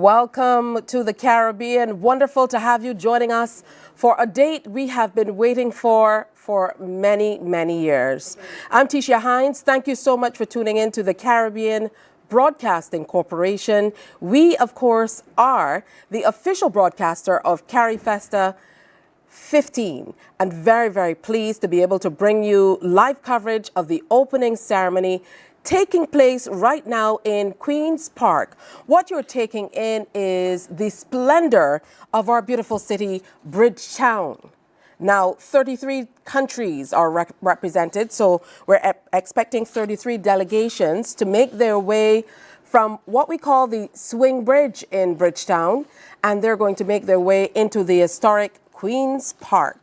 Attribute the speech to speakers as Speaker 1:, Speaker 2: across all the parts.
Speaker 1: Welcome to the Caribbean. Wonderful to have you joining us for a date we have been waiting for many, many years. I'm Tisha Hines. Thank you so much for tuning in to the Caribbean Broadcasting Corporation. We, of course, are the official broadcaster of Carifesta 15, and very, very pleased to be able to bring you live coverage of the opening ceremony taking place right now in Queen's Park. What you're taking in is the splendor of our beautiful city, Bridgetown. Now, 33 countries are represented, so we're expecting 33 delegations to make their way from what we call the Swing Bridge in Bridgetown, and they're going to make their way into the historic Queen's Park.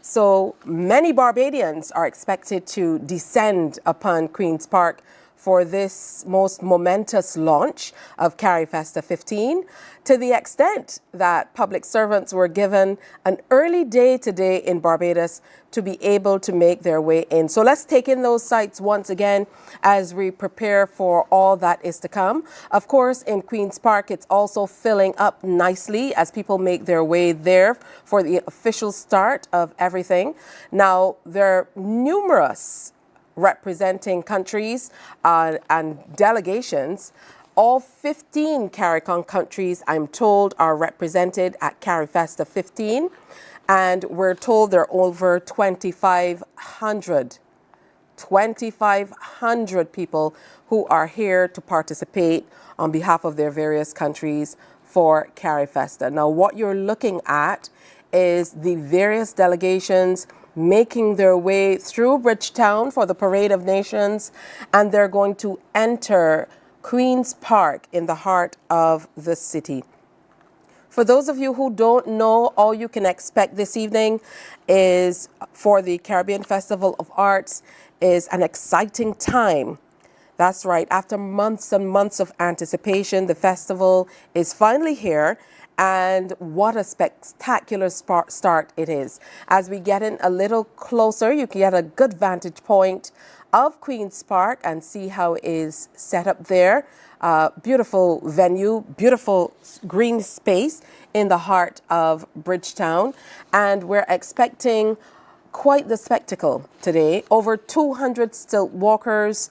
Speaker 1: So many Barbadians are expected to descend upon Queen's Park for this most momentous launch of Carifesta 15, to the extent that public servants were given an early day today in Barbados to be able to make their way in. So let's take in those sights once again as we prepare for all that is to come. Of course, in Queen's Park, it's also filling up nicely as people make their way there for the official start of everything. Now, there are numerous representing countries and delegations. All 15 CARICOM countries, I'm told, are represented at Carifesta 15, and we're told there are over 2,500 people who are here to participate on behalf of their various countries for Carifesta. Now, what you're looking at is the various delegations making their way through Bridgetown for the Parade of Nations, and they're going to enter Queen's Park in the heart of the city. For those of you who don't know, all you can expect this evening is for the Caribbean Festival of Arts is an exciting time. That's right, after months and months of anticipation, the festival is finally here. And what a spectacular start it is. As we get in a little closer, you can get a good vantage point of Queen's Park and see how it is set up there. Beautiful venue, beautiful green space in the heart of Bridgetown. And we're expecting quite the spectacle today. Over 200 stilt walkers,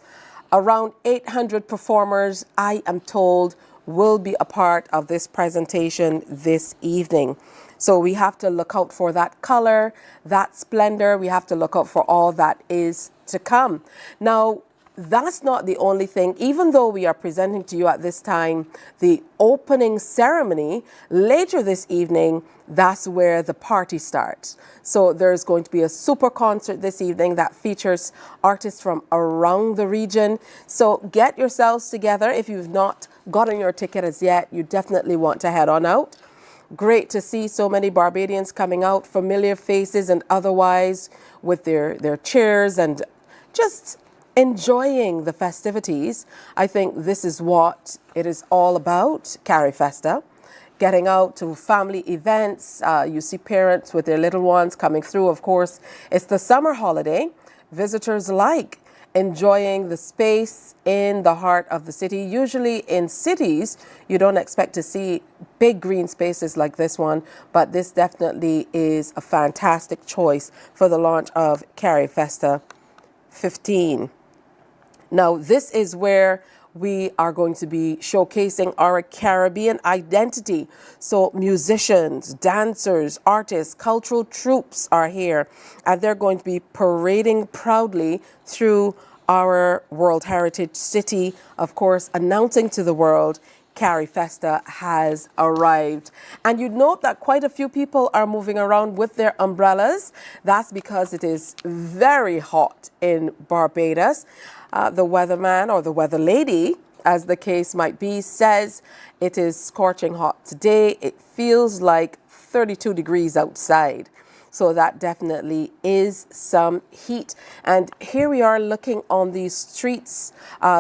Speaker 1: around 800 performers, I am told, will be a part of this presentation this evening. So we have to look out for that color, that splendor. We have to look out for all that is to come. Now, that's not the only thing. Even though we are presenting to you at this time the opening ceremony, later this evening, that's where the party starts. So there's going to be a super concert this evening that features artists from around the region. So get yourselves together. If you've not gotten your ticket as yet, you definitely want to head on out. Great to see so many Barbadians coming out, familiar faces and otherwise, with their chairs and just enjoying the festivities. I think this is what it is all about, Carifesta. Getting out to family events. You see parents with their little ones coming through. Of course, it's the summer holiday. Visitors like enjoying the space in the heart of the city. Usually in cities, you don't expect to see big green spaces like this one, but this definitely is a fantastic choice for the launch of Carifesta 15. Now, this is where we are going to be showcasing our Caribbean identity. So musicians, dancers, artists, cultural troupes are here, and they're going to be parading proudly through our World Heritage City, of course, announcing to the world Carifesta has arrived. And you'd note that quite a few people are moving around with their umbrellas. That's because it is very hot in Barbados. The weatherman or the weather lady, as the case might be, says it is scorching hot today. It feels like 32 degrees outside. So that definitely is some heat. And here we are looking on these streets.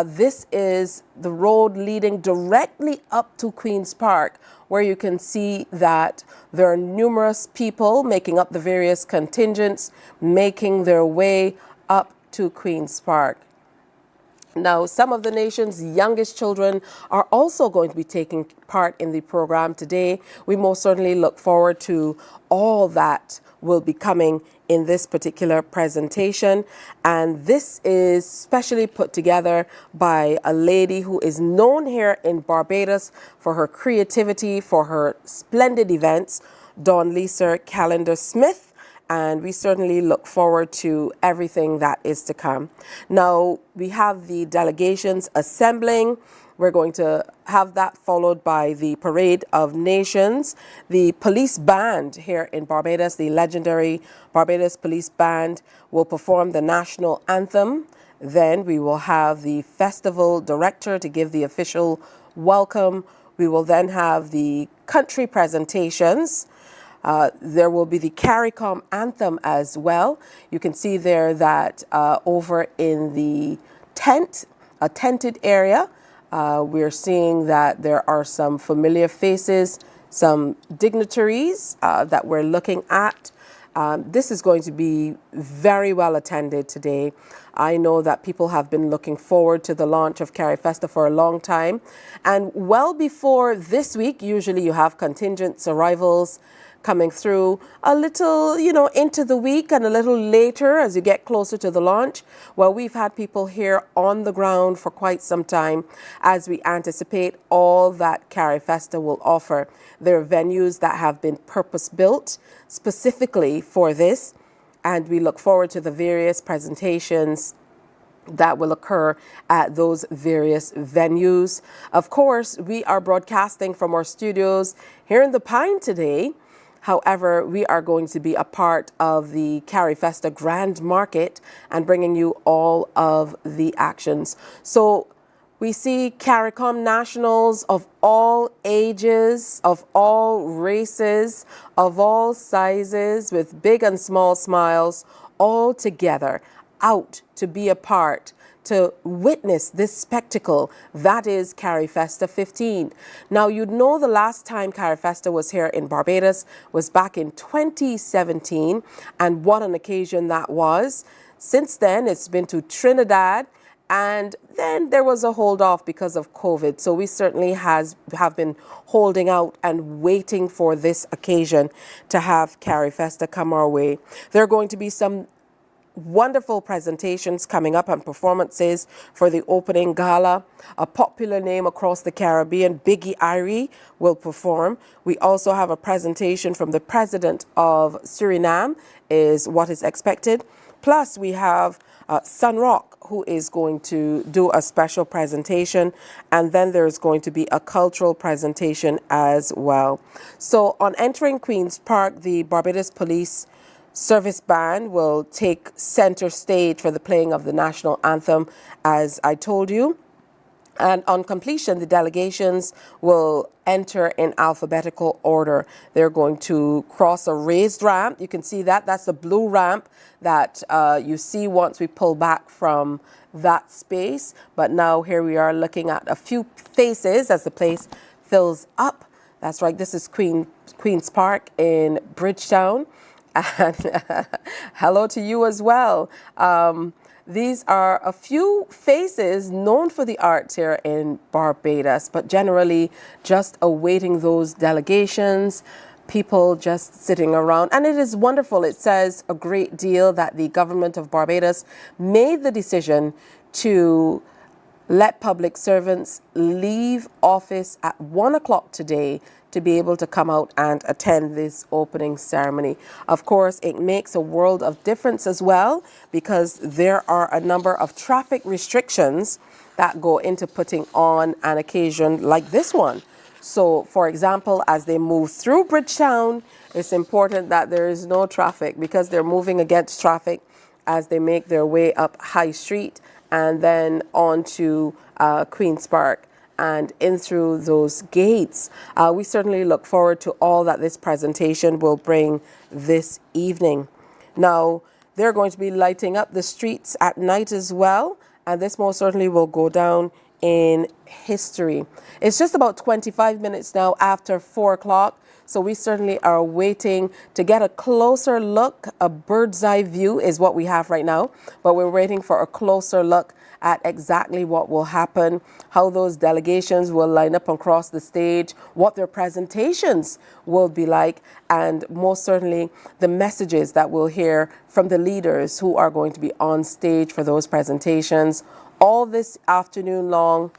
Speaker 1: This is the road leading directly up to Queen's Park, where you can see that there are numerous people making up the various contingents, making their way up to Queen's Park. Now, some of the nation's youngest children are also going to be taking part in the program today. We most certainly look forward to all that will be coming in this particular presentation. And this is specially put together by a lady who is known here in Barbados for her creativity, for her splendid events, Dawn Lisa Calendar Smith. And we certainly look forward to everything that is to come. Now, we have the delegations assembling. We're going to have that followed by the Parade of Nations. The police band here in Barbados, the legendary Barbados Police Band, will perform the national anthem. Then we will have the festival director to give the official welcome. We will then have the country presentations. There will be the CARICOM anthem as well. You can see there that over in the tent, a tented area, we're seeing that there are some familiar faces, some dignitaries that we're looking at. This is going to be very well attended today. I know that people have been looking forward to the launch of Carifesta for a long time. And well before this week, usually you have contingents arrivals coming through a little, into the week and a little later as you get closer to the launch. Well, we've had people here on the ground for quite some time as we anticipate all that Carifesta will offer. There are venues that have been purpose-built specifically for this, and we look forward to the various presentations that will occur at those various venues. Of course, we are broadcasting from our studios here in the Pine today. However, we are going to be a part of the Carifesta Grand Market and bringing you all of the actions. So we see CARICOM nationals of all ages, of all races, of all sizes, with big and small smiles, all together out to be a part, to witness this spectacle that is Carifesta 15. Now, you know the last time Carifesta was here in Barbados was back in 2017, and what an occasion that was. Since then, it's been to Trinidad, and then there was a hold off because of COVID. So we certainly have been holding out and waiting for this occasion to have Carifesta come our way. There are going to be some wonderful presentations coming up and performances for the opening gala. A popular name across the Caribbean, Biggie Irie, will perform. We also have a presentation from the president of Suriname, is what is expected. Plus, we have Sun Rock, who is going to do a special presentation, and then there's going to be a cultural presentation as well. So on entering Queen's Park, the Barbados Police Service Band will take center stage for the playing of the national anthem, as I told you. And on completion, the delegations will enter in alphabetical order. They're going to cross a raised ramp. You can see that. That's the blue ramp that you see once we pull back from that space. But now here we are looking at a few faces as the place fills up. That's right. This is Queen's Park in Bridgetown. And hello to you as well. These are a few faces known for the arts here in Barbados, but generally just awaiting those delegations, people just sitting around. And it is wonderful. It says a great deal that the government of Barbados made the decision to let public servants leave office at 1 o'clock today to be able to come out and attend this opening ceremony. Of course, it makes a world of difference as well, because there are a number of traffic restrictions that go into putting on an occasion like this one. So, for example, as they move through Bridgetown, it's important that there is no traffic, because they're moving against traffic as they make their way up High Street and then on to Queen's Park and in through those gates. We certainly look forward to all that this presentation will bring this evening. Now, they're going to be lighting up the streets at night as well, and this most certainly will go down in history. It's just about 25 minutes now after 4 o'clock, so we certainly are waiting to get a closer look. A bird's eye view is what we have right now, but we're waiting for a closer look at exactly what will happen, how those delegations will line up across the stage, what their presentations will be like, and most certainly the messages that we'll hear from the leaders who are going to be on stage for those presentations all this afternoon long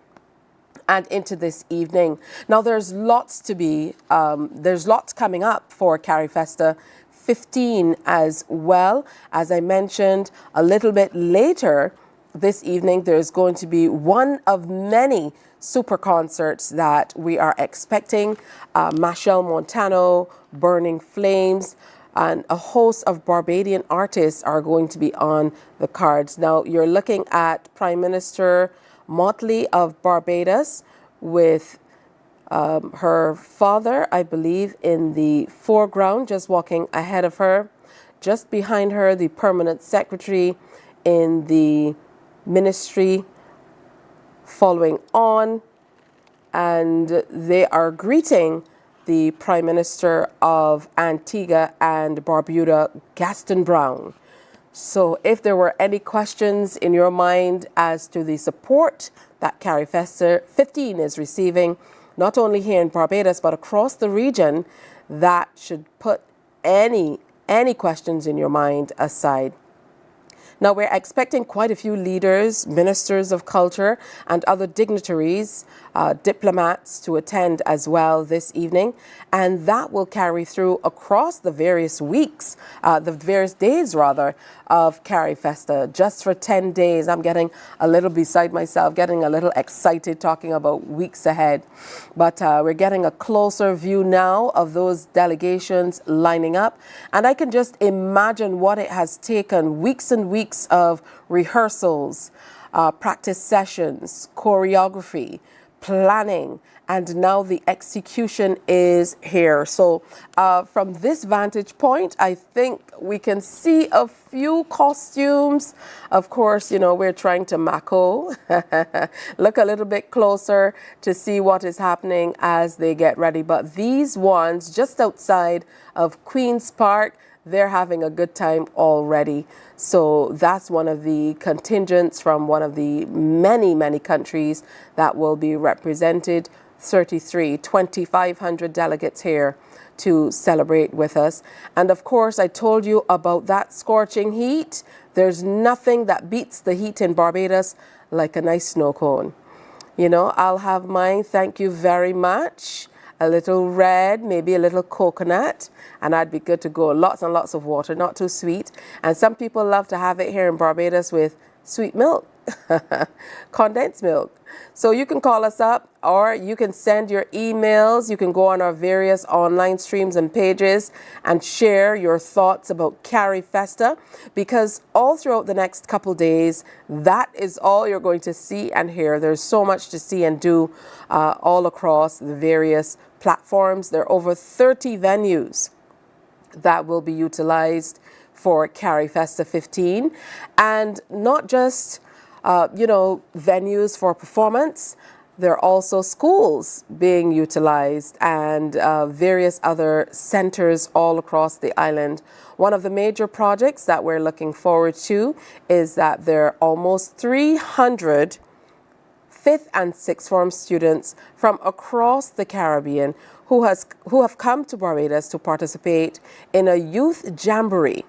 Speaker 1: and into this evening. Now, there's lots coming up for Carifesta 15 as well. As I mentioned a little bit later this evening, there's going to be one of many super concerts that we are expecting. Machel Montano, Burning Flames, and a host of Barbadian artists are going to be on the cards. Now, you're looking at Prime Minister Motley of Barbados with her father, I believe, in the foreground, just walking ahead of her. Just behind her, the permanent secretary in the ministry following on. And they are greeting the Prime Minister of Antigua and Barbuda, Gaston Brown. So if there were any questions in your mind as to the support that Carifesta 15 is receiving, not only here in Barbados, but across the region, that should put any questions in your mind aside. Now, we're expecting quite a few leaders, ministers of culture, and other dignitaries, diplomats to attend as well this evening. And that will carry through across the various weeks, the various days, rather, of Carifesta. Just for 10 days, I'm getting a little beside myself, getting a little excited talking about weeks ahead. But we're getting a closer view now of those delegations lining up. And I can just imagine what it has taken, weeks and weeks of rehearsals, practice sessions, choreography, planning, and now the execution is here. So from this vantage point, I think we can see a few costumes. Of course, you know, we're trying to Mako, look a little bit closer to see what is happening as they get ready. But these ones just outside of Queen's Park, they're having a good time already. So that's one of the contingents from one of the many countries that will be represented. 2,500 delegates here to celebrate with us. And of course, I told you about that scorching heat. There's nothing that beats the heat in Barbados like a nice snow cone. You know, I'll have mine, thank you very much. A little red, maybe a little coconut, and I'd be good to go. Lots and lots of water, not too sweet. And some people love to have it here in Barbados with sweet milk, condensed milk. So you can call us up or you can send your emails. You can go on our various online streams and pages and share your thoughts about Carifesta, because all throughout the next couple days, that is all you're going to see and hear. There's so much to see and do all across the various platforms. There are over 30 venues that will be utilized for Carifesta 15, and not just venues for performance. There are also schools being utilized and various other centers all across the island. One of the major projects that we're looking forward to is that there are almost 300 5th and 6th form students from across the Caribbean who have come to Barbados to participate in a youth jamboree.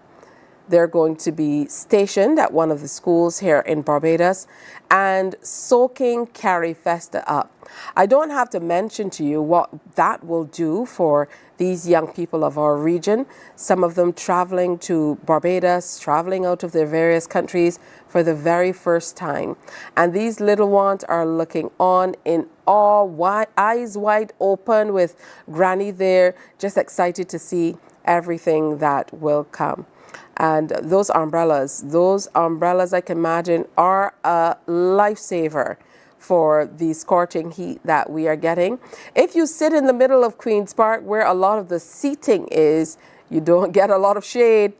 Speaker 1: They're going to be stationed at one of the schools here in Barbados and soaking Carifesta up. I don't have to mention to you what that will do for these young people of our region, some of them traveling to Barbados, traveling out of their various countries for the very first time. And these little ones are looking on in awe, eyes wide open, with Granny there, just excited to see everything that will come. And those umbrellas I can imagine are a lifesaver for the scorching heat that we are getting. If you sit in the middle of Queen's Park, where a lot of the seating is, you don't get a lot of shade.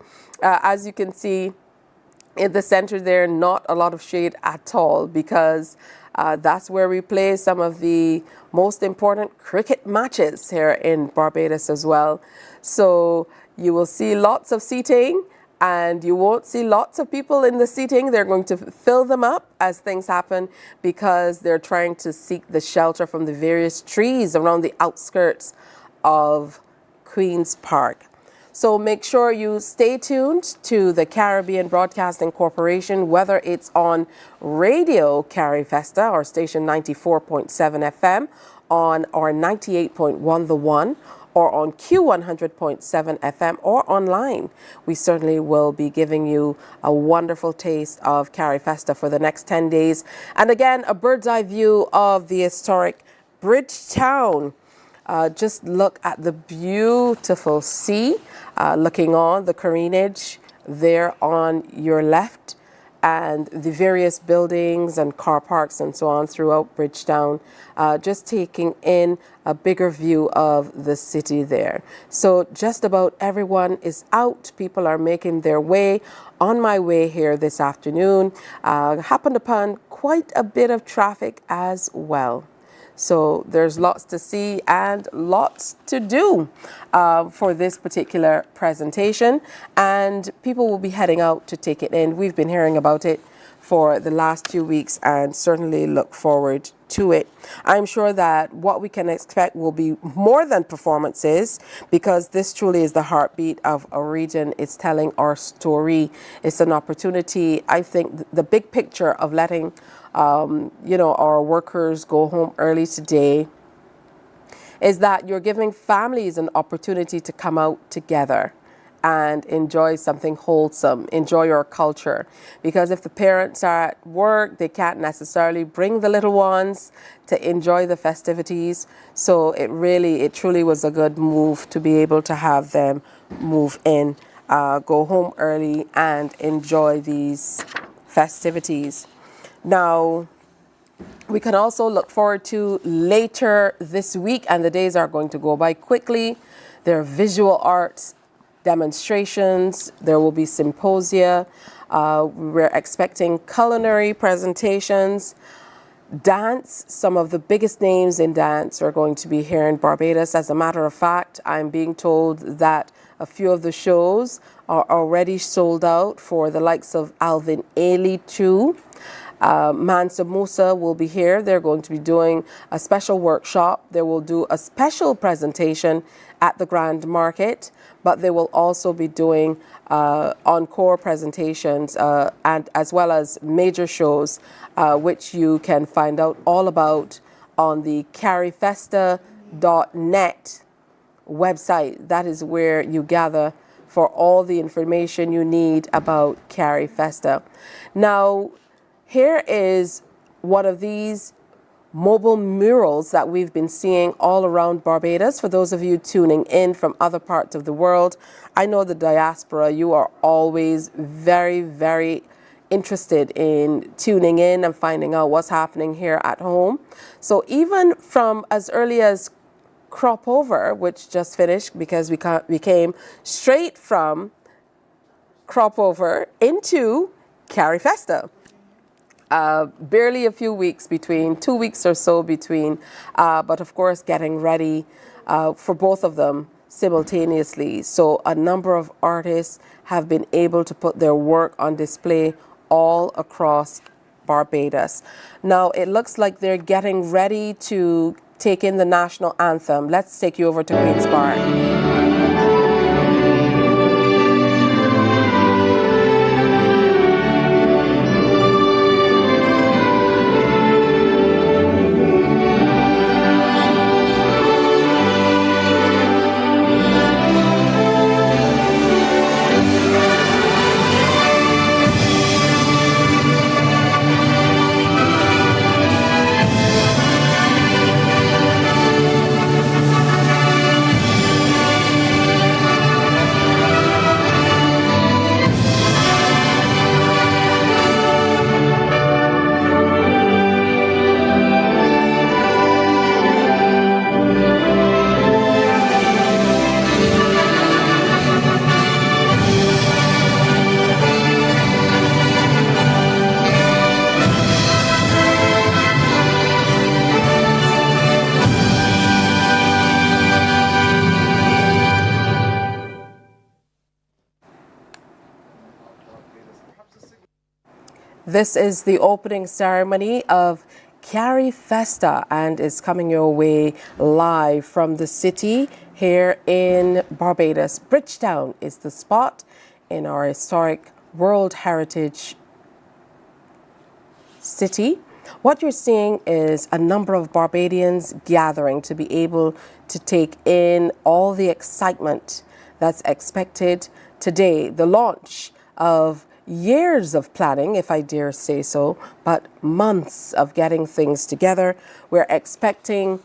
Speaker 1: As you can see in the center there, not a lot of shade at all, because that's where we play some of the most important cricket matches here in Barbados as well. So you will see lots of seating And you won't see lots of people in the seating. They're going to fill them up as things happen because they're trying to seek the shelter from the various trees around the outskirts of Queen's Park. So make sure you stay tuned to the Caribbean Broadcasting Corporation, whether it's on Radio Carifesta or station 94.7 FM, on or 98.1 The One, or on Q100.7 FM, or online. We certainly will be giving you a wonderful taste of Carifesta for the next 10 days. And again, a bird's eye view of the historic Bridgetown. Just look at the beautiful sea, looking on the careenage there on your left, and the various buildings and car parks and so on throughout Bridgetown, just taking in a bigger view of the city there. So just about everyone is out. People are making their way. On my way here this afternoon, happened upon quite a bit of traffic as well. So there's lots to see and lots to do for this particular presentation, and people will be heading out to take it in. We've been hearing about it for the last few weeks and certainly look forward to it. I'm sure that what we can expect will be more than performances, because this truly is the heartbeat of a region. It's telling our story. It's an opportunity. I think the big picture of letting our workers go home early today is that you're giving families an opportunity to come out together and enjoy something wholesome, enjoy your culture. Because if the parents are at work, they can't necessarily bring the little ones to enjoy the festivities. So it truly was a good move to be able to have them move in, go home early and enjoy these festivities. Now, we can also look forward to later this week, and the days are going to go by quickly. There are visual arts demonstrations. There will be symposia. We're expecting culinary presentations. Dance, some of the biggest names in dance are going to be here in Barbados. As a matter of fact, I'm being told that a few of the shows are already sold out for the likes of Alvin Ailey too. Mansa Musa will be here. They're going to be doing a special workshop. They will do a special presentation at the Grand Market, but they will also be doing encore presentations and as well as major shows, which you can find out all about on the carifesta.net website. That is where you gather for all the information you need about Carifesta. Now, here is one of these mobile murals that we've been seeing all around Barbados. For those of you tuning in from other parts of the world, I know the diaspora, you are always very, very interested in tuning in and finding out what's happening here at home. So even from as early as Crop Over, which just finished because we came straight from Crop Over into Carifesta. Barely a few weeks between, 2 weeks or so between, but of course getting ready for both of them simultaneously. So a number of artists have been able to put their work on display all across Barbados. Now it looks like they're getting ready to take in the national anthem. Let's take you over to Queen's Park. This is the opening ceremony of Carifesta and is coming your way live from the city here in Barbados. Bridgetown is the spot in our historic World Heritage city. What you're seeing is a number of Barbadians gathering to be able to take in all the excitement that's expected today. The launch of years of planning, if I dare say so, but months of getting things together. We're expecting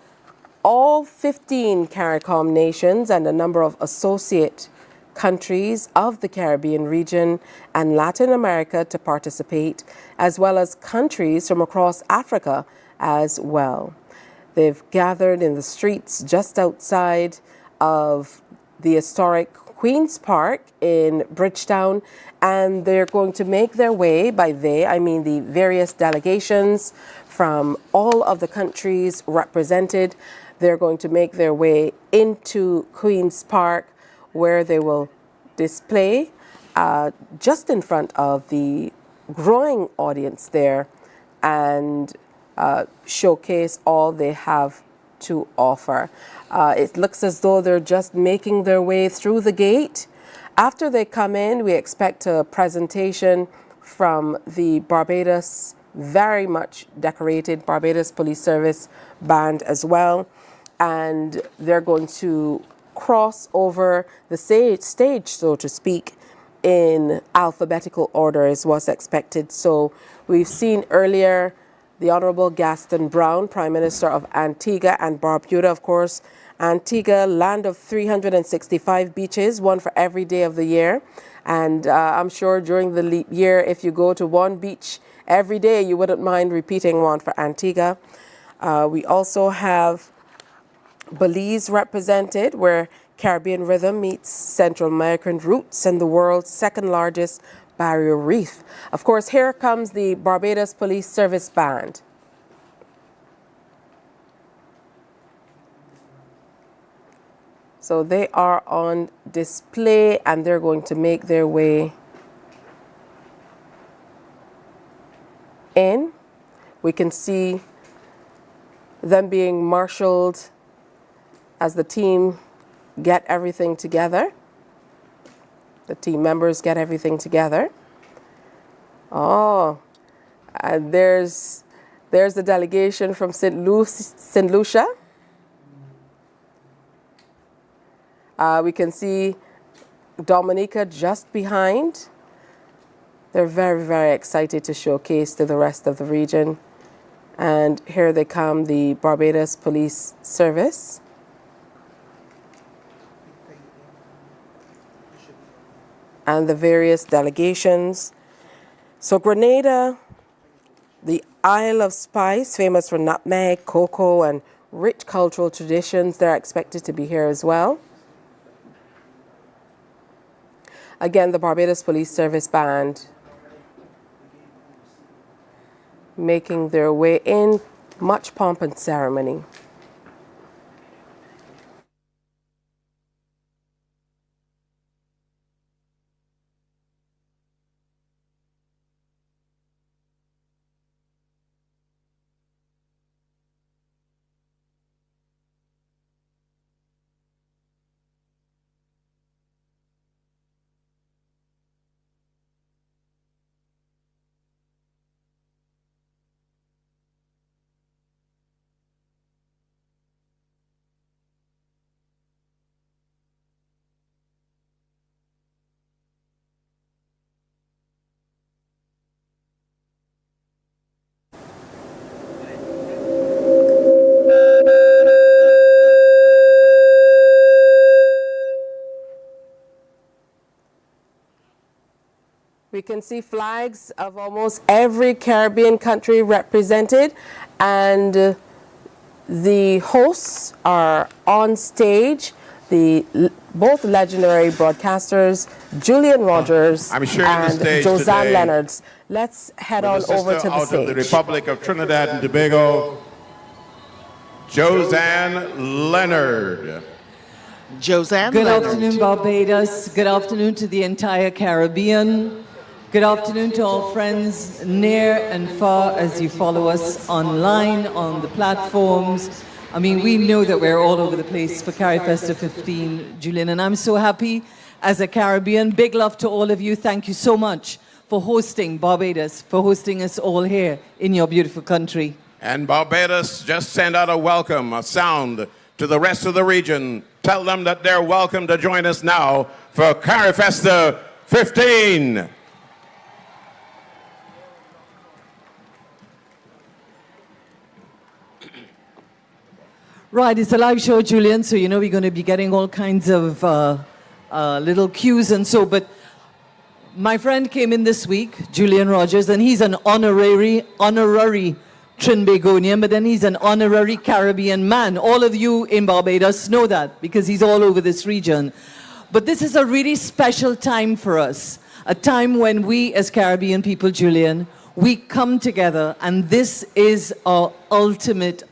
Speaker 1: all 15 CARICOM nations and a number of associate countries of the Caribbean region and Latin America to participate, as well as countries from across Africa as well. They've gathered in the streets just outside of the historic Queen's Park in Bridgetown, and they're going to make their way, by they, I mean the various delegations from all of the countries represented. They're going to make their way into Queen's Park, where they will display just in front of the growing audience there and showcase all they have to offer. It looks as though they're just making their way through the gate. After they come in, we expect a presentation from the Barbados, very much decorated Barbados Police Service band as well. And they're going to cross over the stage, so to speak, in alphabetical order is what's expected. So we've seen earlier the Honorable Gaston Brown, Prime Minister of Antigua and Barbuda, of course. Antigua, land of 365 beaches, one for every day of the year. And I'm sure during the leap year, if you go to one beach every day, you wouldn't mind repeating one for Antigua. We also have Belize represented, where Caribbean rhythm meets Central American roots and the world's second largest barrier reef. Of course, here comes the Barbados Police Service Band. So they are on display and they're going to make their way in. We can see them being marshaled as the team get everything together. The team members get everything together. Oh, and there's the delegation from St. Lucia. We can see Dominica just behind. They're very, very excited to showcase to the rest of the region. And here they come, the Barbados Police Service. And the various delegations. So Grenada, the Isle of Spice, famous for nutmeg, cocoa, and rich cultural traditions, they're expected to be here as well. Again, the Barbados Police Service Band making their way in, much pomp and ceremony. We can see flags of almost every Caribbean country represented, and the hosts are on stage. Both legendary broadcasters, Julian Rogers and Josanne Leonards. Let's head on over to the stage.
Speaker 2: Out of the Republic of Trinidad and Tobago, Josanne Leonard.
Speaker 3: Josanne
Speaker 4: Good
Speaker 3: Leonard.
Speaker 4: afternoon, Barbados. Good afternoon to the entire Caribbean.
Speaker 3: Good afternoon to all friends near and far as you follow us online, on the platforms. I mean, we know that we're all over the place for Carifesta 15, Julian, and I'm so happy as a Caribbean. Big love to all of you. Thank you so much for hosting Barbados, for hosting us all here in your beautiful country.
Speaker 2: And Barbados just send out a welcome, a sound to the rest of the region. Tell them that they're welcome to join us now for Carifesta 15.
Speaker 3: Right, it's a live show, Julian, so you know we're going to be getting all kinds of little cues and so, but my friend came in this week, Julian Rogers, and he's an honorary Trinbagonian, but then he's an honorary Caribbean man. All of you in Barbados know that because he's all over this region. But this is a really special time for us, a time when we as Caribbean people, Julian, we come together, and this is our ultimate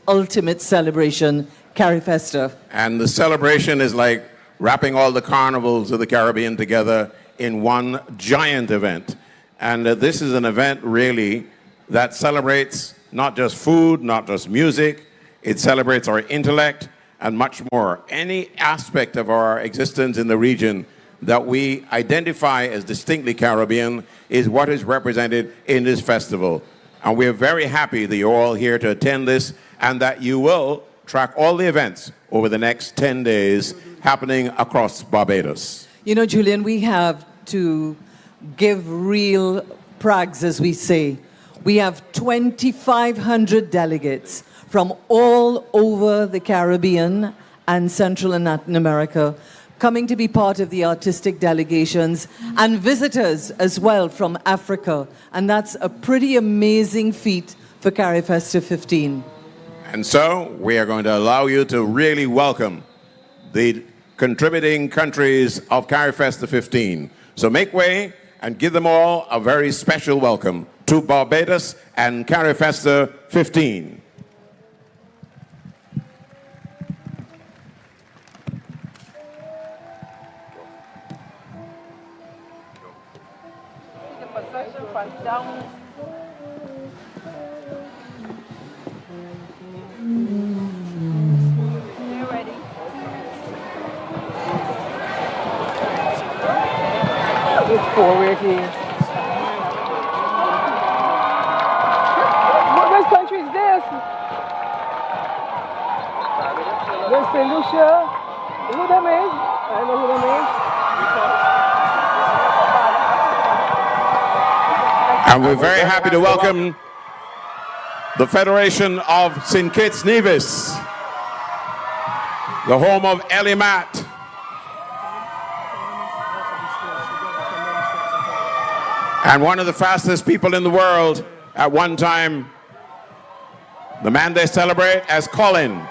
Speaker 3: celebration, Carifesta.
Speaker 2: And the celebration is like wrapping all the carnivals of the Caribbean together in one giant event. And this is an event really that celebrates not just food, not just music, it celebrates our intellect and much more. Any aspect of our existence in the region that we identify as distinctly Caribbean is what is represented in this festival. And we're very happy that you're all here to attend this and that you will track all the events over the next 10 days happening across Barbados.
Speaker 3: You know, Julian, we have to give real prags, as we say. We have 2,500 delegates from all over the Caribbean and Central and Latin America coming to be part of the artistic delegations and visitors as well from Africa. And that's a pretty amazing feat for Carifesta 15.
Speaker 2: And so we are going to allow you to really welcome the contributing countries of Carifesta 15. So make way and give them all a very special welcome to Barbados and Carifesta 15.
Speaker 4: It's forward here. What country is this? This is Lucia. Who that is? I know who that is.
Speaker 2: And we're very happy to welcome the Federation of St. Kitts Nevis, the home of Ellie Matt. And one of the fastest people in the world at one time, the man they celebrate as Colin.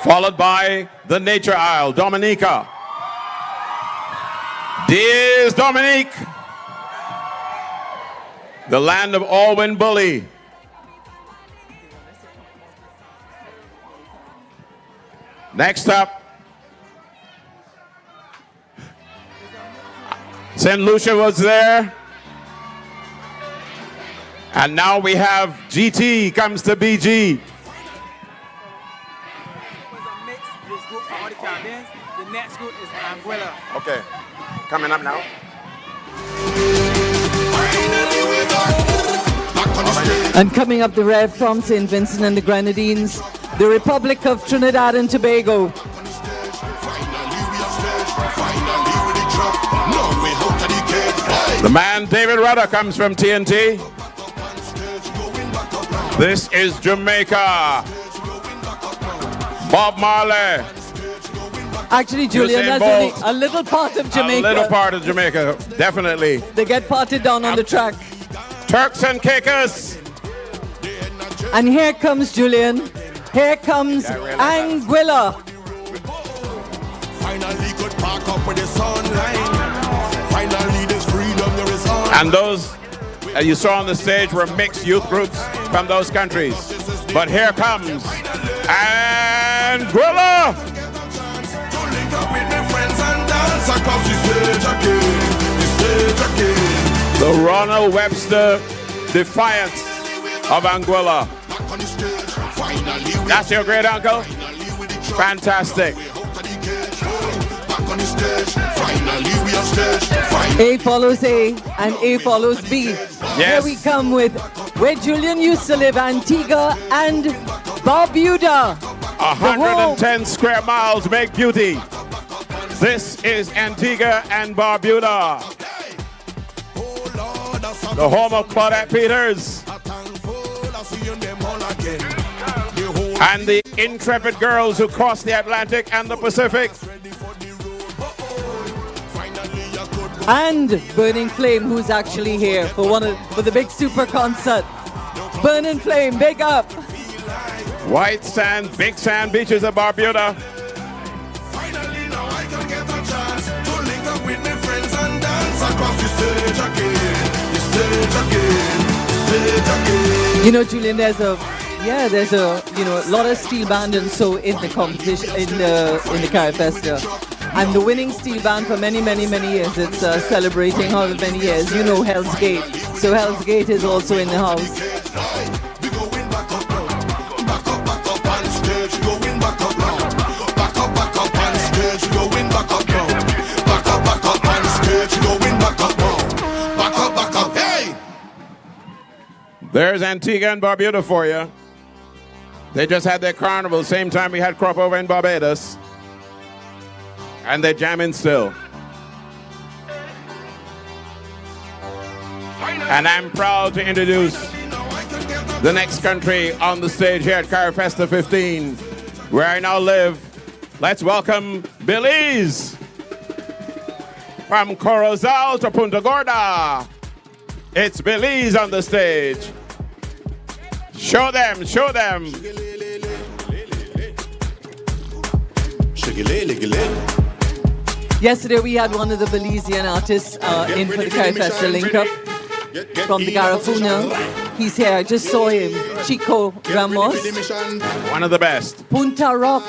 Speaker 2: Followed by the Nature Isle, Dominica. Dears Dominique, the land of Alwyn Bully. Next up, St. Lucia was there. And now we have GT comes to BG.
Speaker 5: The next group is Anguilla.
Speaker 2: Okay, coming up now.
Speaker 3: And coming up the rear from St. Vincent and the Grenadines, the Republic of Trinidad and Tobago.
Speaker 2: The man David Rudder comes from TNT. This is Jamaica. Bob Marley.
Speaker 3: Actually, Julian, that's only a little part of Jamaica.
Speaker 2: A little part of Jamaica, definitely.
Speaker 3: They get parted down on the track.
Speaker 2: Turks and Caicos.
Speaker 3: And here comes Julian. Here comes Anguilla.
Speaker 6: Finally could park up with the sunlight. Finally there's freedom, there is all.
Speaker 2: And those you saw on the stage were mixed youth groups from those countries. But here comes Anguilla.
Speaker 6: To link up with the dance across the stage again. The stage again.
Speaker 2: The Ronald Webster Defiance of Anguilla.
Speaker 6: Back on the stage. Finally we
Speaker 2: That's your great uncle? Fantastic.
Speaker 6: back on the stage. Finally we on stage. Finally.
Speaker 3: A follows A and A follows B. Here we come with where Julian used to live, Antigua and Barbuda.
Speaker 2: 110 square miles make beauty. This is Antigua and Barbuda, the home of Claudette Peters and the intrepid girls who crossed the Atlantic and the Pacific.
Speaker 3: And Burning Flame, who's actually here for the big super concert. Burning Flame, big up.
Speaker 2: White sand, big sand beaches of Barbuda.
Speaker 6: Finally now I can get a chance to link up with my friends and dance across the stage again. The stage again. The stage again.
Speaker 3: You know, Julian, there's a lot of steel band and so in the competition in the Carifesta. I'm the winning steel band for many, many, many years. It's celebrating however many years. You know Hell's Gate. So Hell's Gate is also in the house.
Speaker 6: We going back up now. Back up on stage. Going back up now. Back up on stage. Going back up now. Back up on stage. Going back up now. Back up, hey!
Speaker 2: There's Antigua and Barbuda for you. They just had their carnival, same time we had crop over in Barbados. And they're jamming still. And I'm proud to introduce the next country on the stage here at Carifesta 15, where I now live. Let's welcome Belize. From Corozal to Punta Gorda, it's Belize on the stage. Show them, show them.
Speaker 3: Yesterday we had one of the Belizean artists in for the Carifesta link up from the Garifuna. He's here. I just saw him. Chico Ramos.
Speaker 2: One of the best.
Speaker 3: Punta Rock.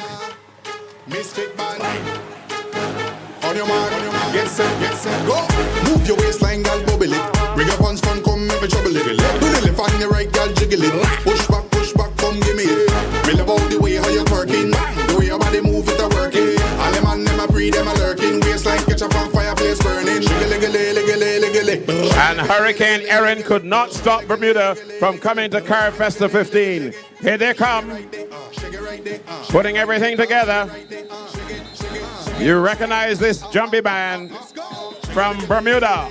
Speaker 6: On your mark, get set, go. Move your waistline, girl, bubble it. Bring your pants front, come make me trouble it. Do the left on your right, girl, jiggle it. Push back, come give me it. We love all the way how you're twerking. The way your body move it a working. All them and them a breathe, them a lurking. Waistline catch up on fireplace burning. Shiggle.
Speaker 2: And Hurricane Erin could not stop Bermuda from coming to Carifesta 15. Here they come, putting everything together. You recognize this jumpy band from Bermuda.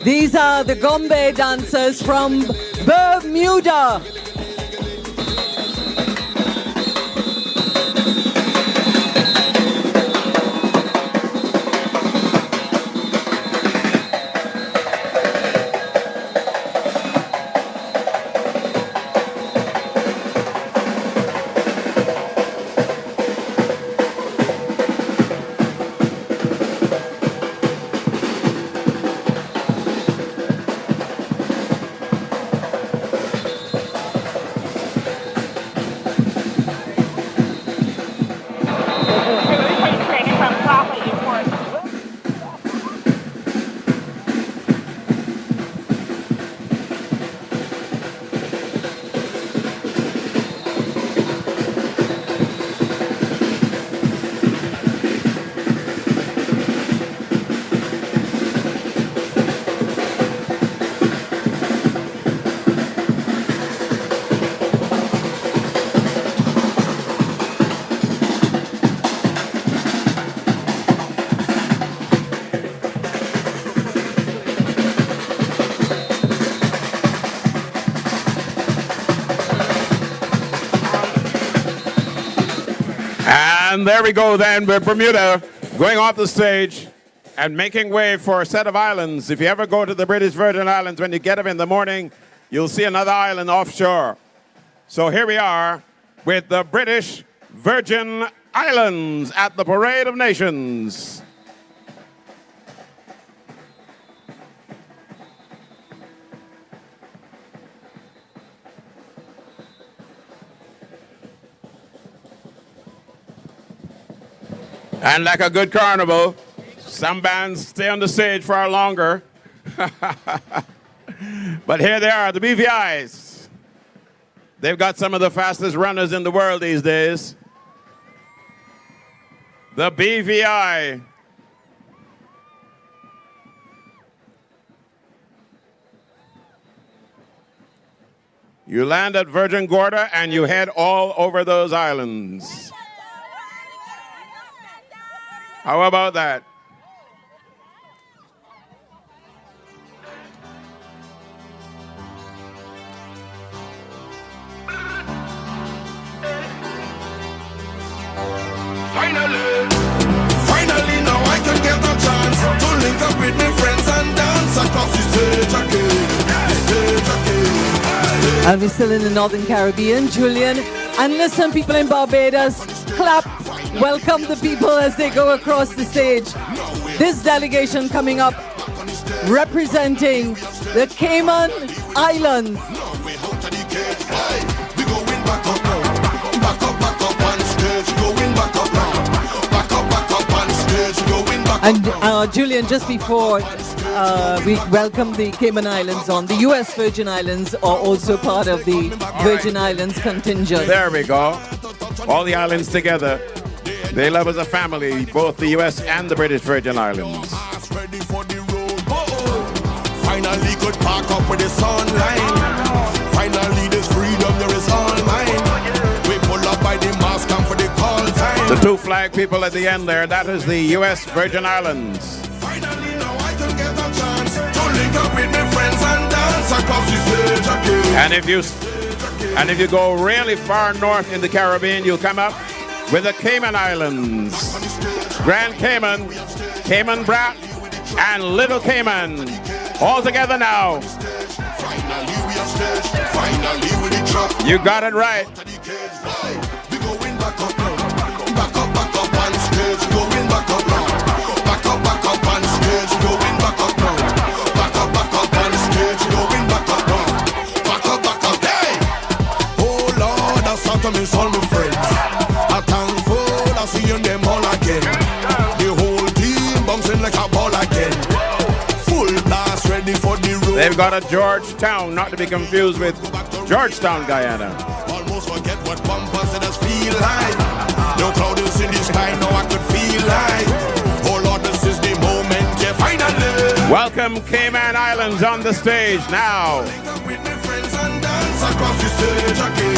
Speaker 3: These are the Gombe dancers from Bermuda.
Speaker 2: And there we go then with Bermuda going off the stage and making way for a set of islands. If you ever go to the British Virgin Islands, when you get up in the morning, you'll see another island offshore. So here we are with the British Virgin Islands at the Parade of Nations. And like a good carnival, Some bands stay on the stage far longer. But here they are, the BVIs. They've got some of the fastest runners in the world these days. The BVI. You land at Virgin Gorda and you head all over those islands. How about that?
Speaker 6: Finally now I can get a chance to link up with my friends and dance across the stage again. The stage again.
Speaker 3: And we're still in the Northern Caribbean, Julian. And listen, people in Barbados, clap, welcome the people as they go across the stage. This delegation coming up representing the Cayman Islands. And Julian, just before we welcome the Cayman Islands on, the U.S. Virgin Islands are also part of the Virgin Islands contingent.
Speaker 2: There we go. All the islands together. They love as a family, both the U.S. and the British Virgin Islands.
Speaker 6: Finally could park up with the sunline. Finally this freedom there is all mine. We pull up by the mosque and for the call time.
Speaker 2: The two flag people at the end there, that is the U.S. Virgin Islands.
Speaker 6: Finally now I can get a chance to link up with my friends and dance across the stage again.
Speaker 2: And if you go really far north in the Caribbean, you'll come up with the Cayman Islands. Grand Cayman, Cayman Brac, and Little Cayman. All together now. You got it right.
Speaker 6: Oh Lord, I saw to miss all my friends. I'm thankful I see them all again. The whole team bouncing like a ball again. Full blast ready for the road.
Speaker 2: They've got a Georgetown, not to be confused with Georgetown, Guyana.
Speaker 6: Almost forget what bumpers it does feel like. No cloud is in the sky, now I could feel like. Oh Lord, this is the moment, yeah, finally.
Speaker 2: Welcome Cayman Islands on the stage now.
Speaker 6: With my friends and dance across the stage again.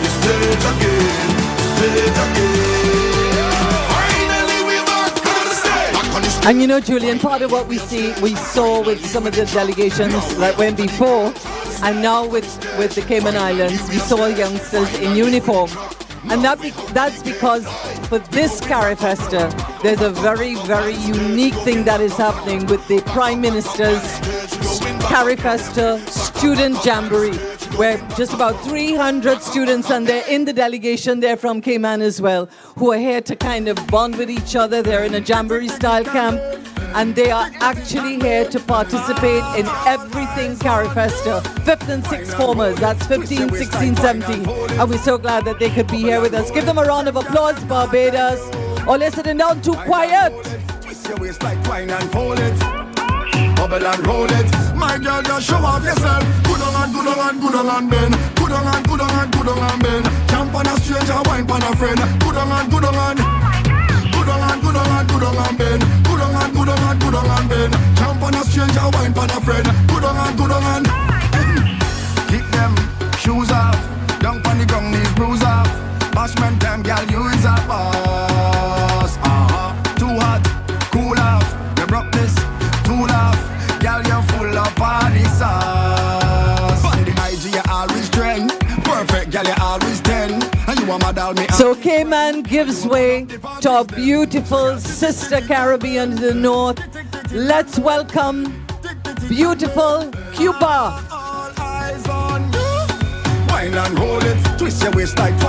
Speaker 6: The stage again. The stage again. Finally we're back on the stage. Back on the stage.
Speaker 3: And you know, Julian, part of what we saw with some of the delegations that went before, and now with the Cayman Islands, we saw youngsters in uniform. And that's because for this Carifesta, there's a very, very unique thing that is happening with the Prime Minister's Carifesta Student Jamboree, where just about 300 students, and they're in the delegation, they're from Cayman as well, who are here to kind of bond with each other. They're in a Jamboree-style camp, and they are actually here to participate in everything Carifesta. 5th and 6th formers, that's 15, 16, 17. And we're so glad that they could be here with us. Give them a round of applause, Barbados. Or listening down too quiet.
Speaker 6: Twist your waist like twine and fold it. Bubble and roll it. My girl, just show off yourself. Good on and good on and good on and bend. Good on and good on and good on and bend. Jump on a stranger, wine on a friend. Good on and good on and good on and good on and good on and bend. Good on and good on and good on and bend. Jump on a stranger, wine on a friend. Good on and good on and kick them shoes off. Down on the ground, knees bruise off. Bashment time, girl, you is a boss. Too hot, cool off. You broke this, too laugh. Girl, you're full of party sauce. On the IG, you always trend. Perfect, girl, you always 10. And you want my doll, me.
Speaker 3: So Cayman gives way to our beautiful sister Caribbean to the north. Let's welcome beautiful Cuba.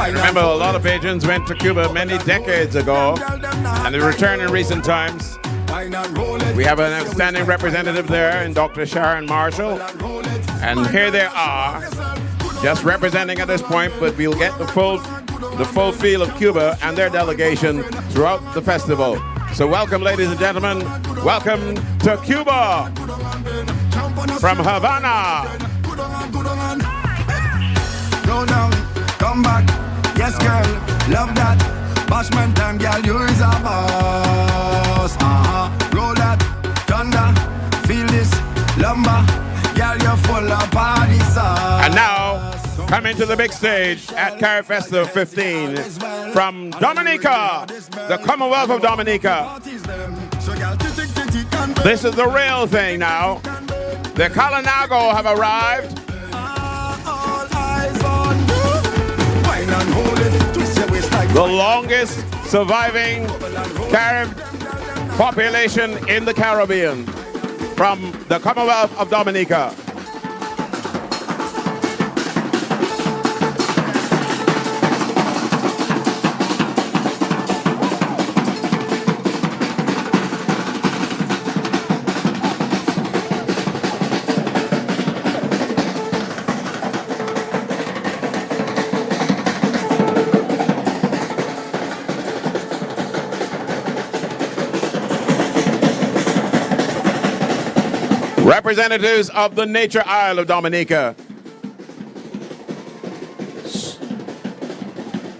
Speaker 2: Remember, a lot of Bajans went to Cuba many decades ago, and they returned in recent times. We have an outstanding representative there in Dr. Sharon Marshall, and here they are, just representing at this point, but we'll get the full feel of Cuba and their delegation throughout the festival. So welcome, ladies and gentlemen. Welcome to Cuba from Havana.
Speaker 7: Go down, come back. Yes, girl, love that. Bashman time, girl, you is a boss. Roll that, thunder, feel this lumber. Girl, you're full of party sauce.
Speaker 2: And now, coming to the big stage at Carifesta 15 from Dominica, the Commonwealth of Dominica. This is the real thing now. The Kalinago have arrived. The longest surviving Carib population in the Caribbean from the Commonwealth of Dominica. Representatives of the Nature Isle of Dominica.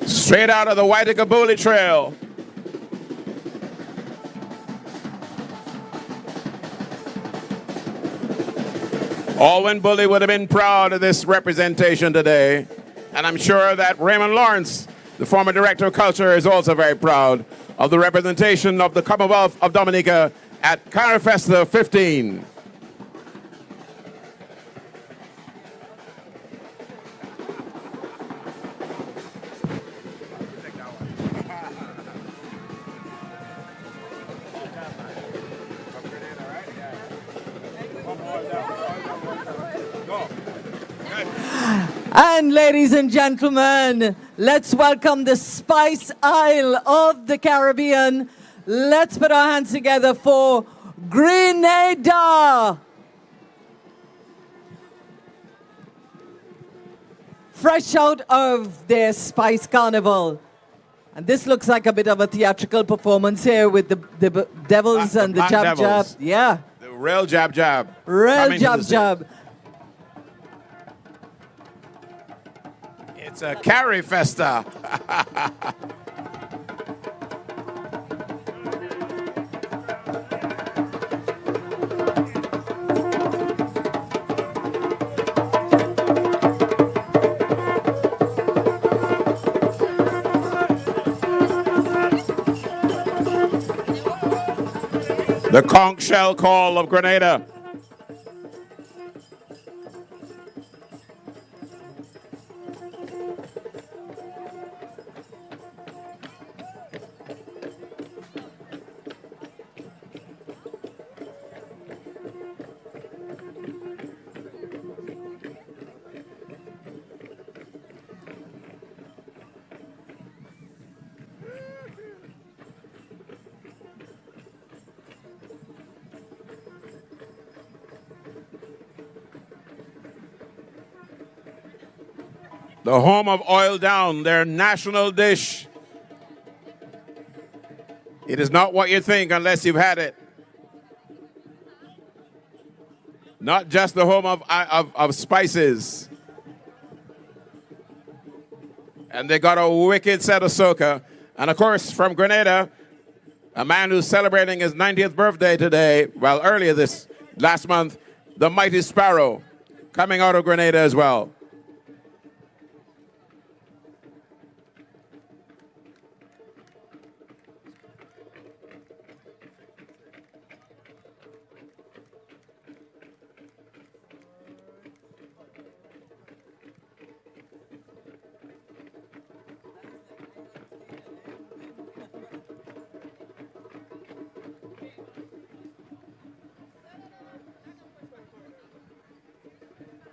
Speaker 2: Straight out of the Waitakabuli Trail. Alwyn Bully would have been proud of this representation today. And I'm sure that Raymond Lawrence, the former Director of Culture, is also very proud of the representation of the Commonwealth of Dominica at Carifesta 15.
Speaker 3: And ladies and gentlemen, let's welcome the Spice Isle of the Caribbean. Let's put our hands together for Grenada. Fresh out of their Spice Carnival. And this looks like a bit of a theatrical performance here with the devils and the jab jab. Yeah.
Speaker 2: The real jab jab.
Speaker 3: Real jab jab.
Speaker 2: It's a Carifesta. The conch shell call of Grenada. The home of Oil Down, their national dish. It is not what you think unless you've had it. Not just the home of spices. And they got a wicked set of soca. And of course, from Grenada, a man who's celebrating his 90th birthday today, well, earlier last month, the Mighty Sparrow, coming out of Grenada as well.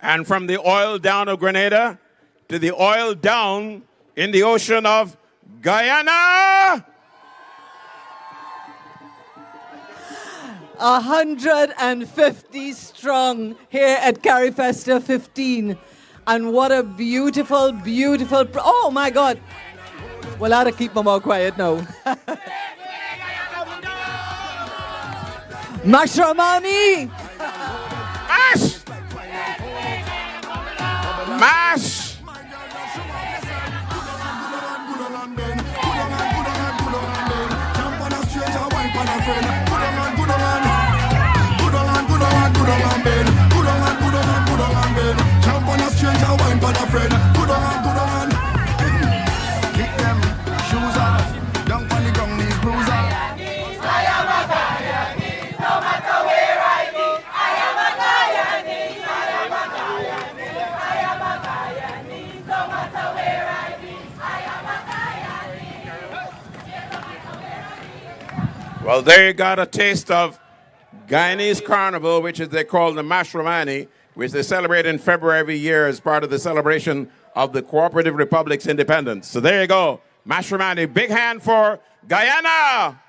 Speaker 2: And from the oil down of Grenada to the oil down in the ocean of Guyana.
Speaker 3: 150 strong here at Carifesta 15. And what a beautiful, beautiful... Oh, my God. Well, I ought to keep my mouth quiet now. Mashramani!
Speaker 2: Mash! Mash!
Speaker 7: Kick them shoes off, down on the ground, knees bruise off.
Speaker 2: Well, there you got a taste of Guyanese Carnival, which is they call the Mashramani, which they celebrate in February every year as part of the celebration of the Cooperative Republic's independence. So there you go, Mashramani. Big hand for Guyana.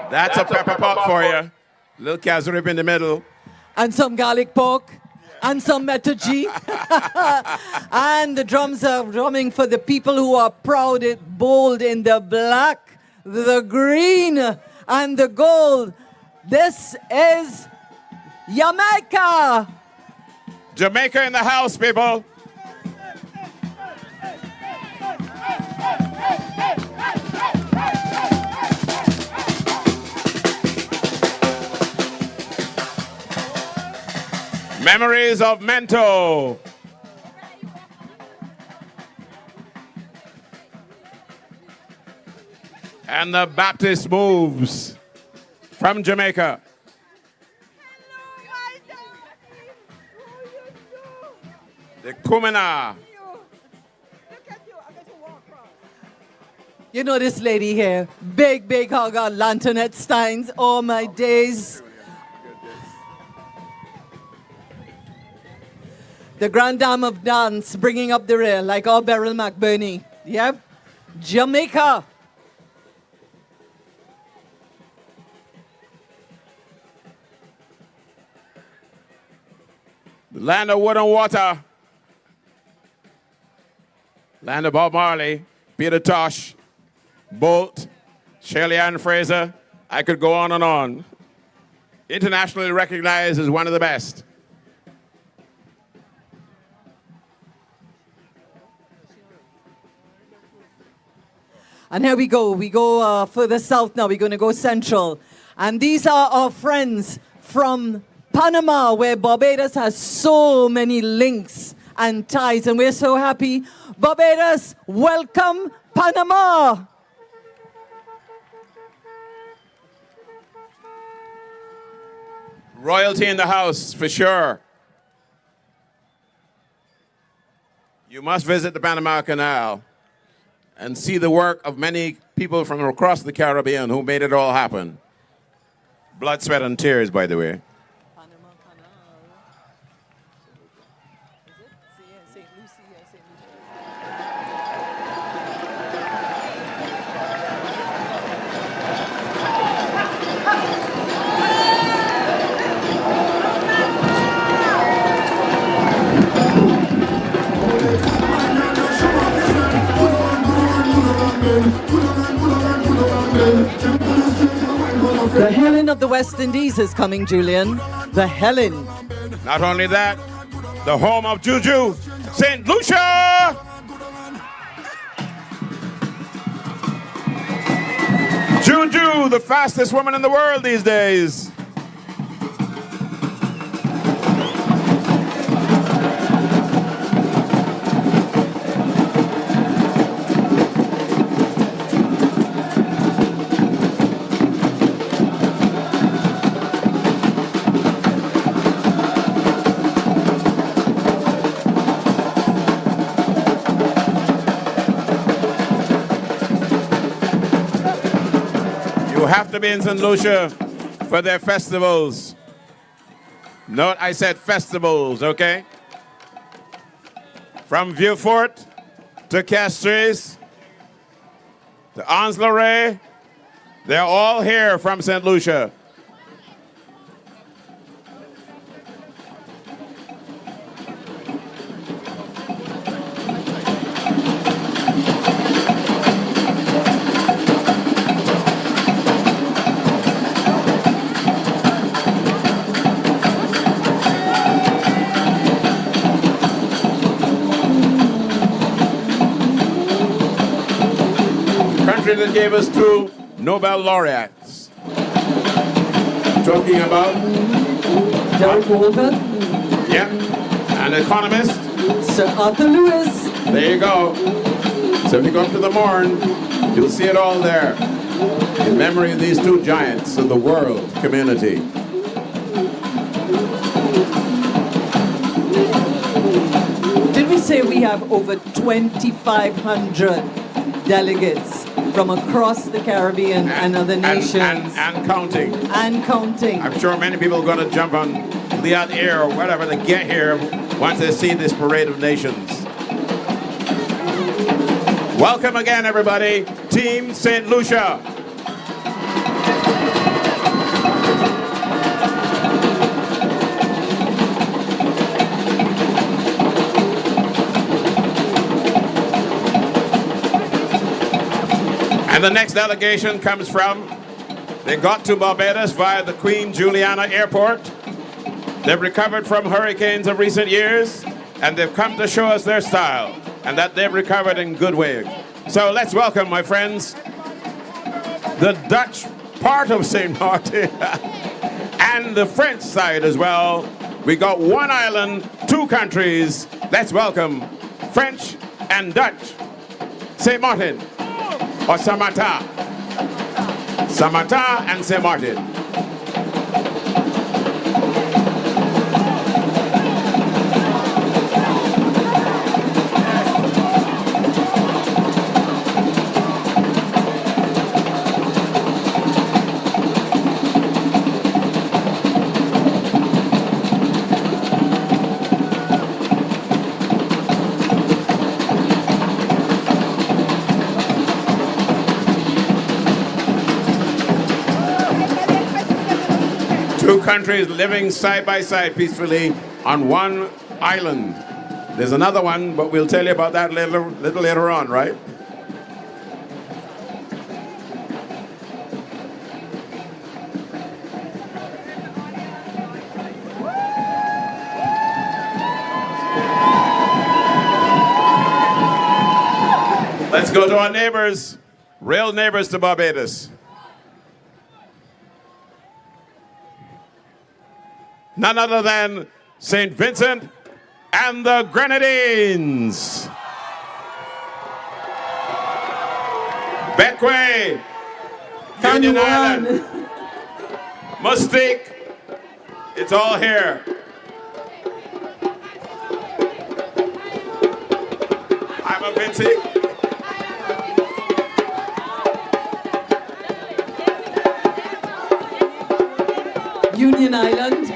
Speaker 2: That's a pepper pot for you. Little Kazurip in the middle.
Speaker 3: And some garlic pork. And some metaji. And the drums are drumming for the people who are proud, bold in the black, the green, and the gold. This is Jamaica.
Speaker 2: Jamaica in the house, people. Memories of Mento. And the Baptist moves from Jamaica. The Kumina.
Speaker 3: You know this lady here, big hog on Lanternette Steins. Oh my days. The Grand Dame of Dance bringing up the rear like our Beryl McBurney. Yep. Jamaica.
Speaker 2: The land of wood and water. Land of Bob Marley, Peter Tosh, Bolt, Shirley Ann Fraser. I could go on and on. Internationally recognized as one of the best.
Speaker 3: And here we go. We go further south now. We're going to go central. And these are our friends from Panama, where Barbados has so many links and ties. And we're so happy. Barbados, welcome Panama.
Speaker 2: Royalty in the house, for sure. You must visit the Panama Canal and see the work of many people from across the Caribbean who made it all happen. Blood, sweat, and tears, by the way.
Speaker 3: Panama Canal. Is it? St. Lucie, St. The Helen of the West Indies is coming, Julian. The Helen.
Speaker 2: Not only that, the home of Juju, St. Lucia! Juju, the fastest woman in the world these days. You have to be in St. Lucia for their festivals. Note I said festivals, okay? From Vieux-Fort to Castries to Anse-Lorraine, they're all here from St. Lucia. That gave us 2 Nobel laureates. Talking about
Speaker 3: Derek Walker,
Speaker 2: yeah, an economist.
Speaker 3: Sir Arthur Lewis.
Speaker 2: There you go. So if you go up to the Morn, you'll see it all there. In memory of these 2 giants of the world community.
Speaker 3: Did we say we have over 2,500 delegates from across the Caribbean and other nations?
Speaker 2: And counting.
Speaker 3: And counting.
Speaker 2: I'm sure many people are going to jump on the air or whatever to get here once they see this parade of nations. Welcome again, everybody. Team St. Lucia. And the next delegation comes from, they got to Barbados via the Queen Juliana Airport. They've recovered from hurricanes of recent years, and they've come to show us their style, and that they've recovered in good way. So let's welcome, my friends, the Dutch part of St. Martin and the French side as well. We got 1 island, 2 countries. Let's welcome French and Dutch. St. Martin. Or Samata. Samata and St. Martin. Two countries living side by side peacefully on one island. There's another one, but we'll tell you about that little later on, right? Let's go to our neighbors, real neighbors to Barbados. None other than St. Vincent and the Grenadines. Bequia, Union Island, Mustique, it's all here. I'm a Vinci.
Speaker 3: Union Island.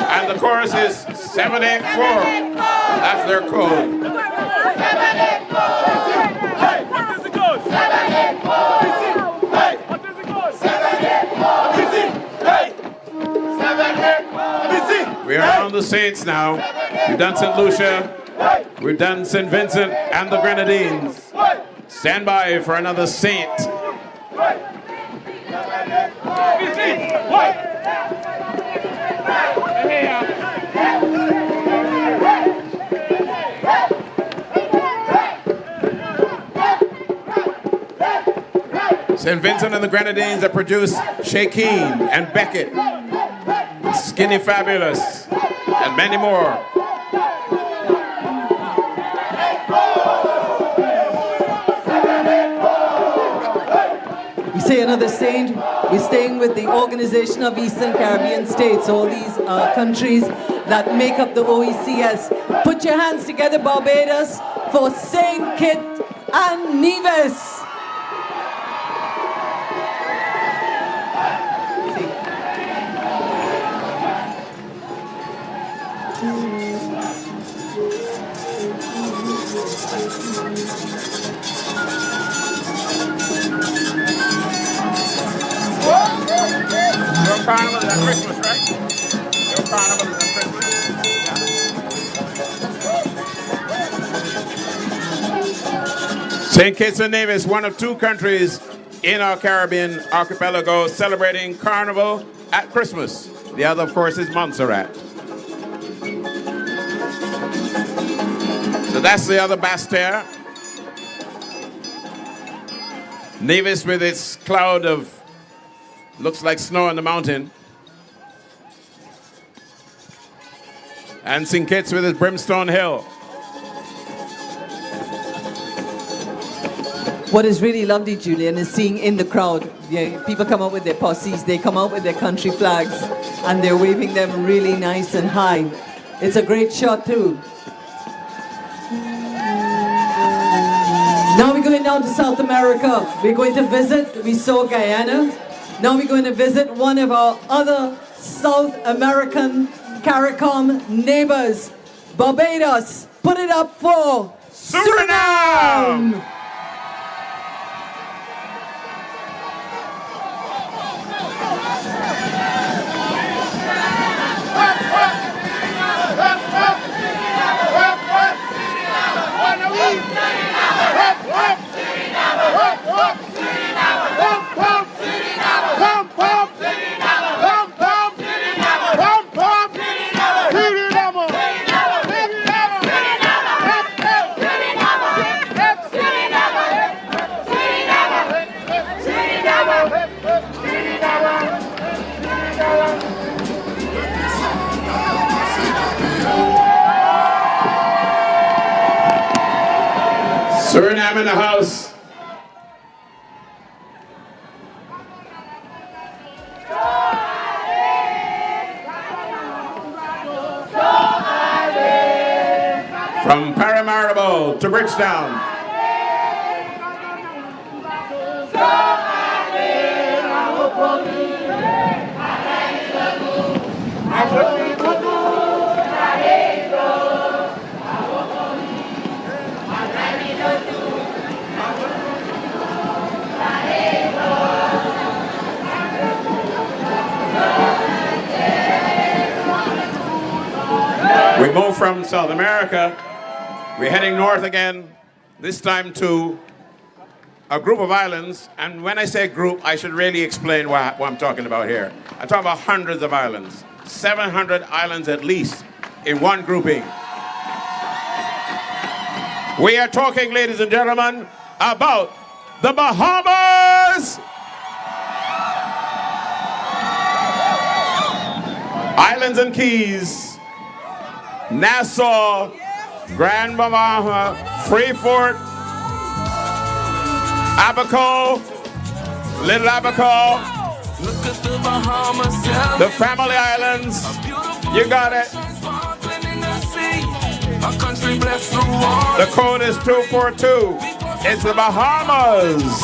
Speaker 2: And the chorus is 784. That's their code. We are on the Saints now. We've done St. Lucia. We've done St. Vincent and the Grenadines. Stand by for another Saint. St. Vincent and the Grenadines that produce Shakeen and Beckett, Skinny Fabulous, and many more.
Speaker 3: We say another saint. We're staying with the Organization of Eastern Caribbean States, all these countries that make up the OECS. Put your hands together, Barbados, for Saint Kitts and Nevis.
Speaker 2: Your carnival is at Christmas, right? Your carnival is at Christmas. St. Kitts and Nevis, one of two countries in our Caribbean archipelago celebrating Carnival at Christmas. The other, of course, is Montserrat. So that's the other Bastille. Nevis with its cloud of, looks like snow on the mountain. And St. Kitts with its Brimstone Hill.
Speaker 3: What is really lovely, Julian, is seeing in the crowd, people come out with their posses, they come out with their country flags, and they're waving them really nice and high. It's a great shot too. Now we're going down to South America. We're going to visit, we saw Guyana. Now we're going to visit one of our other South American CARICOM neighbors, Barbados. Put it up for Suriname!
Speaker 2: Suriname in the house. From Paramaribo to Bridgetown. We move from South America. We're heading north again, this time to a group of islands. And when I say group, I should really explain what I'm talking about here. I'm talking about hundreds of islands, 700 islands at least in one grouping. We are talking, ladies and gentlemen, about the Bahamas! Islands and Keys. Nassau, Grand Bahama, Freeport, Abaco, Little Abaco,
Speaker 8: Look at the Bahamas,
Speaker 2: the Family Islands. You got it.
Speaker 8: a country blessed through war.
Speaker 2: The code is 242. It's the Bahamas.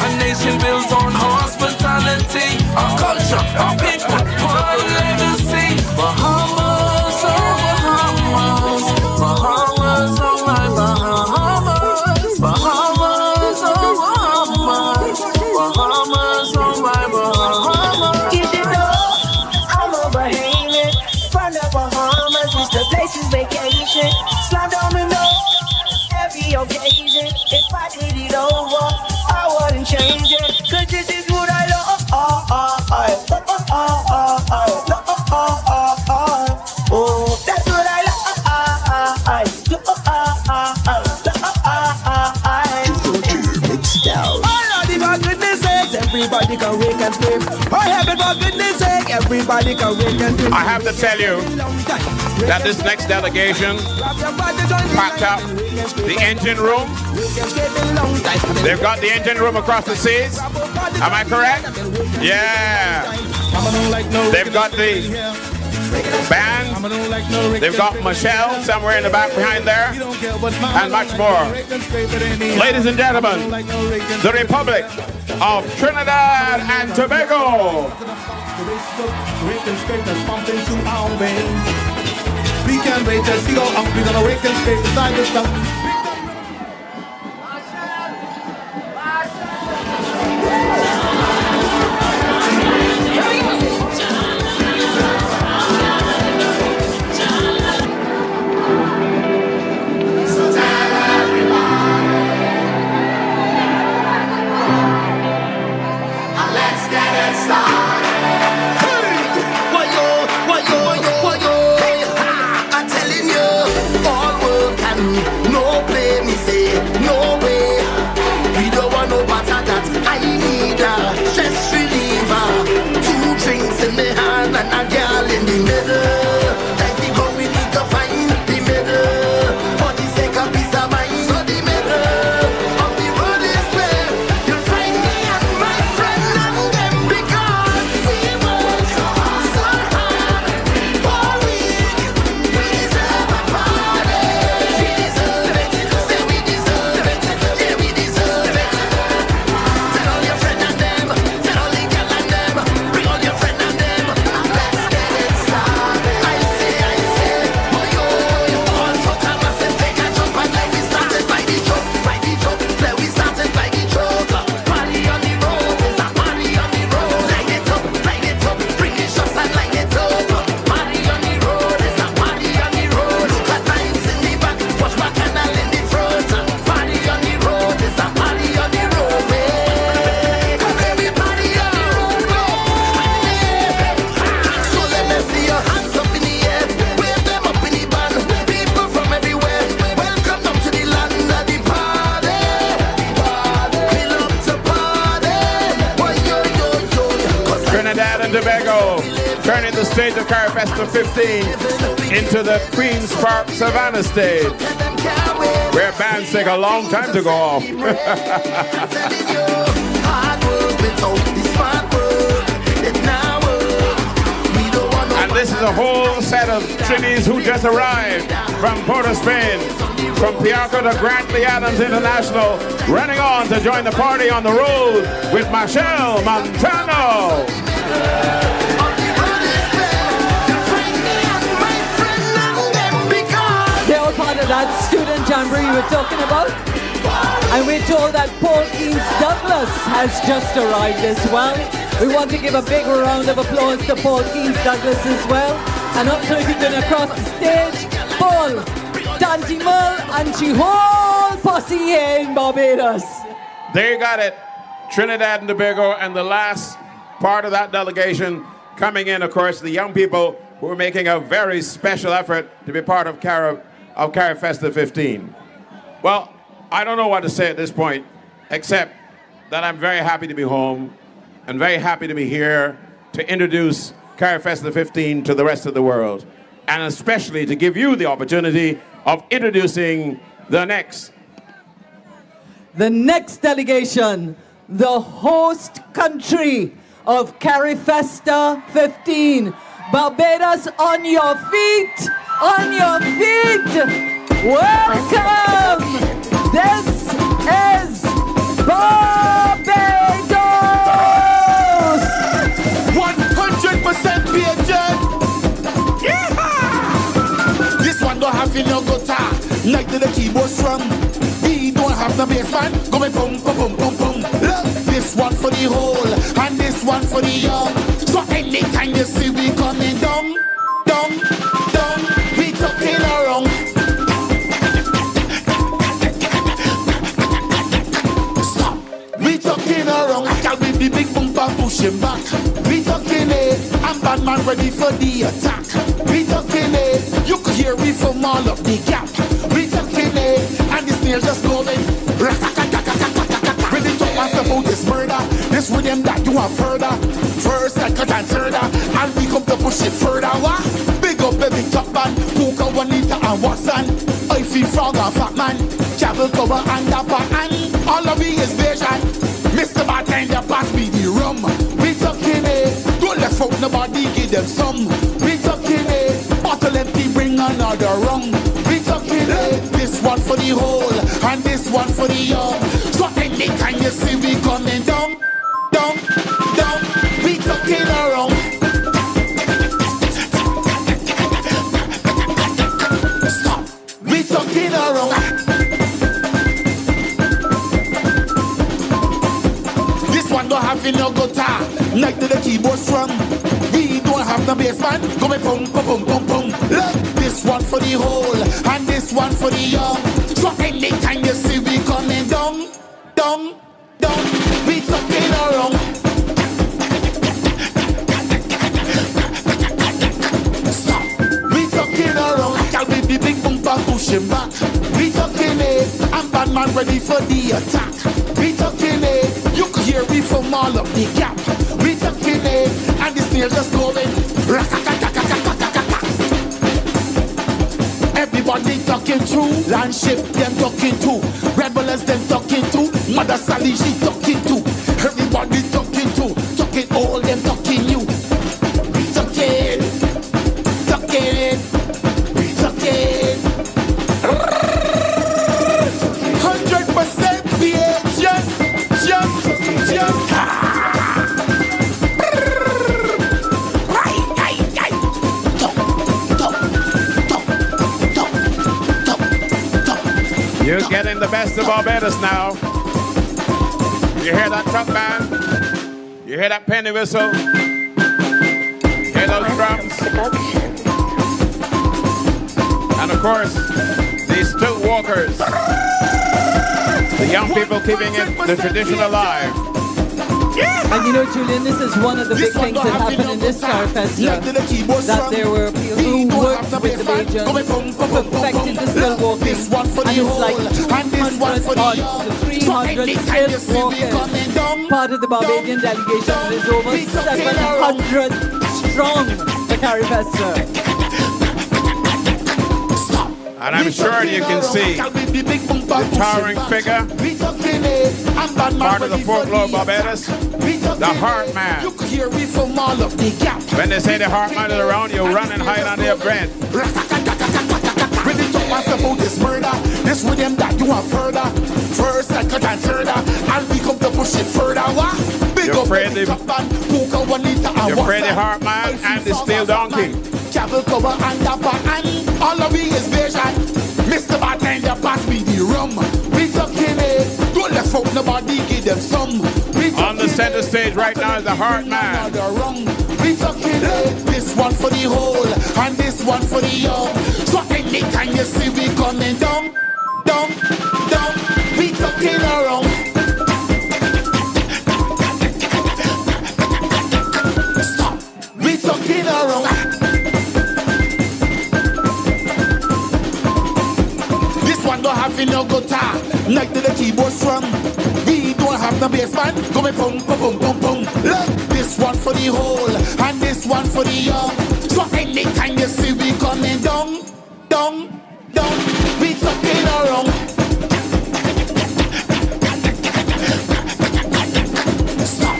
Speaker 8: A nation built on hospitality, a culture, a people, one legacy. Bahamas, oh Bahamas, Bahamas, oh my Bahamas, Bahamas, oh Bahamas, Bahamas, oh my Bahamas.
Speaker 9: You should know I'm a Bahamian from the Bahamas. It's the place's vacation. Slam down the nose every occasion. If I did it over, I wouldn't change it. Cause this is what I love. Oh, that's what I love. All of the goodness,
Speaker 4: everybody can wake and scream. Oh heaven, for goodness sake, everybody can wake and scream.
Speaker 2: I have to tell you that this next delegation packed up the engine room. They've got the engine room across the seas. Am I correct? Yeah. They've got the band. They've got Michelle somewhere in the back behind there, and much more. Ladies and gentlemen, the Republic of Trinidad and Tobago.
Speaker 6: We can't wait to see how we're gonna wake and scrape beside the stuff.
Speaker 2: Turning the stage of Carifesta 15 into the Queen's Park Savannah stage, where bands take a long time to go off. And this is a whole set of Trinis who just arrived from Port of Spain, from Piarco to Grantley Adams International, running on to join the party on the road with Michelle Montano.
Speaker 3: They're all part of that student jamboree we were talking about. And we're told that Paul Keens Douglas has just arrived as well. We want to give a big round of applause to Paul Keens Douglas as well. And up to him across the stage, Paul, Tanti Merle, and the whole posse here in Barbados.
Speaker 2: There you got it. Trinidad and Tobago, and the last part of that delegation coming in, of course, the young people who are making a very special effort to be part of Carifesta 15. Well, I don't know what to say at this point, except that I'm very happy to be home and very happy to be here to introduce Carifesta 15 to the rest of the world, and especially to give you the opportunity of introducing the next
Speaker 3: delegation, the host country of Carifesta 15. Barbados, on your feet, on your feet. Welcome. This is Barbados.
Speaker 6: 100% Bajan. Yeah. This one don't have in your guitar, like the keyboard strum. We don't have the bass man, go me boom, boom, boom, boom, boom. Look, this one for the whole, and this one for the young. So anytime you see we coming down, down, down, we talking around. Stop, we talking around. I carry the big bumper pushing back. We talking it, and bad man ready for the attack. We talking it, you could hear me from all of the gap. We talking it, and the snare just going. Ready to wants about is murder. This rhythm that you have heard of. First, second, and third, and we come to push it further. What? Big up every top man, Puka, Juanita, and Watson. I feel frog and fat man, Travel cover and dapper, and all of me is vision. Mr. Bartender, pass me the rum. We talking it, don't let folk nobody give them some. We talking it, bottle empty, bring another rum. We talking it, this one for the whole, and this one for the young. So anytime you see we coming down, down, down, we talking around. Stop, we talking around. This one don't have no guitar, like the keyboard strum. We don't have no bass man, go me pum pum pum pum pum. Look, this one for the whole, and this one for the young. So anytime you see we coming down, down, down, we talking around. Stop, we talking around. Shall we be big bumper pushing back? We talking it, and bad man ready for the attack. We talking it, you can hear me from all up the gap. We talking it, and the snail just going. Everybody talking true, landship them talking too, rebels them talking too, Mother Sally she talking too. Everybody talking too, talking all them talking you. We talking, talking, we talking. 100% the jump, jump.
Speaker 2: You're getting the best of Barbados now. You hear that truck band? You hear that penny whistle? Hear those drums? And of course, these stilt walkers. The young people keeping the tradition alive.
Speaker 3: And you know, Julian, this is one of the big things that happened in this Carifesta, that there were people who worked with the agents, perfected the still walking, and it's like 200 odd to 300 still walkers. Part of the Barbadian delegation is over 700 strong, the Carifesta.
Speaker 2: And I'm sure you can see the towering figure, part of the folklore of Barbados, the heart man. When they say the heart man is around, you run and hide under your bed.
Speaker 6: Really don't want about this murder. This rhythm that you have heard of. First, second, and third, and we come to push it further.
Speaker 2: You're afraid the heart man and the steel donkey.
Speaker 6: Travel cover and dapper, and all of me is vision. Mr. Bartender, pass me the rum. We talking it, don't let folk nobody give them some.
Speaker 2: On the center stage right now is the heart man.
Speaker 6: We talking it, this one for the whole, and this one for the young. So anytime you see we coming down, down, down, we talking around. Stop, we talking around. Don't have no guitar, like the keyboard strum. We don't have no bass man, go me pum pum pum pum pum. Look, this one for the whole, and this one for the young. So anytime you see we coming down, down, down, we talking around. Stop,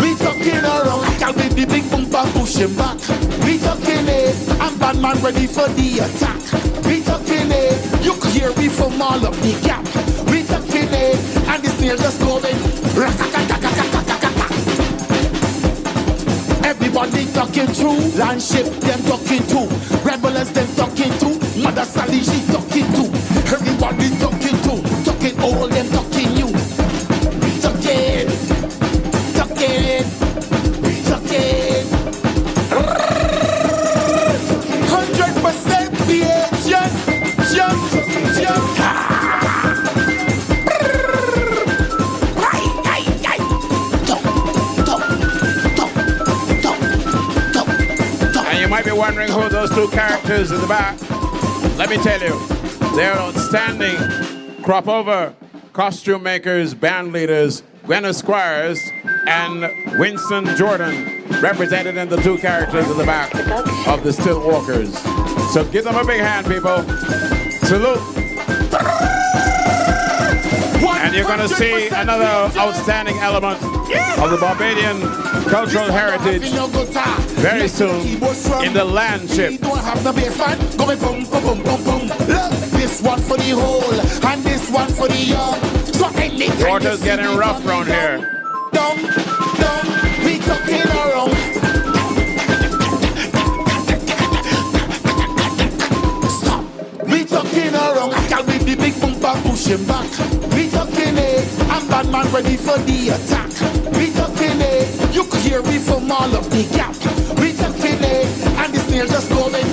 Speaker 6: we talking around. Shall we be big bumper pushing back? We talking it, and bad man ready for the attack. We talking it, you can hear me from all up the gap. We talking it, and the snail just going. Everybody talking true, landship them talking too, rebels them talking too, Mother Sally she talking too. Everybody talking too, talking all them talking you. We talking, talking, we talking. 100% the jump, jump.
Speaker 2: And you might be wondering who those two characters in the back. Let me tell you, they're outstanding crop over costume makers, band leaders, Gwen Squires, and Winston Jordan, represented in the two characters in the back of the Still Walkers. So give them a big hand, people. Salute. And you're going to see another outstanding element of the Barbadian cultural heritage very soon in the land ship.
Speaker 6: This one for the whole and this one for the young. So anytime
Speaker 2: Water's getting rough around here.
Speaker 6: Down, we talking around. Stop, we talking around. I can read the big bumper pushing back. We talking it, I'm bad man ready for the attack. We talking it, you could hear me from all of the gap. We talking it, and the snail just going.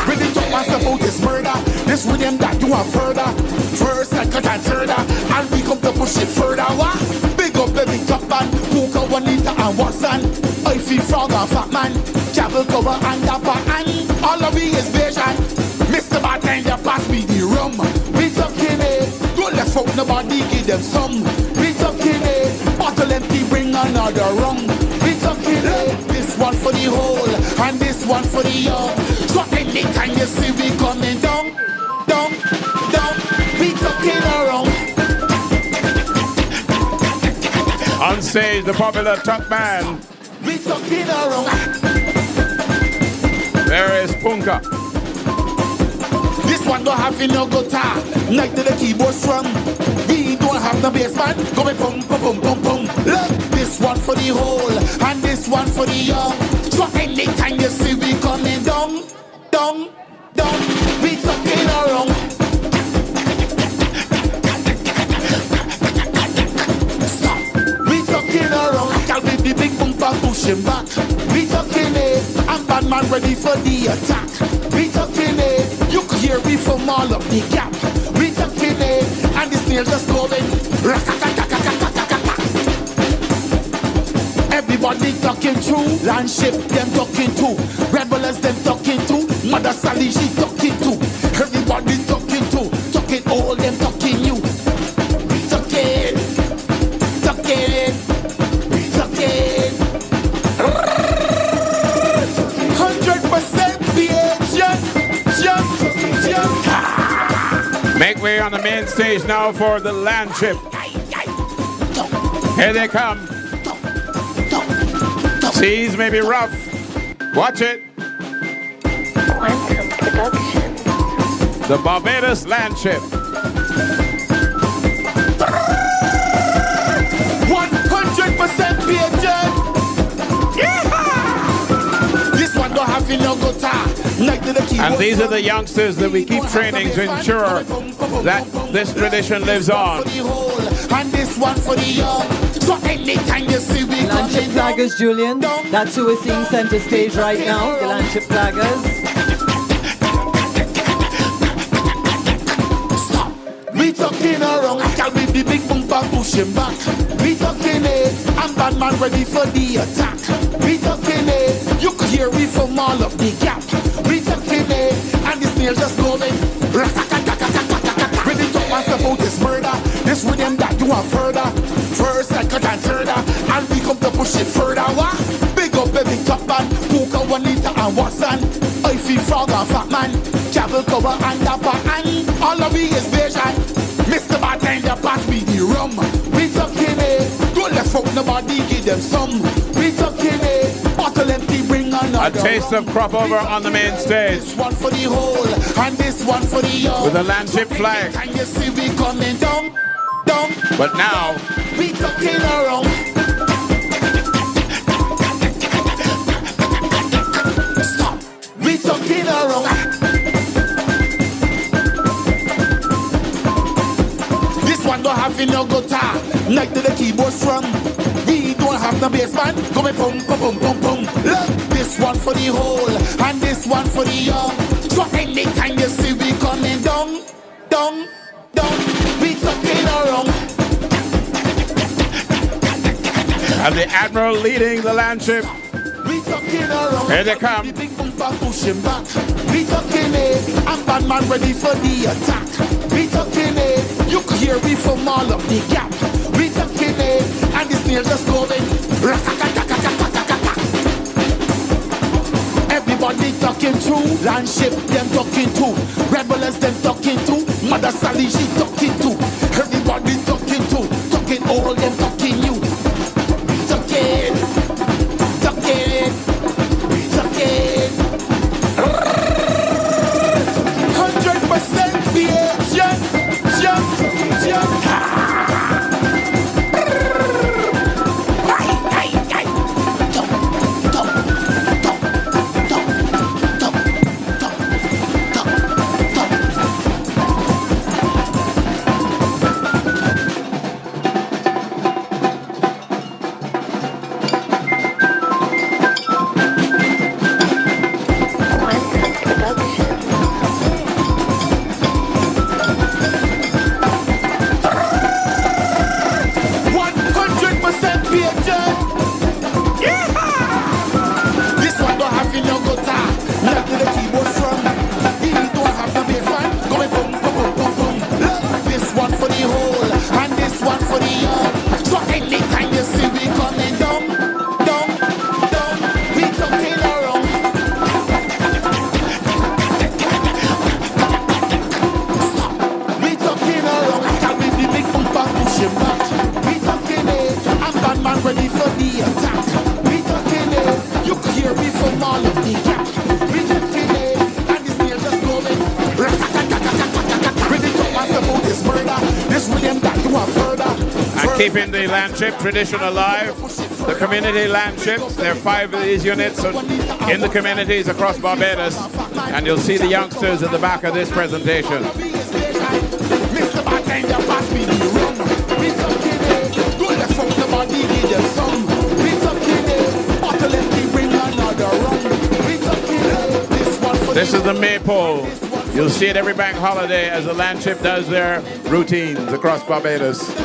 Speaker 6: Really talk us about this murder. This rhythm that you have further. First, second, and third, and we come to push it further. What? Big up every top man, Puka, Juanita, and Watson. I feel frog and fat man, Jabble cover and dapper, and all of me is vision. Mr. Bartender, pass me the rum. We talking it, don't let folk nobody give them some. We talking it, bottle empty, bring another rum. We talking it, this one for the whole, and this one for the young. So anytime you see we coming down, we talking around.
Speaker 2: On stage, the popular top man.
Speaker 6: We talking around.
Speaker 2: There is Punka.
Speaker 6: This one don't have no guitar, like the keyboard strum. We don't have no bass man, going pum pum pum pum pum. Look, this one for the whole, and this one for the young. So anytime you see we coming down, we talking around. Stop, we talking around. I can read the big bumper pushing back. We talking it, I'm bad man ready for the attack. We talking it, you could hear me from all of the gap. We talking it, and the snail just going. Everybody talking true, landship them talking too, rebels them talking too, Mother Sally she talking too. Everybody talking too, talking all them talking you. Talking. 100% jump.
Speaker 2: Make way on the main stage now for the land ship. Here they come. Seas may be rough. Watch it.
Speaker 10: Quantum Production.
Speaker 2: The Barbados land ship.
Speaker 6: 100% Pigeon. This one don't have no guitar. Like the
Speaker 2: And these are the youngsters that we keep training to ensure that this tradition lives on.
Speaker 6: And this one for the young. So anytime you see we
Speaker 3: Landship flaggers, Julian. That's who we're seeing center stage right now, the landship flaggers.
Speaker 6: Stop. We talking around. I can read the big bumper pushing back. We talking it. I'm bad man ready for the attack. We talking it. You could hear me from all of the gap. We talking it. And the snail just going. Really talk us about this murder. This rhythm that you have further. First, second, and third, and we come to push it further. What? Big up every top man, Puka, Juanita, and Watson. I feel frog and fat man, Jabble cover and dapper, and all of me is vision. Mr. Bartender, pass me the rum. We talking it, don't let folk nobody give them some. We talking it, bottle empty, bring another.
Speaker 2: A taste of crop over on the main stage.
Speaker 6: This one for the whole, and this one for the young.
Speaker 2: With a landship flag.
Speaker 6: And you see we coming down.
Speaker 2: But now,
Speaker 6: we talking around. Stop. We talking around. This one don't have no guitar, like the keyboard strum. We don't have no bass man, going pum pum pum pum pum. Look, this one for the whole, and this one for the young. So anytime you see we coming down, we talking around.
Speaker 2: and the Admiral leading the land ship.
Speaker 6: We talking around.
Speaker 2: Here they come.
Speaker 6: The big bumper pushing back. We talking it. I'm bad man ready for the attack. We talking it. You could hear me from all of the gap. and the snail just going. Everybody talking through, landship them talking to, rebels them talking to, Mother Sally she talking to, everybody talking to, talking all them talking you, talking, talking, talking. 100% BHN, jump, jump.
Speaker 2: Keeping the landship tradition alive, the community landships. There are 5 of these units in the communities across Barbados, and you'll see the youngsters at the back of this presentation. This is the maypole. You'll see it every bank holiday as the landship does their routines across Barbados.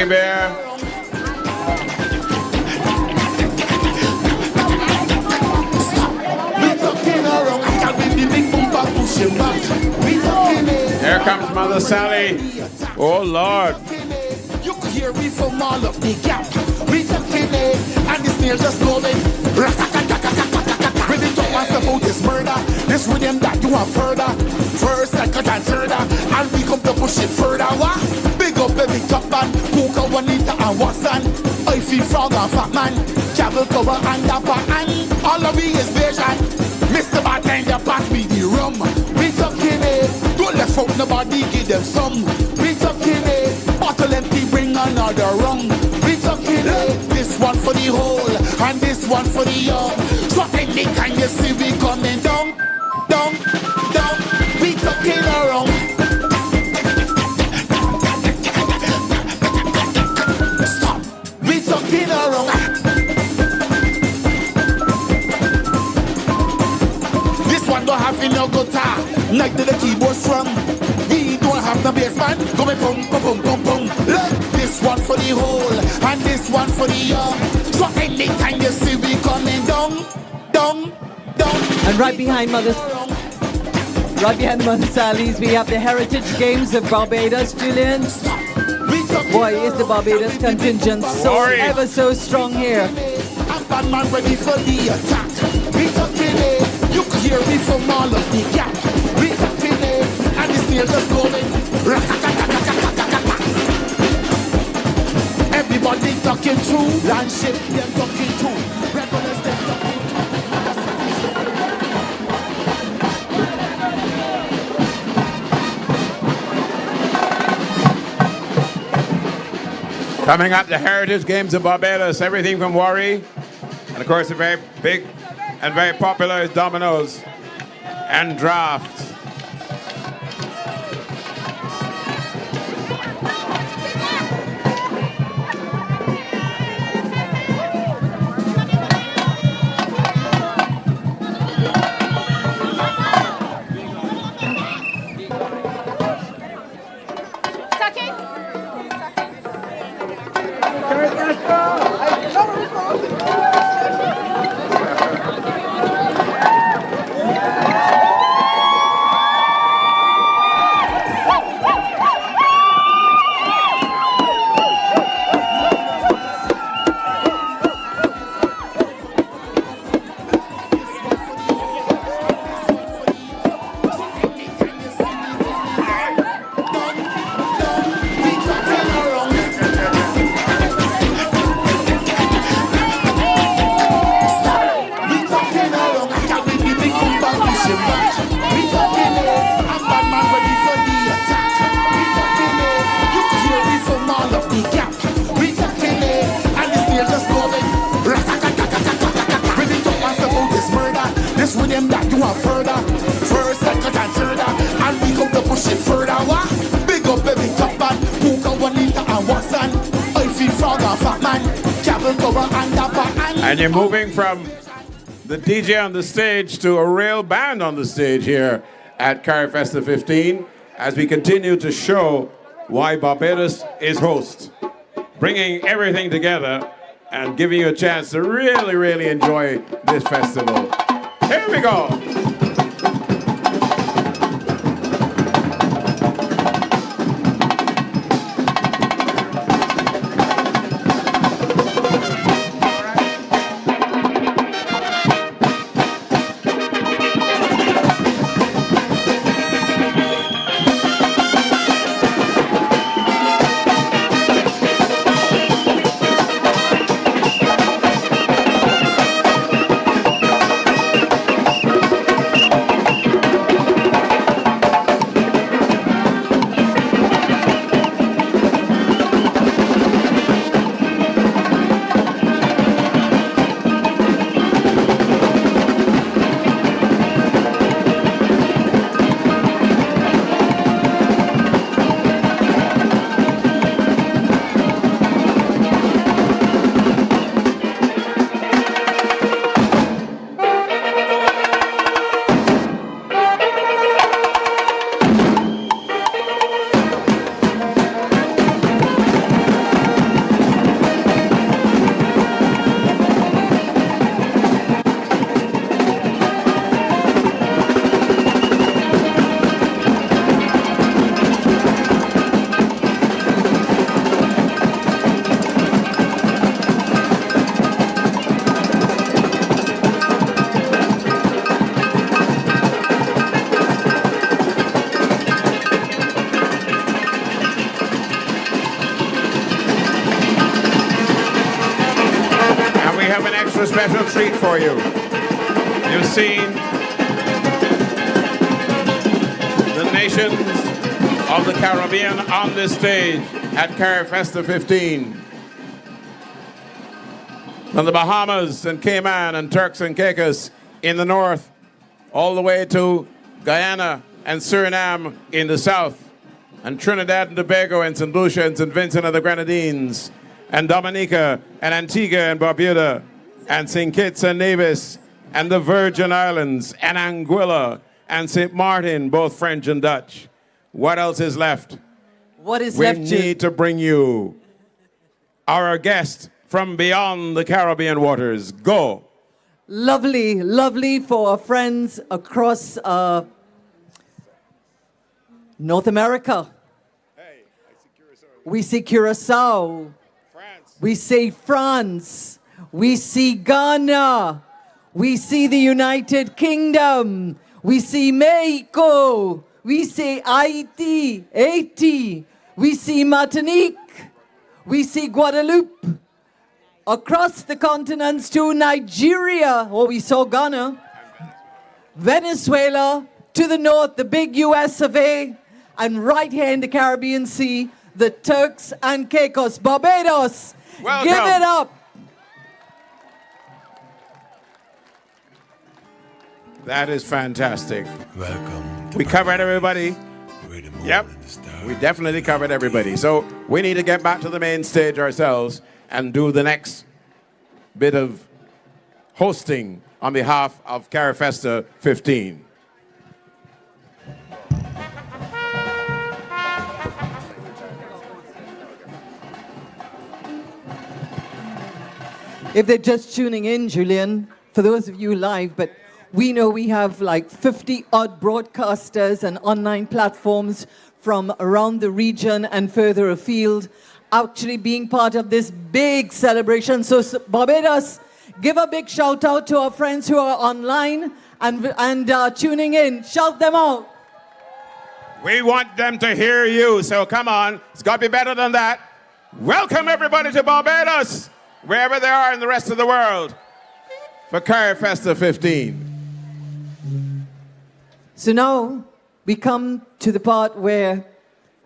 Speaker 2: Teddy Bear. Here comes Mother Sally. Oh, Lord.
Speaker 6: You could hear me from all of the gap. We talking and the snare just going. When they talk once about this murder, this rhythm that you want further. First, second, and third, and we come to push it further. What? Big up every top man, Coca, Juanita, and Watson. I feel frog and fat man, travel cover and dapper, and all of me is vision. Mr. Bartender, pass me the rum. We talking don't let folk nobody give them some. We talking bottle empty, bring another rum. We talking this one for the whole, and this one for the young. So anytime you see we coming down, down, down, we talking around. Stop, we talking around. This one don't have no guitar, like the keyboard strum. We don't have no bass man, go me pum pum pum pum pum. Look, this one for the whole, and this one for the young. So anytime you see we coming down, down, down.
Speaker 3: And right behind Mother Sally's, we have the Heritage Games of Barbados, Julian. Boy, is the Barbados contingent so ever so strong here.
Speaker 6: I'm bad man ready for the attack. We talking you can hear me from all of the gap. We talking and the snare just going. Everybody talking true, landship them talking true, regulars them talking true.
Speaker 2: Coming up, the Heritage Games of Barbados, everything from Worry. And of course, a very big and very popular is dominoes and draft. And you're moving from the DJ on the stage to a real band on the stage here at Carifesta 15 as we continue to show why Barbados is host, bringing everything together and giving you a chance to really, really enjoy this festival. Here we go. we have an extra special treat for you. You've seen the nations of the Caribbean on this stage at Carifesta 15. From the Bahamas and Cayman and Turks and Caicos in the north, all the way to Guyana and Suriname in the south, and Trinidad and Tobago and St. Lucia and St. Vincent and the Grenadines, and Dominica and Antigua and Barbuda, and St. Kitts and Nevis, and the Virgin Islands, and Anguilla, and St. Martin, both French and Dutch. What else is left?
Speaker 3: What is
Speaker 2: we
Speaker 3: left?
Speaker 2: We need to bring you our guest from beyond the Caribbean waters. Go.
Speaker 3: Lovely, lovely for our friends across North America. We see Curacao. France. We see France. We see Ghana. We see the United Kingdom. We see Mexico. We see Haiti. We see Martinique. We see Guadeloupe. Across the continents to Nigeria. Oh, we saw Ghana. Venezuela. To the north, the big US of A. And right here in the Caribbean Sea, the Turks and Caicos. Barbados.
Speaker 2: Welcome.
Speaker 3: Give it up.
Speaker 2: That is fantastic.
Speaker 7: Welcome.
Speaker 2: We covered everybody. Yep, we definitely covered everybody. So we need to get back to the main stage ourselves and do the next bit of hosting on behalf of Carifesta 15.
Speaker 3: If they're just tuning in, Julian, for those of you live, but we know we have like 50-odd broadcasters and online platforms from around the region and further afield actually being part of this big celebration. So Barbados, give a big shout out to our friends who are online and tuning in. Shout them out.
Speaker 2: We want them to hear you, so come on. It's got to be better than that. Welcome everybody to Barbados, wherever they are in the rest of the world, for Carifesta 15.
Speaker 3: So now we come to the part where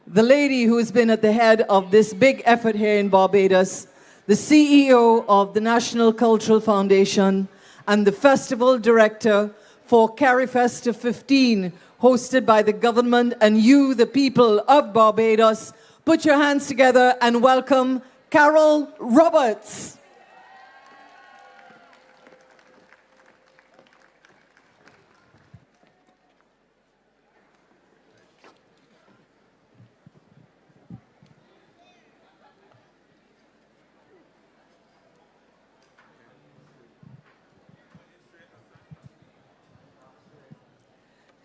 Speaker 3: the lady who has been at the head of this big effort here in Barbados, the CEO of the National Cultural Foundation and the festival director for Carifesta 15, hosted by the government and you, the people of Barbados. Put your hands together and welcome Carol Roberts.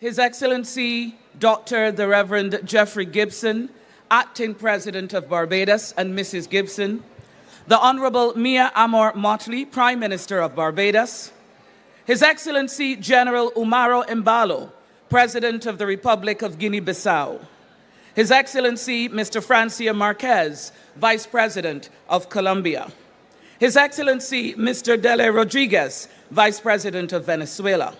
Speaker 10: His Excellency, Dr. the Reverend Jeffrey Gibson, Acting President of Barbados, and Mrs. Gibson, the Honorable Mia Amor Motley, Prime Minister of Barbados, His Excellency General Umaro Embalo, President of the Republic of Guinea-Bissau, His Excellency Mr. Francia Marquez, Vice President of Colombia, His Excellency Mr. Dele Rodriguez, Vice President of Venezuela,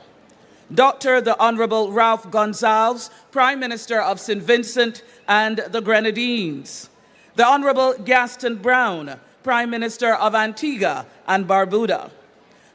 Speaker 10: Dr. the Honorable Ralph Gonsalves, Prime Minister of St. Vincent and the Grenadines, the Honorable Gaston Brown, Prime Minister of Antigua and Barbuda,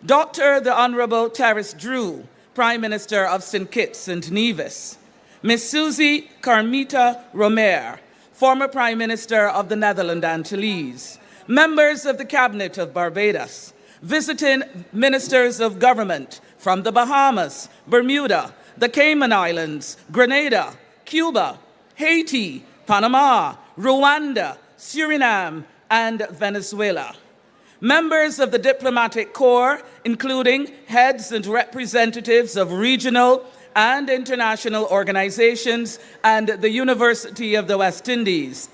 Speaker 10: Dr. the Honorable Terrace Drew, Prime Minister of St. Kitts and Nevis, Miss Susie Carmita Romer, former Prime Minister of the Netherlands Antilles, members of the Cabinet of Barbados, visiting ministers of government from the Bahamas, Bermuda, the Cayman Islands, Grenada, Cuba, Haiti, Panama, Rwanda, Suriname, and Venezuela. Members of the diplomatic corps, including heads and representatives of regional and international organizations and the University of the West Indies.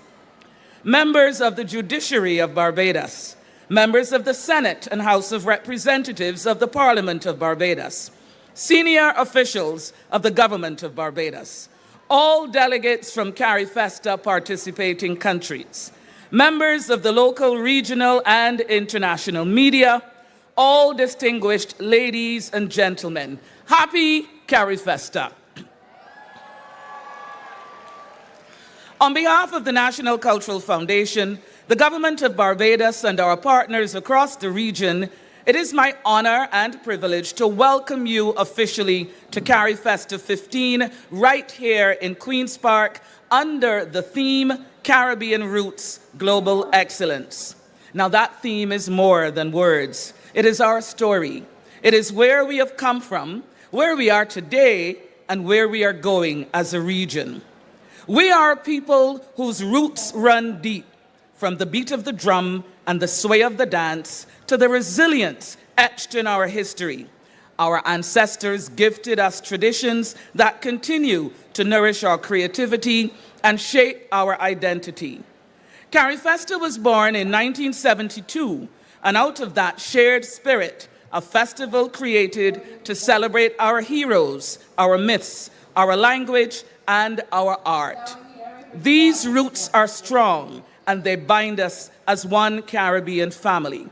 Speaker 10: Members of the judiciary of Barbados. Members of the Senate and House of Representatives of the Parliament of Barbados, senior officials of the Government of Barbados, all delegates from Carifesta participating countries, members of the local, regional, and international media, all distinguished ladies and gentlemen, happy Carifesta. On behalf of the National Cultural Foundation, the Government of Barbados, and our partners across the region, it is my honor and privilege to welcome you officially to Carifesta 15 right here in Queen's Park under the theme Caribbean Roots Global Excellence. Now that theme is more than words. It is our story. It is where we have come from, where we are today, and where we are going as a region. We are a people whose roots run deep, from the beat of the drum and the sway of the dance to the resilience etched in our history. Our ancestors gifted us traditions that continue to nourish our creativity and shape our identity. Carifesta was born in 1972, and out of that shared spirit, a festival created to celebrate our heroes, our myths, our language, and our art. These roots are strong, and they bind us as one Caribbean family.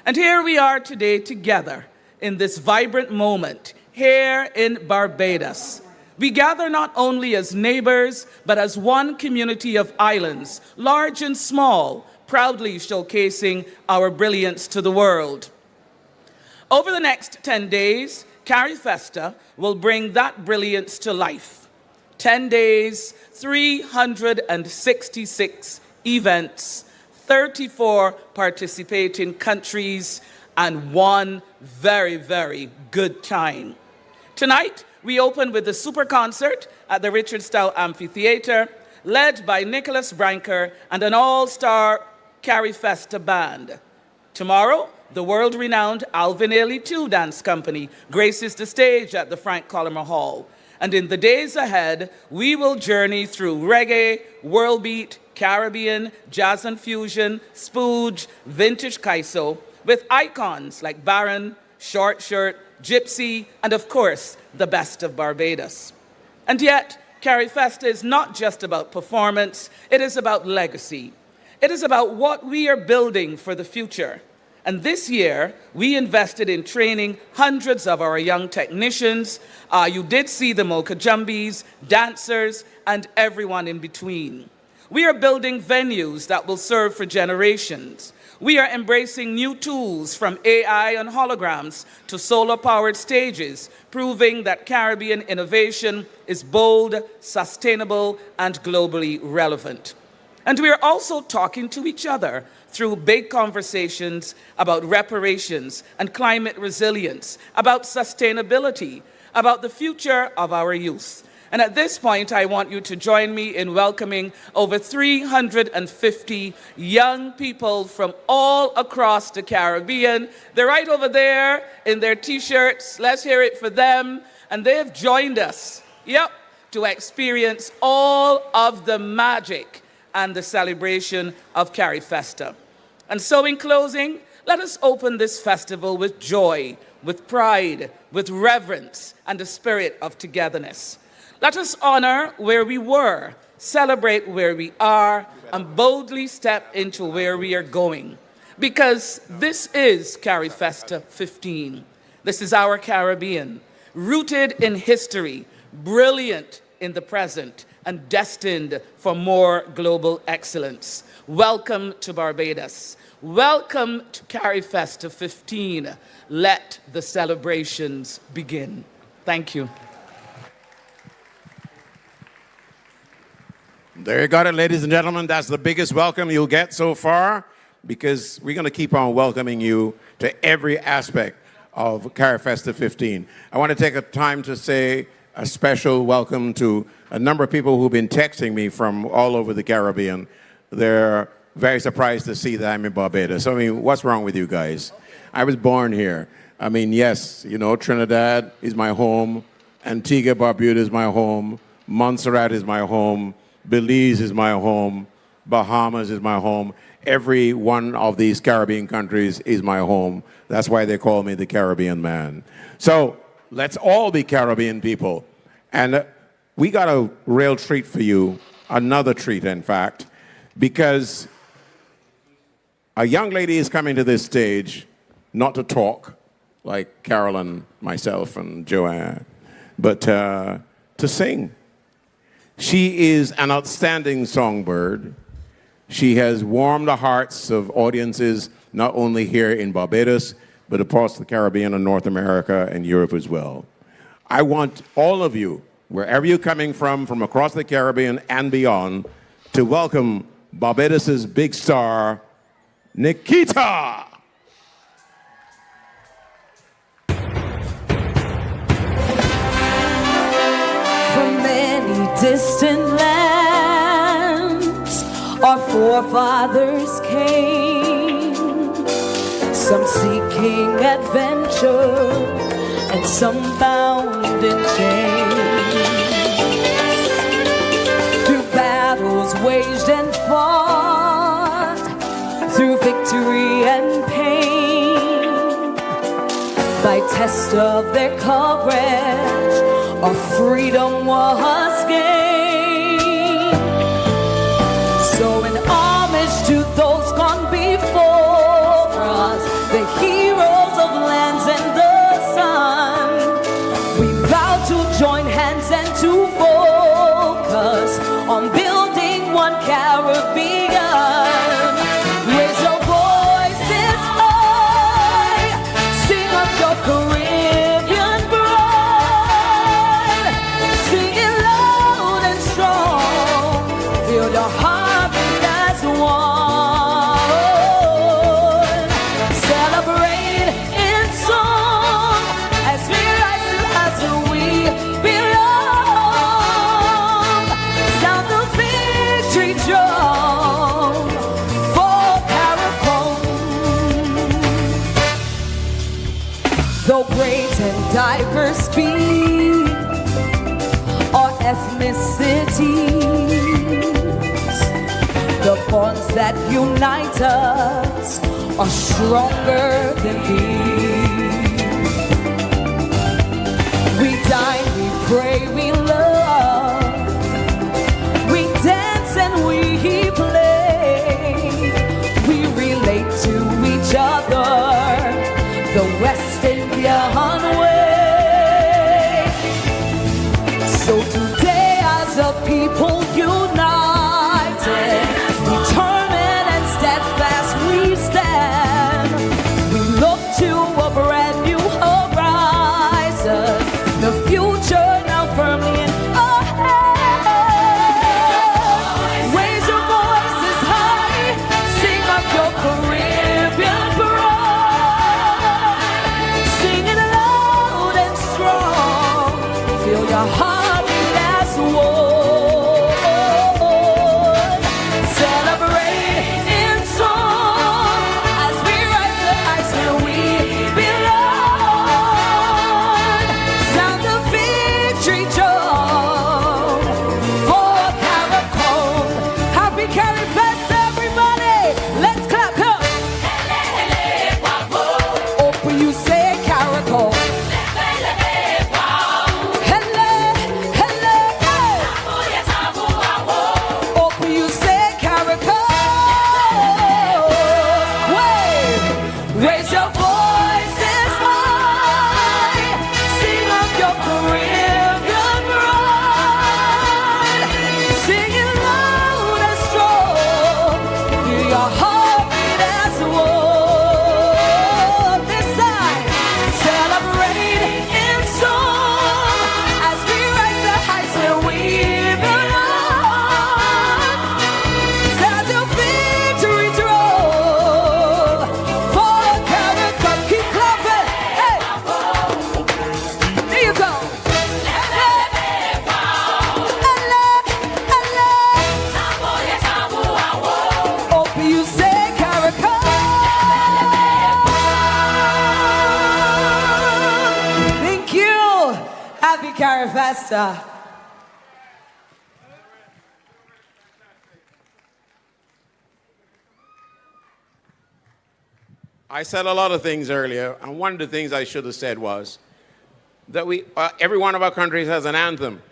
Speaker 10: And here we are today together in this vibrant moment here in Barbados. We gather not only as neighbors, but as one community of islands, large and small, proudly showcasing our brilliance to the world. Over the next 10 days, Carifesta will bring that brilliance to life. 10 days, 366 events, 34 participating countries, and one very, very good time. Tonight, we open with a super concert at the Richard Stowe Amphitheater, led by Nicholas Branker and an all-star Carifesta band. Tomorrow, the world-renowned Alvin Ailey 2 Dance Company graces the stage at the Frank Collimer Hall. And in the days ahead, we will journey through reggae, world beat, Caribbean, jazz and fusion, spooge, vintage kaiso, with icons like Baron, Short Shirt, Gypsy, and of course, the best of Barbados. And yet, Carifesta is not just about performance, it is about legacy. It is about what we are building for the future. And this year, we invested in training hundreds of our young technicians. You did see the Mocha Jumbies, dancers, and everyone in between. We are building venues that will serve for generations. We are embracing new tools from AI and holograms to solar-powered stages, proving that Caribbean innovation is bold, sustainable, and globally relevant. And we are also talking to each other through big conversations about reparations and climate resilience, about sustainability, about the future of our youth. And at this point, I want you to join me in welcoming over 350 young people from all across the Caribbean. They're right over there in their T-shirts. Let's hear it for them. And they have joined us, to experience all of the magic and the celebration of Carifesta. And so in closing, let us open this festival with joy, with pride, with reverence, and a spirit of togetherness. Let us honor where we were, celebrate where we are, and boldly step into where we are going. Because this is Carifesta 15. This is our Caribbean, rooted in history, brilliant in the present, and destined for more global excellence. Welcome to Barbados. Welcome to Carifesta 15. Let the celebrations begin. Thank you.
Speaker 2: There you got it, ladies and gentlemen. That's the biggest welcome you'll get so far, because we're going to keep on welcoming you to every aspect of Carifesta 15. I want to take a time to say a special welcome to a number of people who've been texting me from all over the Caribbean. They're very surprised to see that I'm in Barbados. I mean, what's wrong with you guys? I was born here. I mean, yes, you know, Trinidad is my home, Antigua, Barbuda is my home, Montserrat is my home, Belize is my home, Bahamas is my home. Every one of these Caribbean countries is my home. That's why they call me the Caribbean man. So let's all be Caribbean people. And we got a real treat for you, another treat, in fact, because a young lady is coming to this stage not to talk like Carolyn, myself, and Joanne, but to sing. She is an outstanding songbird. She has warmed the hearts of audiences not only here in Barbados, but across the Caribbean and North America and Europe as well. I want all of you, wherever you're coming from across the Caribbean and beyond, to welcome Barbados's big star, Nikita.
Speaker 11: From many distant lands, our forefathers came, some seeking adventure and some bound in chains. Through battles waged and fought, through victory and pain, by test of their courage, our freedom was gained. So in homage to those gone before us, the heroes of lands and the sun, we vow to join hands and to focus on building one Caribbean. Raise your voices high, sing up your Caribbean bride, sing it loud and strong, feel your heart beat as one. Celebrate in song as we rise to as we belong. Sound the victory drum for Caricom. Though great and diverse be our ethnicities, the bonds that unite us are stronger than these. We dine, we pray, we love, we dance and we play, we relate to each other the West Indian way. So today as a people united, determined and steadfast we stand. We look to a brand new horizon, the future now firmly in our hands. Raise your voices high, sing up your Caribbean pride, sing it loud and strong, feel your heart beat as one. Celebrate in song as we rise to heights where we belong. Sound the victory drum for Caricom. Happy Carifesta, everybody! Let's clap, come! Open, you say Caricom. Hello, hello, hey! Open, you say Caricom. Wave, raise your voices high, sing up your Caribbean bride, sing it loud and strong, feel your heart beat as one. This side, celebrate in song as we rise to heights where we belong. Sound the victory drum for Caricom. Keep clapping. Hey, here you go. Open, you say Caricom. Thank you. Happy Carifesta.
Speaker 2: I said a lot of things earlier, and one of the things I should have said was that every one of our countries has an anthem,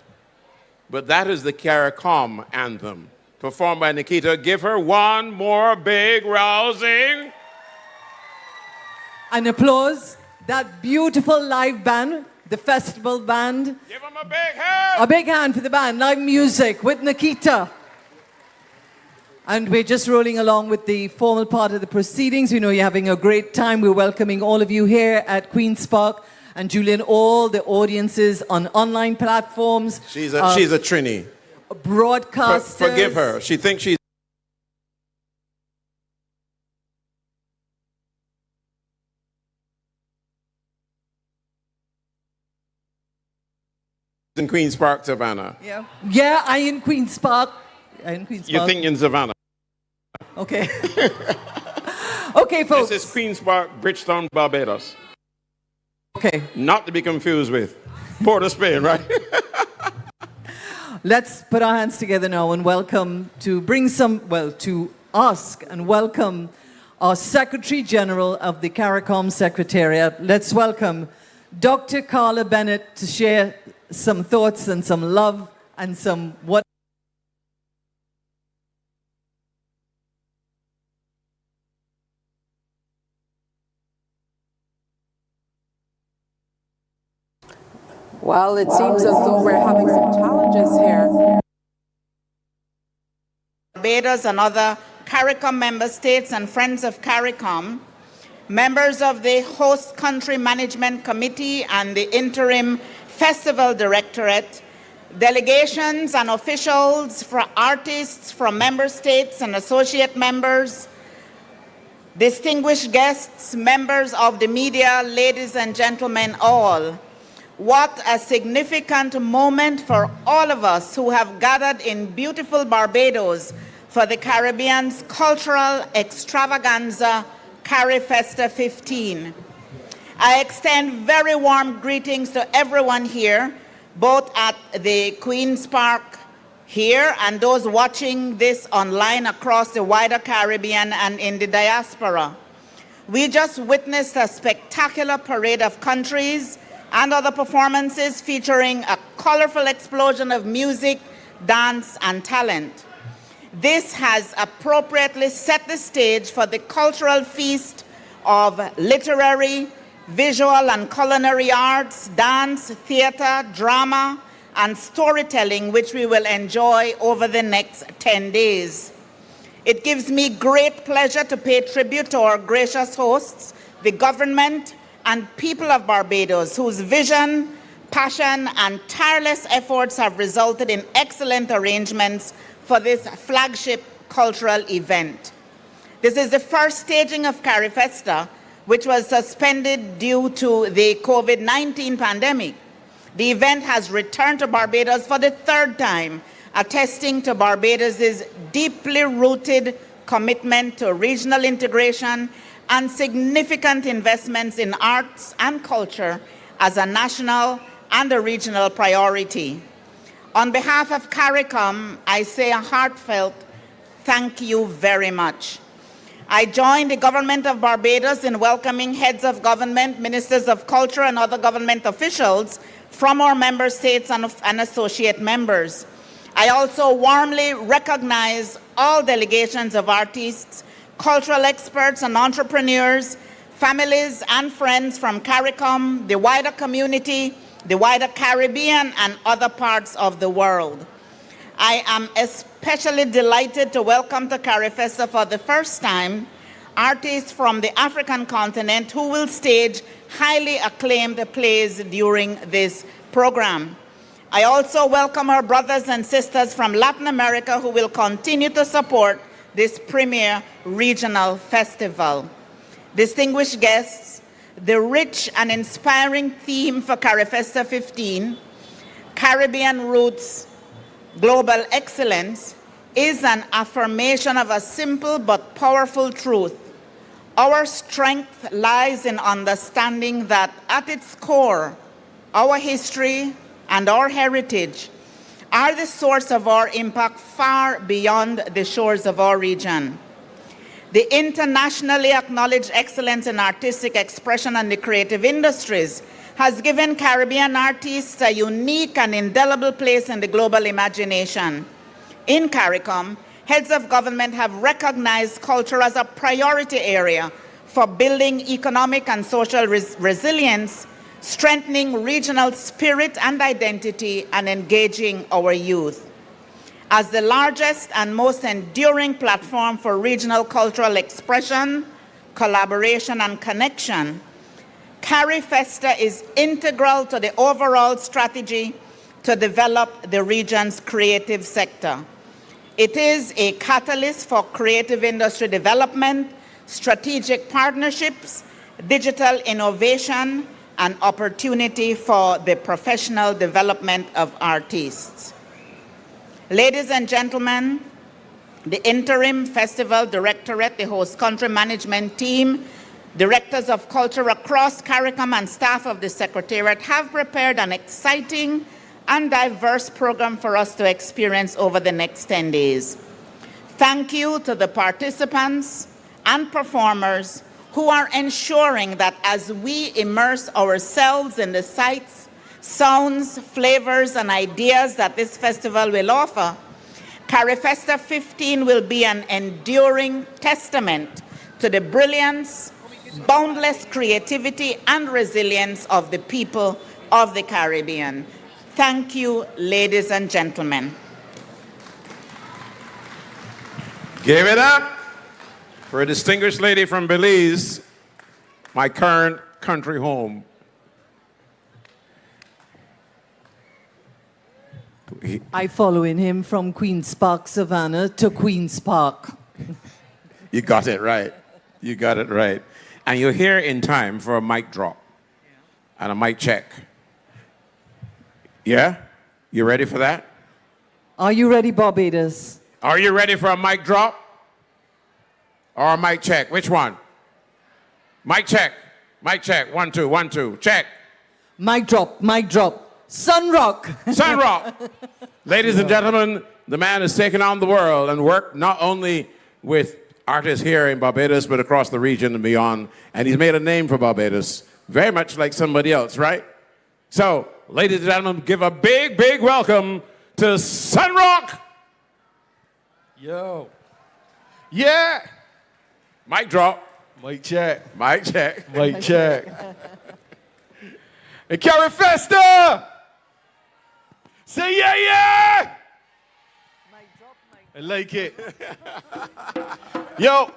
Speaker 2: but that is the CARICOM anthem, performed by Nikita. Give her one more big rousing.
Speaker 3: And applause that beautiful live band, the festival band.
Speaker 2: Give them a big hand.
Speaker 3: A big hand for the band, live music with Nikita. And we're just rolling along with the formal part of the proceedings. We know you're having a great time. We're welcoming all of you here at Queen's Park. And Julian, all the audiences on online platforms.
Speaker 2: She's a Trini.
Speaker 3: Broadcasters.
Speaker 2: Forgive her. She thinks she's in Queen's Park, Savannah.
Speaker 3: Yeah. Yeah, I in Queen's Park.
Speaker 2: You think in Savannah.
Speaker 3: Okay. Okay, folks.
Speaker 2: This is Queen's Park, Bridgetown, Barbados.
Speaker 3: Okay.
Speaker 2: Not to be confused with Port of Spain, right?
Speaker 3: Let's put our hands together now and welcome to ask and welcome our Secretary General of the CARICOM Secretariat. Let's welcome Dr. Carla Bennett to share some thoughts and some love and some what.
Speaker 1: Well, it seems as though we're having some challenges here.
Speaker 12: Barbados and other CARICOM member states and friends of CARICOM, members of the host country management committee and the interim festival directorate, delegations and officials, for artists from member states and associate members, distinguished guests, members of the media, ladies and gentlemen all. What a significant moment for all of us who have gathered in beautiful Barbados for the Caribbean's cultural extravaganza, Carifesta 15. I extend very warm greetings to everyone here, both at the Queen's Park here and those watching this online across the wider Caribbean and in the diaspora. We just witnessed a spectacular parade of countries and other performances featuring a colorful explosion of music, dance, and talent. This has appropriately set the stage for the cultural feast of literary, visual and culinary arts, dance, theater, drama, and storytelling, which we will enjoy over the next 10 days. It gives me great pleasure to pay tribute to our gracious hosts, the government, and people of Barbados, whose vision, passion, and tireless efforts have resulted in excellent arrangements for this flagship cultural event. This is the first staging of Carifesta, which was suspended due to the COVID-19 pandemic. The event has returned to Barbados for the third time, attesting to Barbados's deeply rooted commitment to regional integration and significant investments in arts and culture as a national and a regional priority. On behalf of CARICOM, I say a heartfelt thank you very much. I join the government of Barbados in welcoming heads of government, ministers of culture, and other government officials from our member states and associate members. I also warmly recognize all delegations of artists, cultural experts and entrepreneurs, families and friends from CARICOM, the wider community, the wider Caribbean and other parts of the world. I am especially delighted to welcome to Carifesta for the first time artists from the African continent who will stage highly acclaimed plays during this program. I also welcome our brothers and sisters from Latin America who will continue to support this premier regional festival. Distinguished guests, the rich and inspiring theme for Carifesta 15, Caribbean Roots, Global Excellence, is an affirmation of a simple but powerful truth. Our strength lies in understanding that at its core, our history and our heritage are the source of our impact far beyond the shores of our region. The internationally acknowledged excellence in artistic expression and the creative industries has given Caribbean artists a unique and indelible place in the global imagination. In CARICOM, heads of government have recognized culture as a priority area for building economic and social resilience, strengthening regional spirit and identity, and engaging our youth. As the largest and most enduring platform for regional cultural expression, collaboration, and connection, Carifesta is integral to the overall strategy to develop the region's creative sector. It is a catalyst for creative industry development, strategic partnerships, digital innovation, and opportunity for the professional development of artists. Ladies and gentlemen, the interim festival directorate, the host country management team, directors of culture across CARICOM, and staff of the secretariat have prepared an exciting and diverse program for us to experience over the next 10 days. Thank you to the participants and performers who are ensuring that as we immerse ourselves in the sights, sounds, flavors, and ideas that this festival will offer, Carifesta 15 will be an enduring testament to the brilliance, boundless creativity, and resilience of the people of the Caribbean. Thank you, ladies and gentlemen.
Speaker 2: Give it up for a distinguished lady from Belize, my current country home.
Speaker 3: I following him from Queen's Park, Savannah to Queen's Park.
Speaker 2: You got it right. You got it right. And you're here in time for a mic drop and a mic check. Yeah? You ready for that?
Speaker 3: Are you ready, Barbados?
Speaker 2: Are you ready for a mic drop or a mic check? Which one? Mic check. Mic check. 1, 2, 1, 2. Check.
Speaker 3: Mic drop. Mic drop. Sunrock.
Speaker 2: Sunrock. Ladies and gentlemen, the man has taken on the world and worked not only with artists here in Barbados, but across the region and beyond. And he's made a name for Barbados, very much like somebody else, right? So, ladies and gentlemen, give a big, big welcome to Sunrock.
Speaker 13: Yo. Yeah.
Speaker 2: Mic drop.
Speaker 13: Mic check.
Speaker 2: Mic check.
Speaker 13: Mic check. And Carifesta. Say yeah, yeah. I like it. Yo.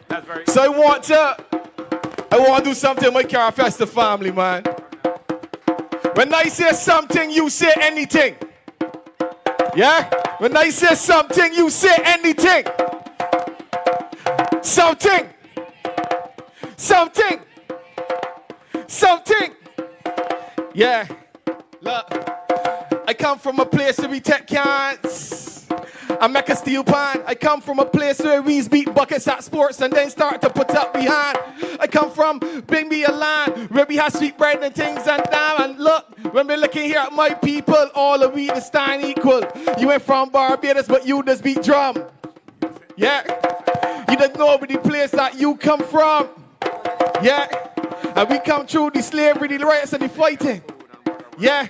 Speaker 2: That's very
Speaker 13: so I want to do something with my Carifesta family, man. When I say something, you say anything. Yeah? When I say something, you say anything. Something. Something. Something. Yeah. Look. I come from a place where we take cans. I make a steel pan. I come from a place where we beat buckets at sports and then start to put up behind. I come from bring me a land where we have sweet bread and things and damn. And look, when we're looking here at my people, all of we the stand equal. You ain't from Barbados, but you just beat drum. Yeah. You don't know the place that you come from. Yeah. And we come through the slavery, the riots, and the fighting. Yeah.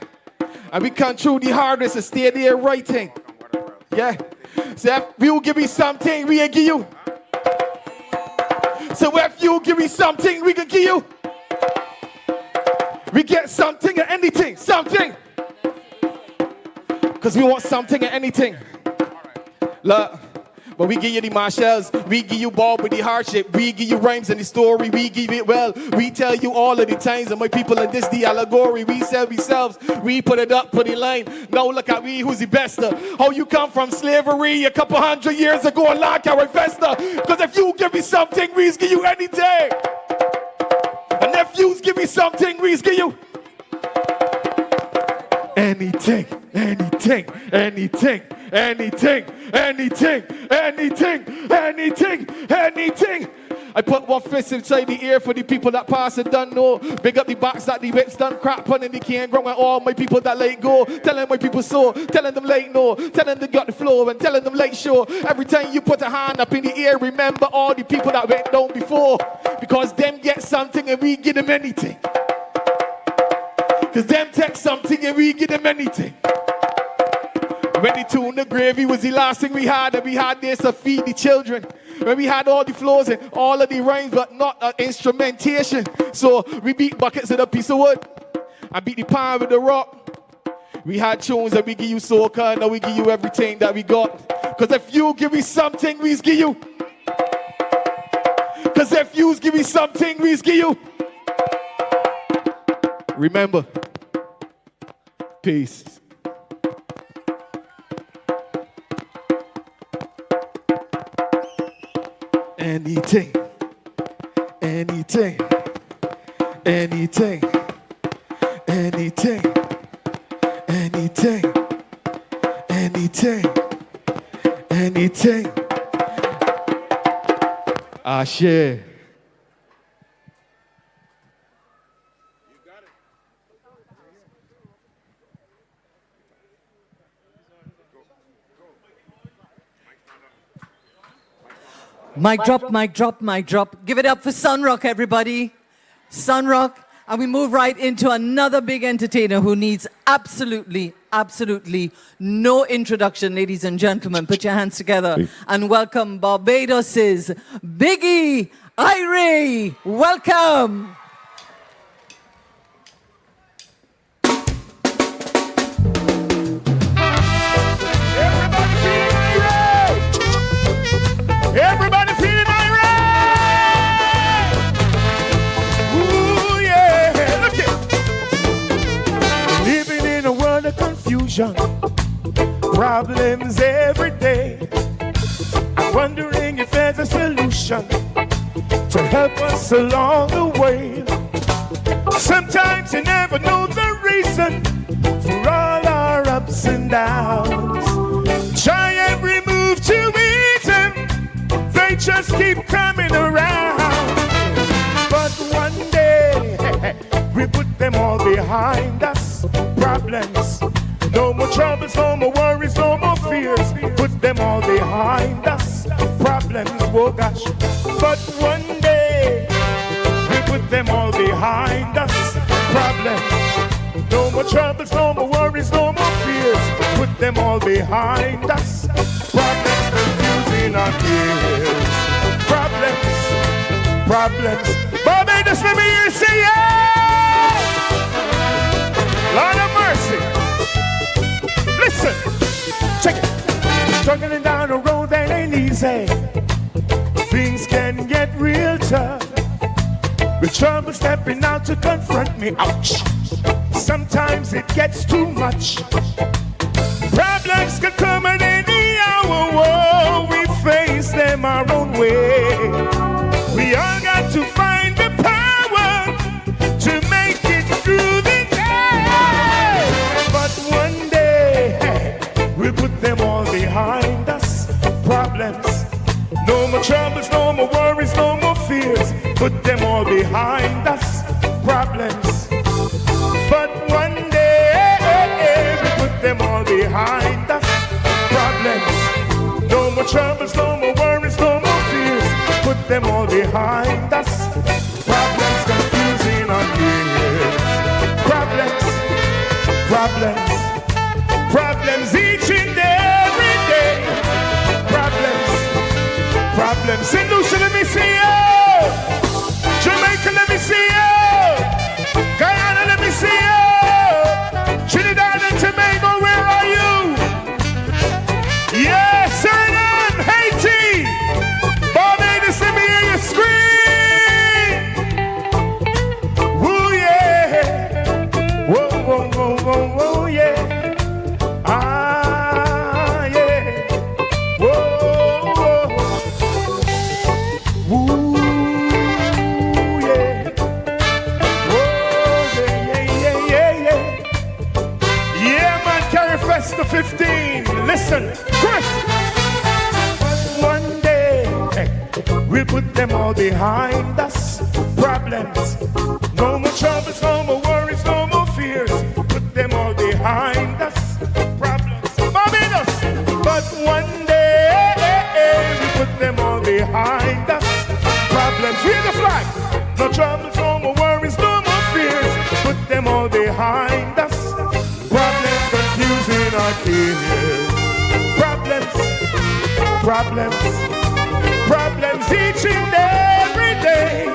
Speaker 13: And we come through the hardest and stay there writing. Yeah. So if you give me something, we can give you. So if you give me something, we can give you. We get something or anything. Something. Because we want something or anything. Look. But we give you the marshals, we give you ball with the hardship, we give you rhymes and the story, we give it well. We tell you all of the times and my people in this the allegory. We sell ourselves, we put it up, put it line. Now look at we, who's the best? How you come from slavery a couple 100 years ago and like Carifesta. Because if you give me something, we give you anything. And if you give me something, we give you anything, anything, anything. Anything, anything, anything, anything, anything. I put one fist inside the ear for the people that pass and done know. Big up the box that the whips done crap on and they can't grow. And all my people that let go. Telling my people so, telling them late no. Telling them got the flow and telling them late show. Every time you put a hand up in the air, remember all the people that went down before. Because them get something and we give them anything. Because them take something and we give them anything. When the tuna gravy was the last thing we had, and we had this to feed the children. When we had all the flows and all of the rhymes, but not instrumentation. So we beat buckets with a piece of wood. I beat the pan with the rock. We had tunes that we give you soca, and now we give you everything that we got. Cause if you give me something, we give you. Cause if you give me something, we give you. Remember, peace. Anything, anything, anything, anything, anything, anything, anything. Ashe.
Speaker 3: Mic drop, mic drop, mic drop. Give it up for Sunrock, everybody. Sunrock. And we move right into another big entertainer who needs absolutely, absolutely no introduction, ladies and gentlemen. Put your hands together and welcome Barbados' Biggie Irie. Welcome.
Speaker 13: Everybody feeling irate! Ooh, yeah, look it! Living in a world of confusion, problems every day. I'm wondering if there's a solution to help us along the way. Sometimes you never know the reason for all our ups and downs. Try every move to ease them, they just keep coming around. But one day, we put them all behind us. Problems, no more troubles, no more worries, no more fears. Put them all behind us. Problems, oh gosh. But one day, we put them all behind us. Problems, no more troubles, no more worries, no more fears. Put them all behind us. Problems, confusing our ears. Problems, problems. Barbados, let me hear you say yeah! Lord of mercy. Listen, check it. Struggling down the road that ain't easy. Things can get real tough. With trouble stepping out to confront me, ouch. Sometimes it gets too much. Problems can come at any hour. Whoa, we face them our own way. We all got to find the power to make it through the day. But one day, we'll put them all behind us. Problems, no more troubles, no more worries, no more fears. Put them all behind us. Problems, but one day, we put them all behind us. Problems, no more troubles, no more worries, no more fears. Put them all behind us. Problems, confusing our ears. Problems, problems, problems each and every day. Problems, problems. St. Lucia, let me see you. Jamaica, let me see you. Guyana, let me see you. Trinidad and Tobago, where are you? Yes, Suriname, Haiti. Barbados, let me hear you scream. Woo, yeah. Whoa, whoa, whoa, whoa, whoa, yeah. Ah, yeah. Whoa, whoa. Woo. Carifesta 15, listen, Chris. One day, we'll put them all behind us. Problems, no more troubles, no more worries, no more fears. Put them all behind us. Problems, Barbados. But one day, we put them all behind us. Problems, read the flag. No troubles, no more worries, no more fears. Put them all behind us. Problems, confusing our ears.
Speaker 14: Problems, problems each and every day.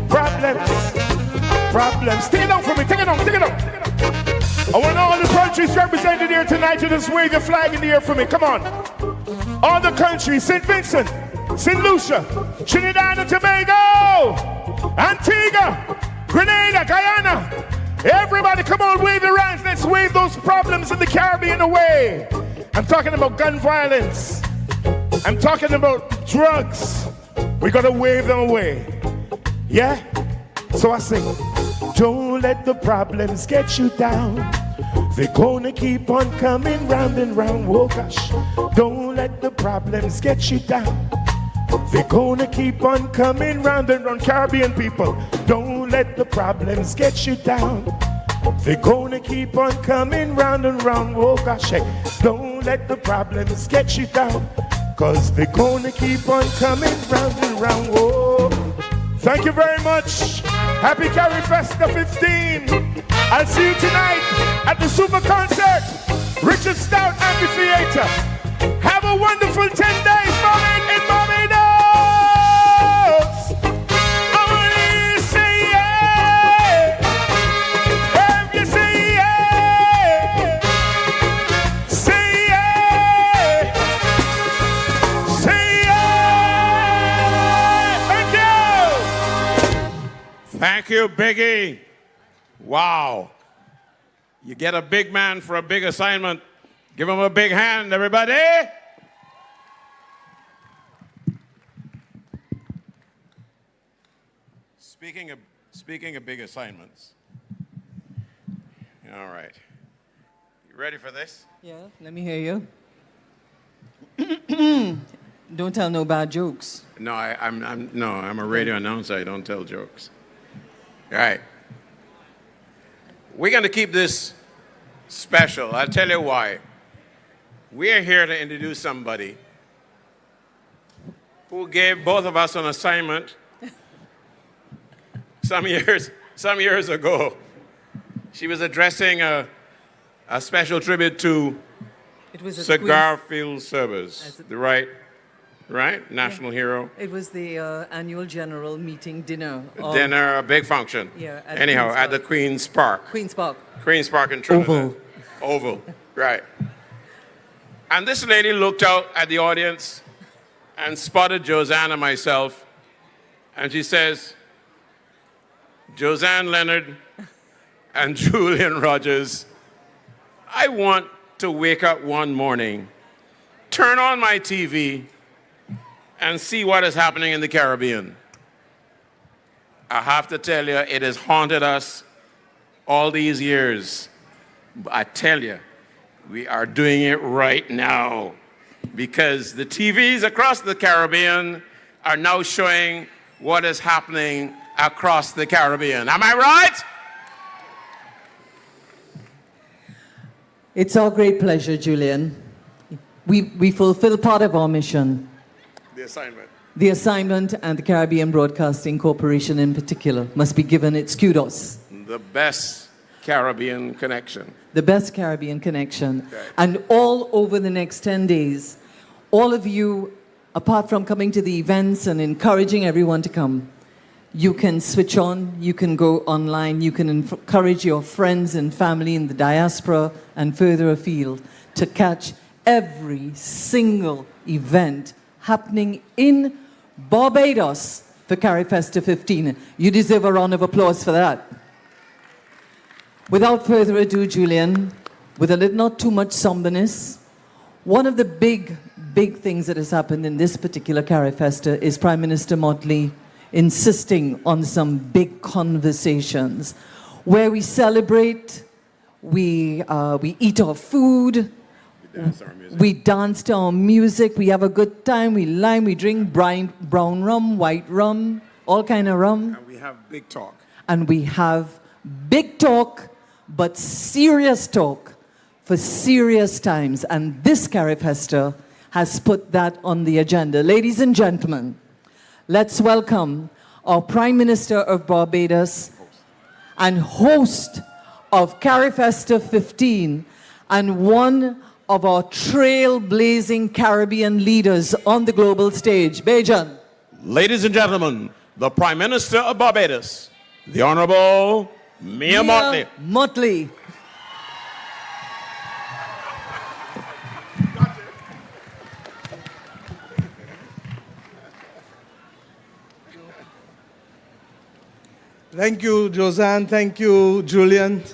Speaker 14: Problems, problems. Take it out for me, take it out, take it out. I want all the countries represented here tonight to just wave your flag in the air for me. Come on. All the countries, St. Vincent, St. Lucia, Trinidad and Tobago, Antigua, Grenada, Guyana. Everybody, come on, wave your hands. Let's wave those problems in the Caribbean away. I'm talking about gun violence. I'm talking about drugs. We gotta wave them away. Yeah? So I sing, don't let the problems get you down. They're gonna keep on coming round and round. Oh gosh, don't let the problems get you down. They're gonna keep on coming round and round. Caribbean people, don't let the problems get you down. They're gonna keep on coming round and round. Oh gosh, hey, don't let the problems get you down, 'cause they're gonna keep on coming round and round. Oh, thank you very much. Happy Carifesta 15. I'll see you tonight at the Super Concert, Richard Stout Amphitheater. Have a wonderful 10 days in Barbados. Only say yeah. If you say yeah, say yeah. Say yeah. Thank you.
Speaker 2: Thank you, Biggie. Wow. You get a big man for a big assignment. Give him a big hand, everybody. Speaking of big assignments. All right. You ready for this?
Speaker 3: Yeah, let me hear you. Don't tell no bad jokes.
Speaker 2: No, I'm a radio announcer. I don't tell jokes. All right. We're going to keep this special. I'll tell you why. We are here to introduce somebody who gave both of us an assignment some years ago. She was addressing a special tribute to Cigar Field Service, the right national hero.
Speaker 3: It was the annual general meeting dinner.
Speaker 2: Dinner, a big function.
Speaker 3: Yeah.
Speaker 2: Anyhow, at the Queen's Park.
Speaker 3: Queen's Park in
Speaker 2: Trinidad. Oval, right. And this lady looked out at the audience and spotted Josanne and myself, and she says, Josanne Leonard and Julian Rogers, I want to wake up one morning, turn on my TV, and see what is happening in the Caribbean. I have to tell you, it has haunted us all these years. But I tell you, we are doing it right now, because the TVs across the Caribbean are now showing what is happening across the Caribbean. Am I right?
Speaker 3: It's our great pleasure, Julian. We fulfill part of our mission.
Speaker 2: The assignment.
Speaker 3: The assignment, and the Caribbean Broadcasting Corporation in particular must be given its kudos.
Speaker 2: The best Caribbean connection.
Speaker 3: The best Caribbean connection.
Speaker 2: Okay.
Speaker 3: And all over the next 10 days, all of you, apart from coming to the events and encouraging everyone to come, you can switch on, you can go online, you can encourage your friends and family in the diaspora and further afield to catch every single event happening in Barbados for Carifesta 15. You deserve a round of applause for that. Without further ado, Julian, with a little, not too much somberness, one of the big things that has happened in this particular Carifesta is Prime Minister Motley insisting on some big conversations where we celebrate, we eat our food, we dance to our music, we have a good time, we lime, we drink brown rum, white rum, all kind of rum.
Speaker 2: And we have big talk.
Speaker 3: And we have big talk, but serious talk for serious times. And this Carifesta has put that on the agenda. Ladies and gentlemen, let's welcome our Prime Minister of Barbados and host of Carifesta 15 and one of our trailblazing Caribbean leaders on the global stage. Bejan.
Speaker 2: Ladies and gentlemen, the Prime Minister of Barbados, the Honorable Mia Motley.
Speaker 3: Motley.
Speaker 15: Thank you, Josanne. Thank you, Julian.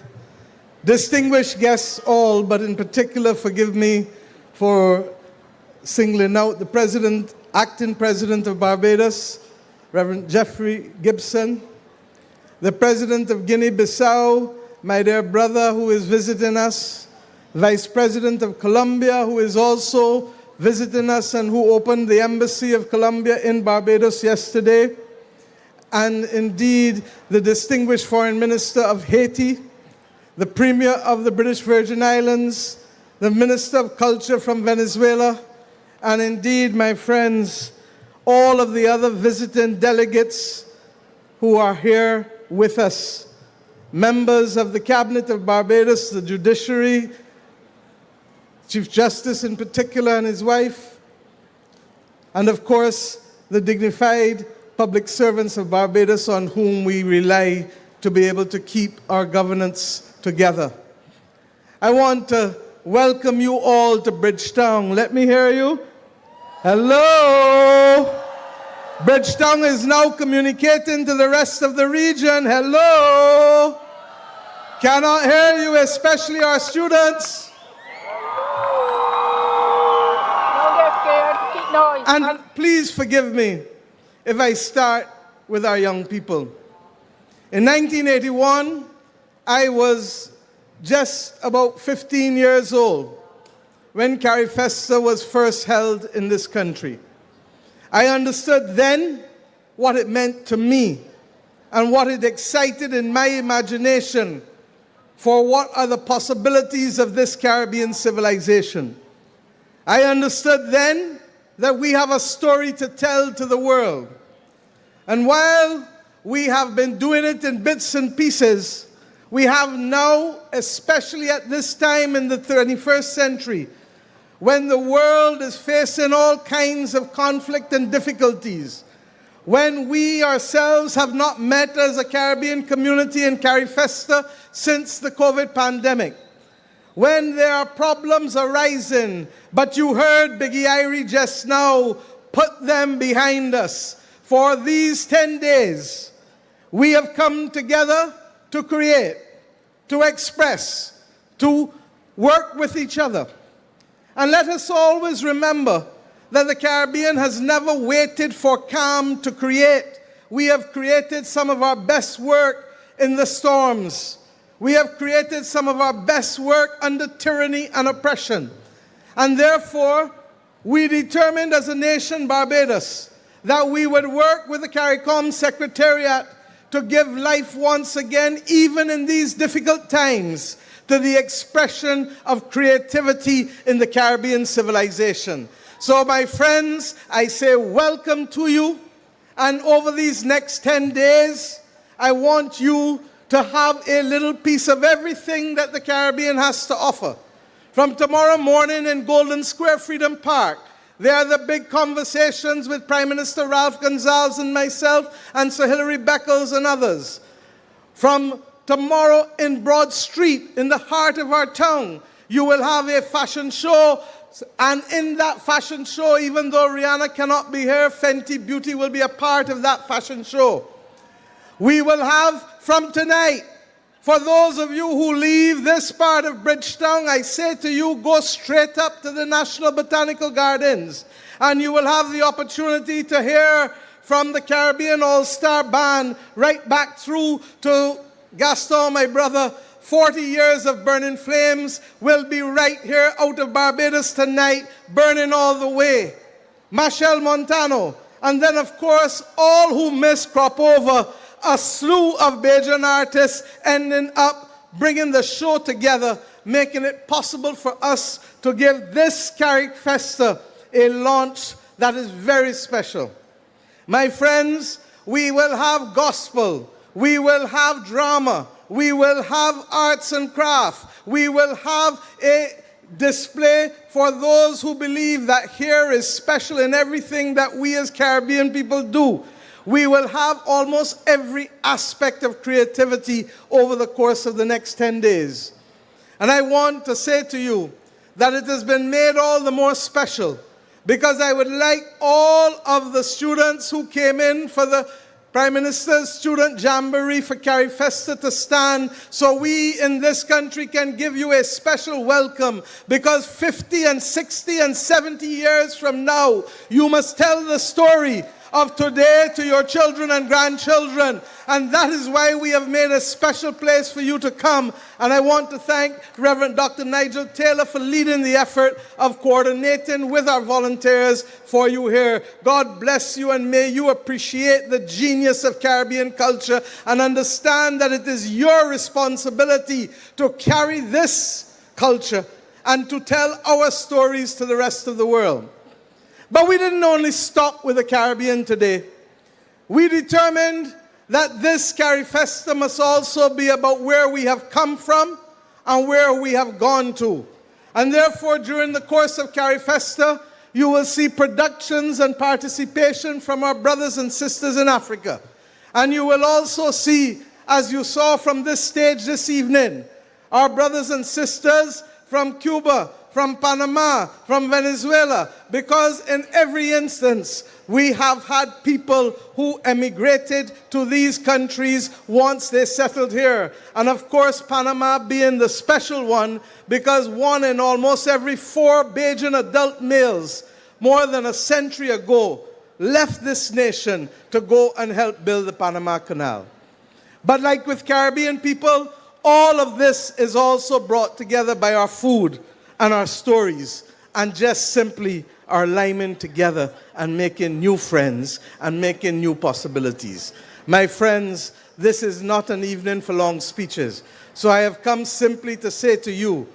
Speaker 15: Distinguished guests all, but in particular, forgive me for singling out the President, Acting President of Barbados, Reverend Jeffrey Gibson, the President of Guinea-Bissau, my dear brother who is visiting us, Vice President of Colombia who is also visiting us and who opened the Embassy of Colombia in Barbados yesterday, and indeed the distinguished Foreign Minister of Haiti, the Premier of the British Virgin Islands, the Minister of Culture from Venezuela, and indeed, my friends, all of the other visiting delegates who are here with us, members of the Cabinet of Barbados, the Judiciary, Chief Justice in particular and his wife, and of course, the dignified public servants of Barbados on whom we rely to be able to keep our governance together. I want to welcome you all to Bridgetown. Let me hear you. Hello. Bridgetown is now communicating to the rest of the region. Hello. Cannot hear you, especially our students.
Speaker 16: Don't get scared. Keep noise.
Speaker 15: And please forgive me if I start with our young people. In 1981, I was just about 15 years old when Carifesta was first held in this country. I understood then what it meant to me and what it excited in my imagination for what are the possibilities of this Caribbean civilization. I understood then that we have a story to tell to the world. And while we have been doing it in bits and pieces, we have now, especially at this time in the 21st century, when the world is facing all kinds of conflict and difficulties, when we ourselves have not met as a Caribbean community in Carifesta since the COVID pandemic, when there are problems arising, but you heard Biggie Irie just now, put them behind us. For these 10 days, we have come together to create, to express, to work with each other. And let us always remember that the Caribbean has never waited for calm to create. We have created some of our best work in the storms. We have created some of our best work under tyranny and oppression. And therefore, we determined as a nation, Barbados, that we would work with the CARICOM Secretariat to give life once again, even in these difficult times, to the expression of creativity in the Caribbean civilization. So, my friends, I say welcome to you. And over these next 10 days, I want you to have a little piece of everything that the Caribbean has to offer. From tomorrow morning in Golden Square Freedom Park, there are the big conversations with Prime Minister Ralph Gonsalves and myself and Sir Hilary Beckles and others. From tomorrow in Broad Street, in the heart of our town, you will have a fashion show. And in that fashion show, even though Rihanna cannot be here, Fenty Beauty will be a part of that fashion show. We will have from tonight, for those of you who leave this part of Bridgetown, I say to you, go straight up to the National Botanical Gardens, and you will have the opportunity to hear from the Caribbean All-Star Band right back through to Gaston, my brother. 40 years of Burning Flames will be right here out of Barbados tonight, burning all the way. Machel Montano, and then of course all who missed crop over, a slew of Bajan artists ending up bringing the show together, making it possible for us to give this Carifesta a launch that is very special. My friends, we will have gospel, we will have drama, we will have arts and craft, we will have a display for those who believe that here is special in everything that we as Caribbean people do. We will have almost every aspect of creativity over the course of the next 10 days. And I want to say to you that it has been made all the more special because I would like all of the students who came in for the Prime Minister's Student Jamboree for Carifesta to stand so we in this country can give you a special welcome, because 50 and 60 and 70 years from now, you must tell the story of today to your children and grandchildren. And that is why we have made a special place for you to come. And I want to thank Reverend Dr. Nigel Taylor for leading the effort of coordinating with our volunteers for you here. God bless you, and may you appreciate the genius of Caribbean culture and understand that it is your responsibility to carry this culture and to tell our stories to the rest of the world. But we didn't only stop with the Caribbean today. We determined that this Carifesta must also be about where we have come from and where we have gone to. And therefore, during the course of Carifesta, you will see productions and participation from our brothers and sisters in Africa. And you will also see, as you saw from this stage this evening, our brothers and sisters from Cuba, from Panama, from Venezuela, because in every instance, we have had people who emigrated to these countries once they settled here. And of course, Panama being the special one, because one in almost every 4 Bajan adult males, more than a century ago, left this nation to go and help build the Panama Canal. But like with Caribbean people, all of this is also brought together by our food and our stories, and just simply our liming together and making new friends and making new possibilities. My friends, this is not an evening for long speeches. So I have come simply to say to you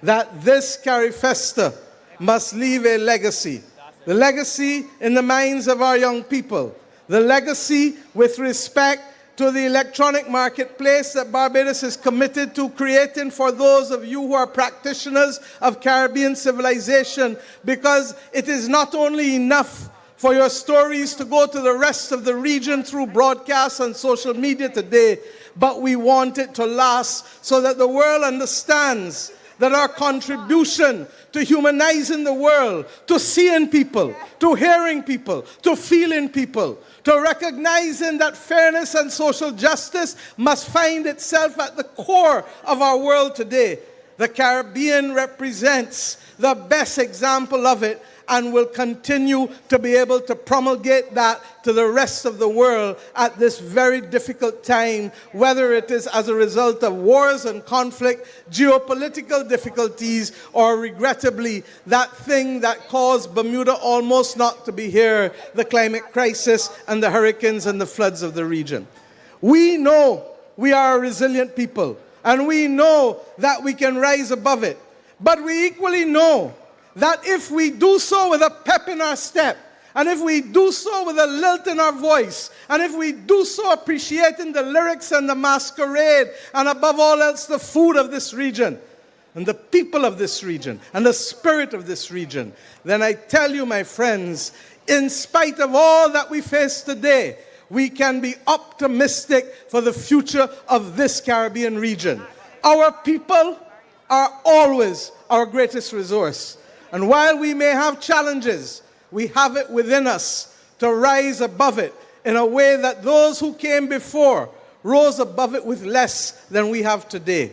Speaker 15: that this Carifesta must leave a legacy. The legacy in the minds of our young people. The legacy with respect to the electronic marketplace that Barbados is committed to creating for those of you who are practitioners of Caribbean civilization, because it is not only enough for your stories to go to the rest of the region through broadcasts and social media today, but we want it to last so that the world understands that our contribution to humanizing the world, to seeing people, to hearing people, to feeling people, to recognizing that fairness and social justice must find itself at the core of our world today. The Caribbean represents the best example of it and will continue to be able to promulgate that to the rest of the world at this very difficult time, whether it is as a result of wars and conflict, geopolitical difficulties, or regrettably, that thing that caused Bermuda almost not to be here, the climate crisis and the hurricanes and the floods of the region. We know we are a resilient people, and we know that we can rise above it. But we equally know that if we do so with a pep in our step, and if we do so with a lilt in our voice, and if we do so appreciating the lyrics and the masquerade, and above all else the food of this region, and the people of this region, and the spirit of this region, then I tell you, my friends, in spite of all that we face today, we can be optimistic for the future of this Caribbean region. Our people are always our greatest resource. And while we may have challenges, we have it within us to rise above it in a way that those who came before rose above it with less than we have today.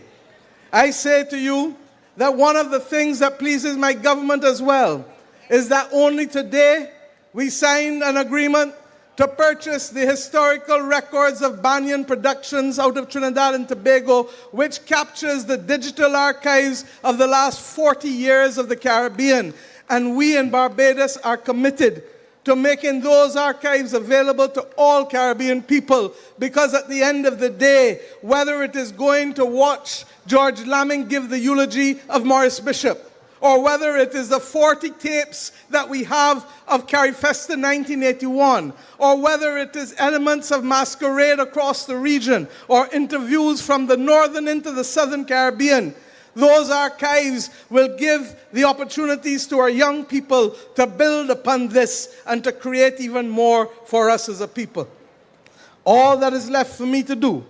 Speaker 15: I say to you that one of the things that pleases my government as well is that only today we signed an agreement to purchase the historical records of Banyan Productions out of Trinidad and Tobago, which captures the digital archives of the last 40 years of the Caribbean. And we in Barbados are committed to making those archives available to all Caribbean people, because at the end of the day, whether it is going to watch George Lamming give the eulogy of Maurice Bishop, or whether it is the 40 tapes that we have of Carifesta 1981, or whether it is elements of masquerade across the region, or interviews from the northern into the southern Caribbean, those archives will give the opportunities to our young people to build upon this and to create even more for us as a people. All that is left for me to do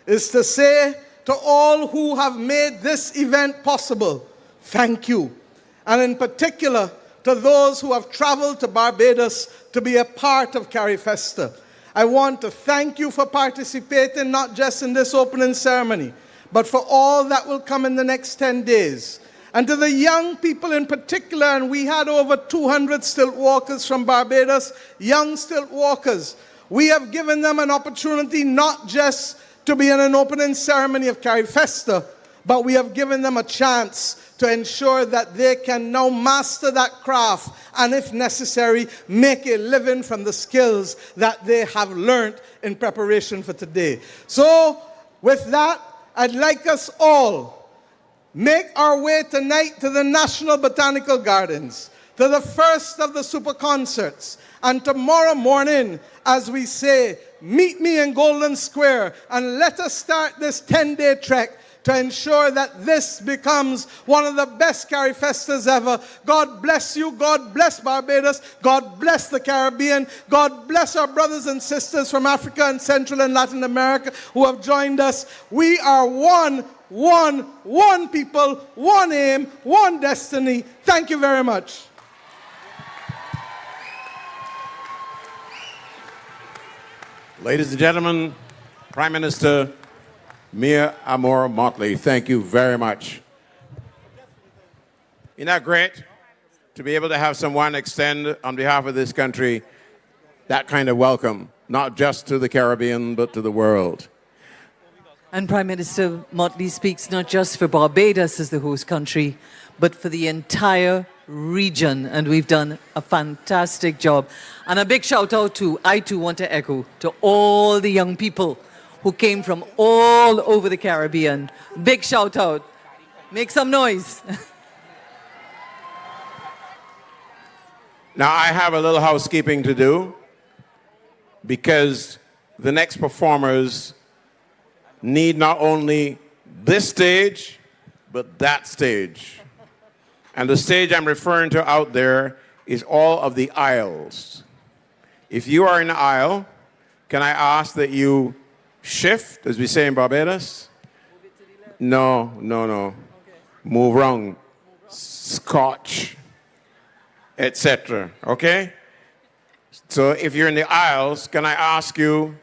Speaker 15: is to say to all who have made this event possible, thank you. And in particular, to those who have traveled to Barbados to be a part of Carifesta. I want to thank you for participating not just in this opening ceremony, but for all that will come in the next 10 days. And to the young people in particular, and we had over 200 stilt walkers from Barbados, young stilt walkers. We have given them an opportunity not just to be in an opening ceremony of Carifesta, but we have given them a chance to ensure that they can now master that craft and, if necessary, make a living from the skills that they have learned in preparation for today. So, with that, I'd like us all make our way tonight to the National Botanical Gardens, to the first of the super concerts, and tomorrow morning, as we say, meet me in Golden Square and let us start this 10-day trek to ensure that this becomes one of the best Carifestas ever. God bless you. God bless Barbados. God bless the Caribbean. God bless our brothers and sisters from Africa and Central and Latin America who have joined us. We are one people, one aim, one destiny. Thank you very much.
Speaker 2: Ladies and gentlemen, Prime Minister Mia Amor Motley, thank you very much. Isn't that great to be able to have someone extend on behalf of this country that kind of welcome, not just to the Caribbean, but to the world?
Speaker 3: And Prime Minister Motley speaks not just for Barbados as the host country, but for the entire region. And we've done a fantastic job. And a big shout out to, I too want to echo, to all the young people who came from all over the Caribbean. Big shout out. Make some noise.
Speaker 2: Now, I have a little housekeeping to do because the next performers need not only this stage, but that stage. And the stage I'm referring to out there is all of the aisles. If you are in the aisle, can I ask that you shift, as we say in Barbados? No. Okay. Move wrong. Scotch, etc. Okay? So if you're in the aisles, can I ask you,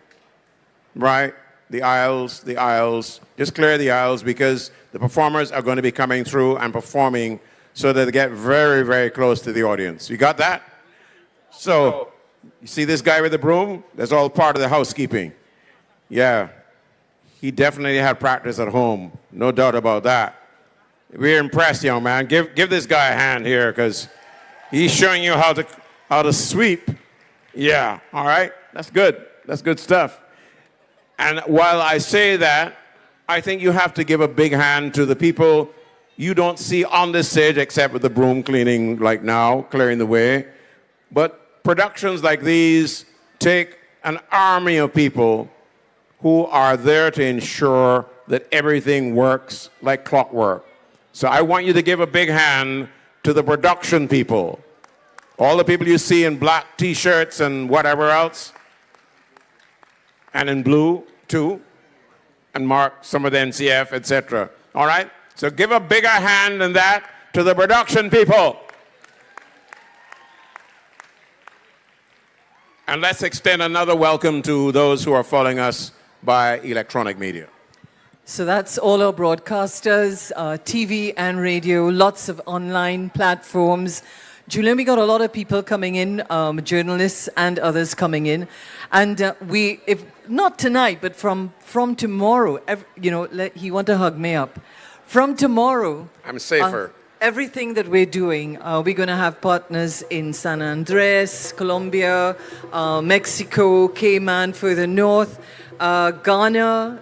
Speaker 2: right, the aisles, just clear the aisles because the performers are going to be coming through and performing so that they get very, very close to the audience. You got that? So, you see this guy with the broom? That's all part of the housekeeping. Yeah, he definitely had practice at home. No doubt about that. We're impressed, young man. Give this guy a hand here because he's showing you how to sweep. Yeah, all right? That's good. That's good stuff. And while I say that, I think you have to give a big hand to the people you don't see on this stage except with the broom cleaning like now, clearing the way. But productions like these take an army of people who are there to ensure that everything works like clockwork. So I want you to give a big hand to the production people. All the people you see in black T-shirts and whatever else, and in blue too, and mark some of the NCF, etc. All right? So give a bigger hand than that to the production people. And let's extend another welcome to those who are following us by electronic media.
Speaker 3: So that's all our broadcasters, TV and radio, lots of online platforms. Julian, we got a lot of people coming in, journalists and others coming in. And if not tonight, but from tomorrow, he want to hug me up. From tomorrow,
Speaker 2: I'm safer.
Speaker 3: Everything that we're doing, we're going to have partners in San Andres, Colombia, Mexico, Cayman, further north, Ghana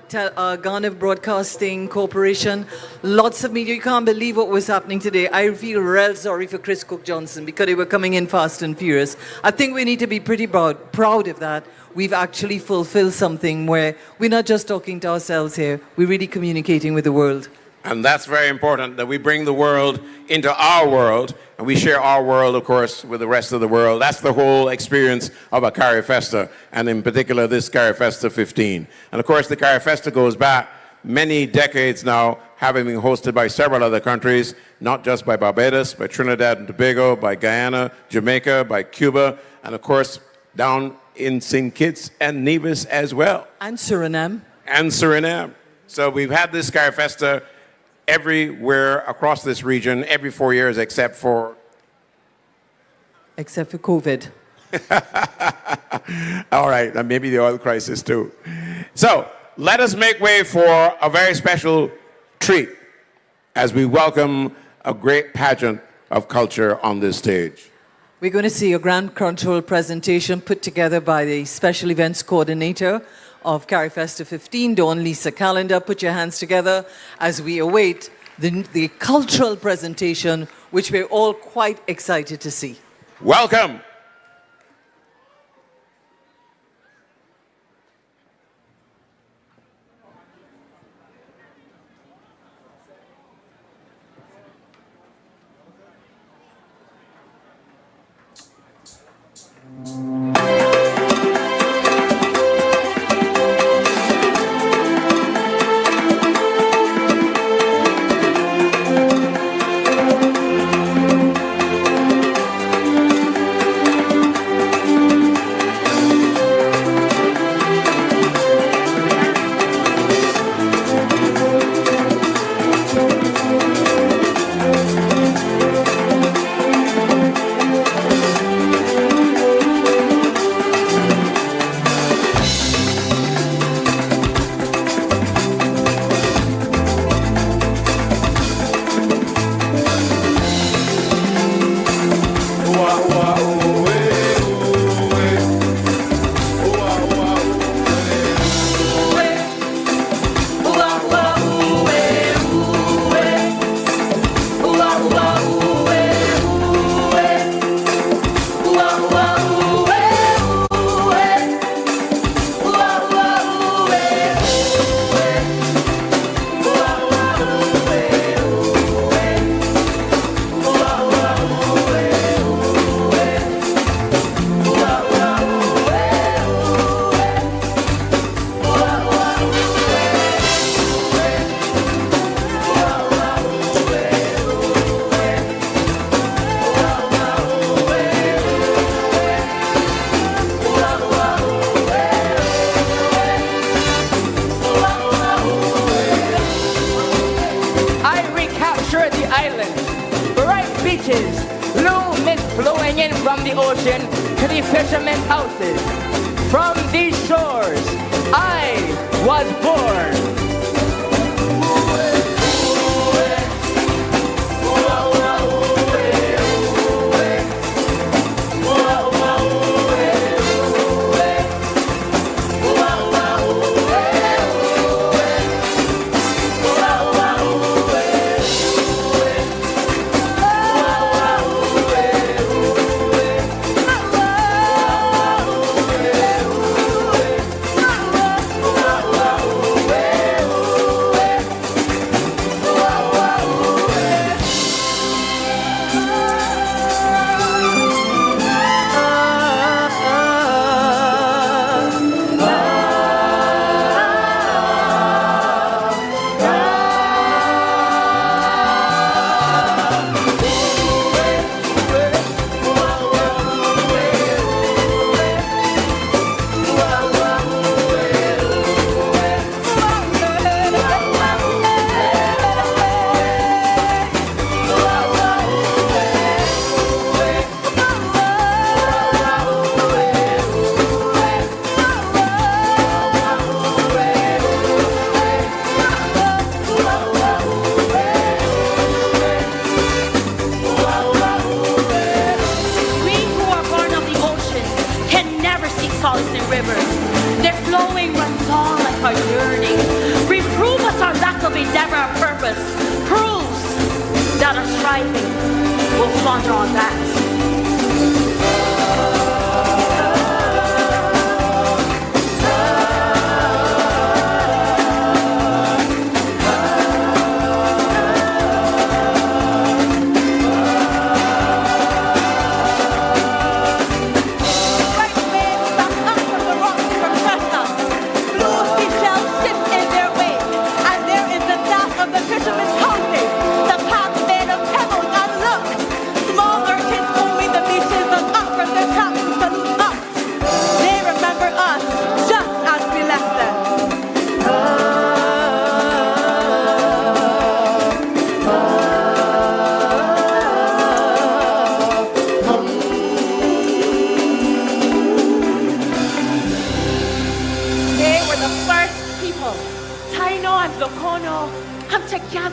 Speaker 3: Broadcasting Corporation, lots of media. You can't believe what was happening today. I feel real sorry for Chris Cook Johnson because they were coming in fast and furious. I think we need to be pretty proud of that. We've actually fulfilled something where we're not just talking to ourselves here, we're really communicating with the world.
Speaker 2: And that's very important, that we bring the world into our world, and we share our world, of course, with the rest of the world. That's the whole experience of a Carifesta, and in particular this Carifesta 15. And of course, the Carifesta goes back many decades now, having been hosted by several other countries, not just by Barbados, by Trinidad and Tobago, by Guyana, Jamaica, by Cuba, and of course, down in St. Kitts and Nevis as well.
Speaker 3: And Suriname.
Speaker 2: And Suriname. So we've had this Carifesta everywhere across this region, every 4 years except for...
Speaker 3: Except for COVID.
Speaker 2: All right, and maybe the oil crisis too. So let us make way for a very special treat as we welcome a great pageant of culture on this stage.
Speaker 3: We're going to see a grand cultural presentation put together by the Special Events Coordinator of Carifesta 15, Dawn Lisa Calendar. Put your hands together as we await the cultural presentation, which we're all quite excited to see.
Speaker 2: Welcome.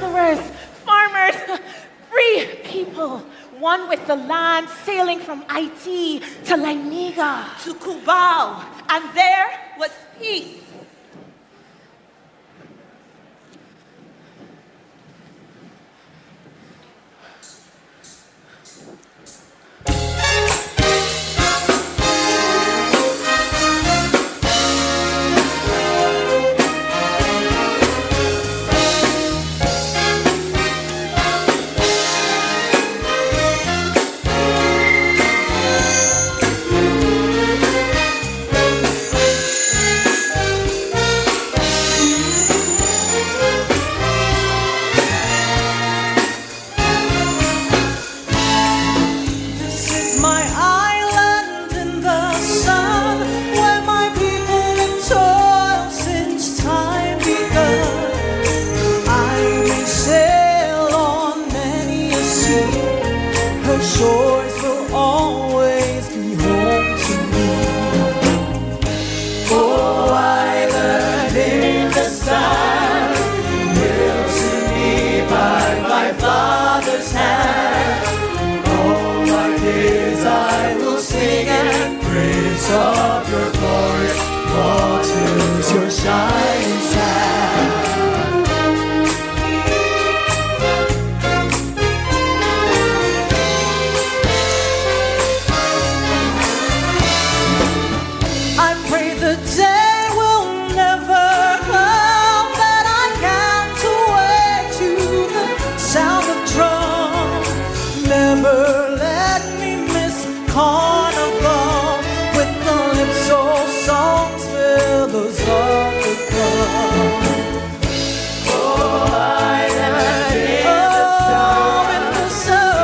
Speaker 17: gatherers, farmers, free people. One with the land sailing from Haiti to Lainiga
Speaker 11: to Cubao, and there was peace. Shores will always be home to me. Oh, I learned in the sun, built to me by my father's hand. All my days I will sing and praise of your glorious waters, your shining sand. Carnival with the lips of songs fill those of the cup. Oh, I am in the sun,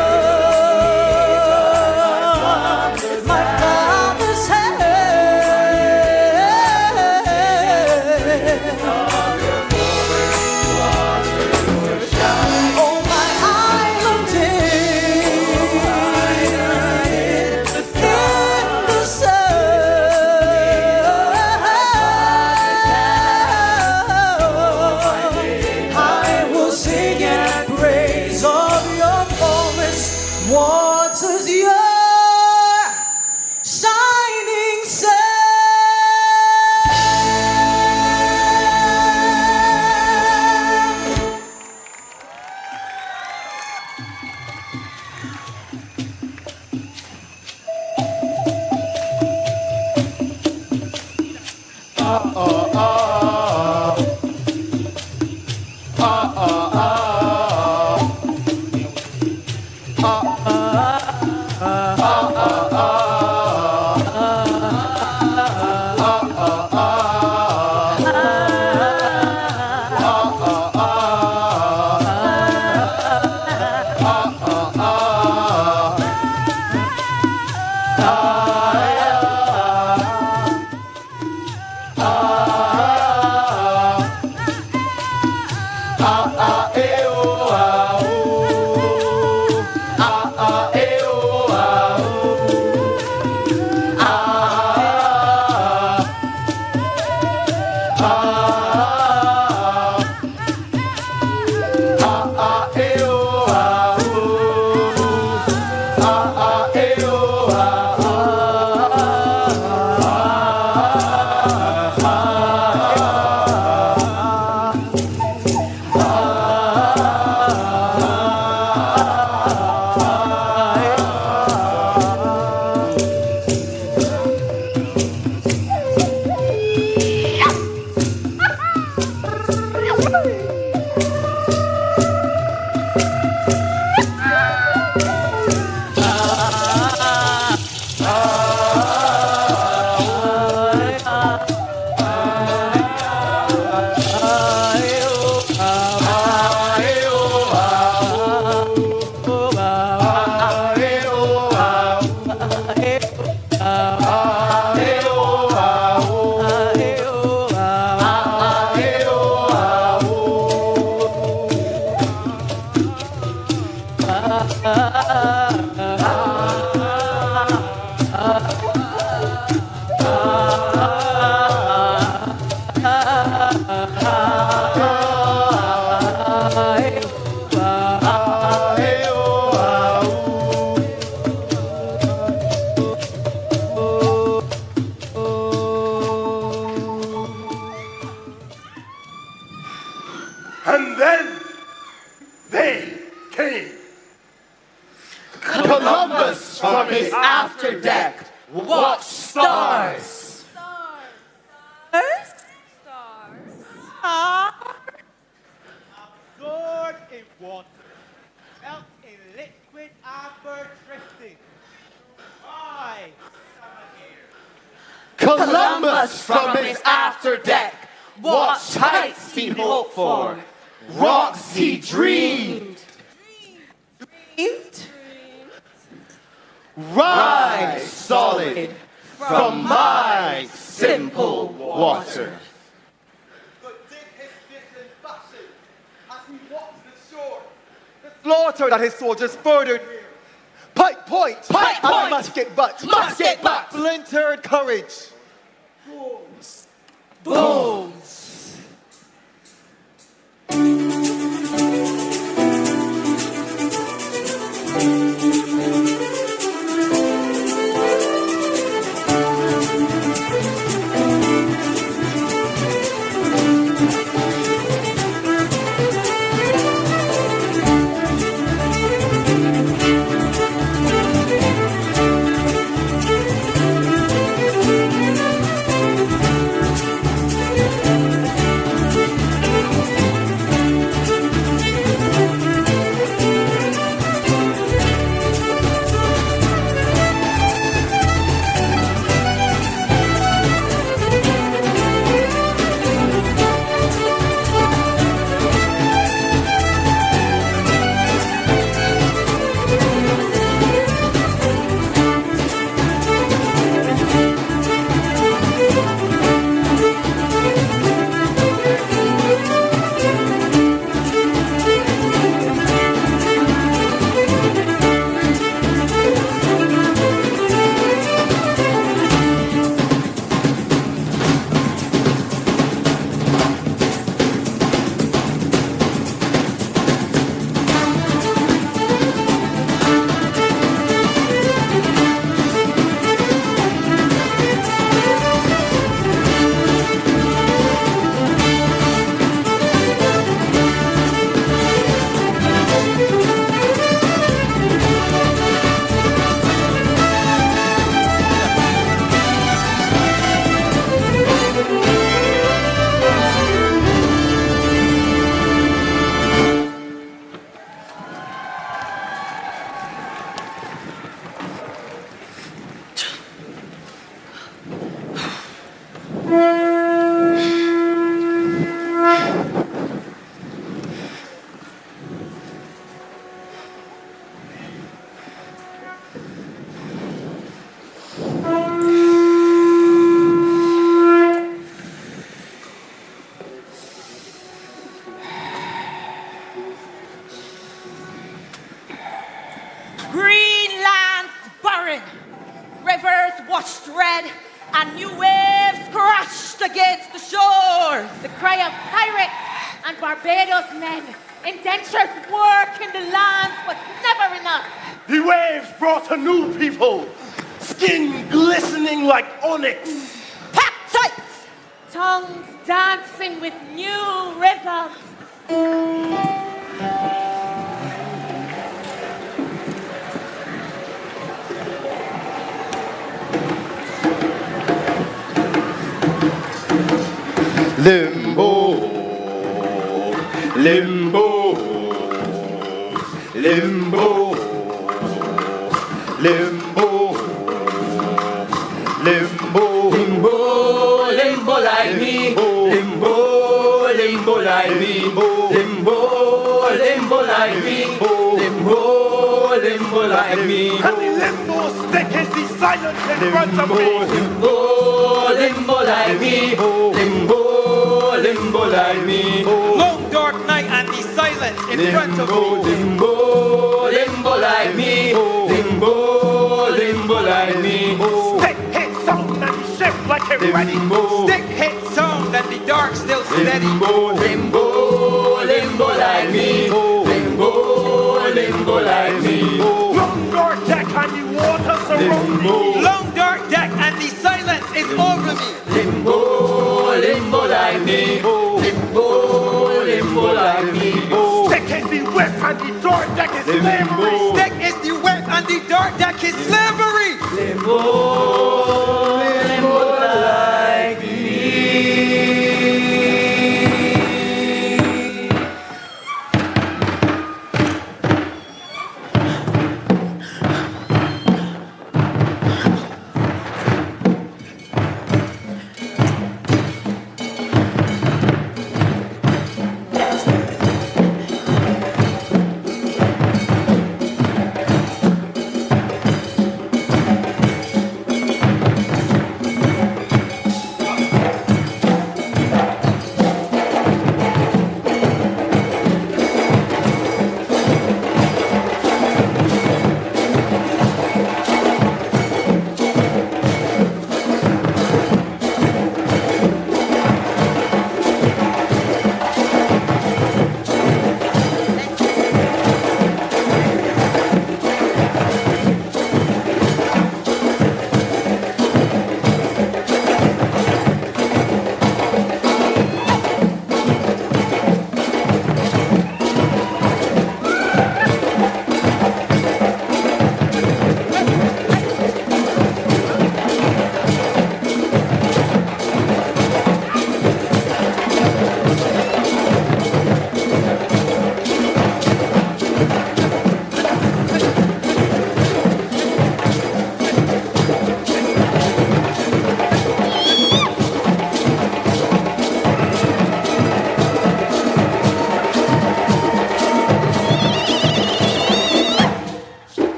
Speaker 11: my father's hand. Oh, my island waters, your shining
Speaker 14: they came.
Speaker 11: Columbus from his after deck watched stars.
Speaker 5: Absorbed in water, melt in liquid amber drifting. Why, summer air?
Speaker 11: Columbus from his after deck watched heights he hoped for, rocks he dreamed. Rise solid from my simple water.
Speaker 13: Slaughter that his soldiers furthered. Pike point,
Speaker 11: Pike
Speaker 13: and
Speaker 11: point,
Speaker 13: musket butt,
Speaker 11: musket butt,
Speaker 13: splintered courage.
Speaker 11: bones.
Speaker 17: Greenland's barren, rivers washed red, and new waves crashed against the shore. The cry of pirates and Barbados men, indentured work in the land was never enough.
Speaker 14: The waves brought a new people, skin glistening like onyx.
Speaker 17: Pack tight! Tongues dancing with new rhythm.
Speaker 14: Limbo, limbo, limbo, limbo, limbo,
Speaker 11: Limbo, limbo like me. Limbo, limbo like me. Limbo, limbo like me. Limbo, limbo like me.
Speaker 14: and the limbo stick is the silence in front of me.
Speaker 11: Limbo, limbo like me. Limbo, limbo like me.
Speaker 5: Long dark night and the silence in front of me.
Speaker 11: Limbo, limbo like me. Limbo, limbo like me.
Speaker 14: Stick hit sound and shift like it ready.
Speaker 5: Stick hit sound and the dark still steady.
Speaker 11: Limbo, limbo, limbo like me. Limbo, limbo like me.
Speaker 14: Long dark deck and the water surround me.
Speaker 5: Long dark deck and the silence is over me.
Speaker 11: Limbo, limbo like me. Limbo, limbo like me.
Speaker 14: Stick is the whip and the dirt deck is slavery.
Speaker 5: Stick is the wet and the dirt deck is slavery.
Speaker 11: Limbo, limbo like me.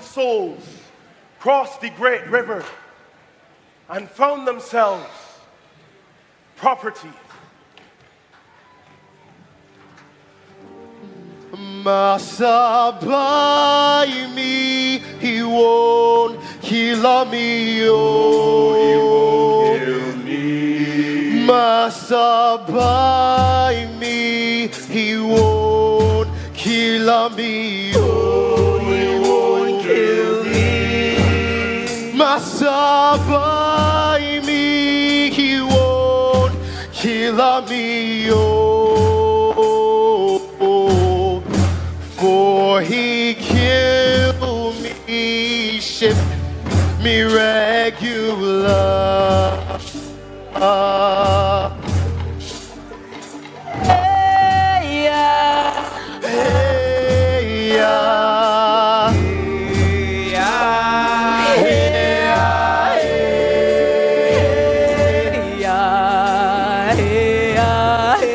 Speaker 14: Souls crossed the great river and found themselves property.
Speaker 18: Massa by me, he won't kill me, oh, he won't kill me. Massa by me, he won't kill me, oh, he won't kill me. Massa by me, he won't kill me, oh. For he killed me, shipped me regular. Hey, yeah. Hey, yeah. Hey, yeah. Hey, yeah. Hey, yeah. Hey,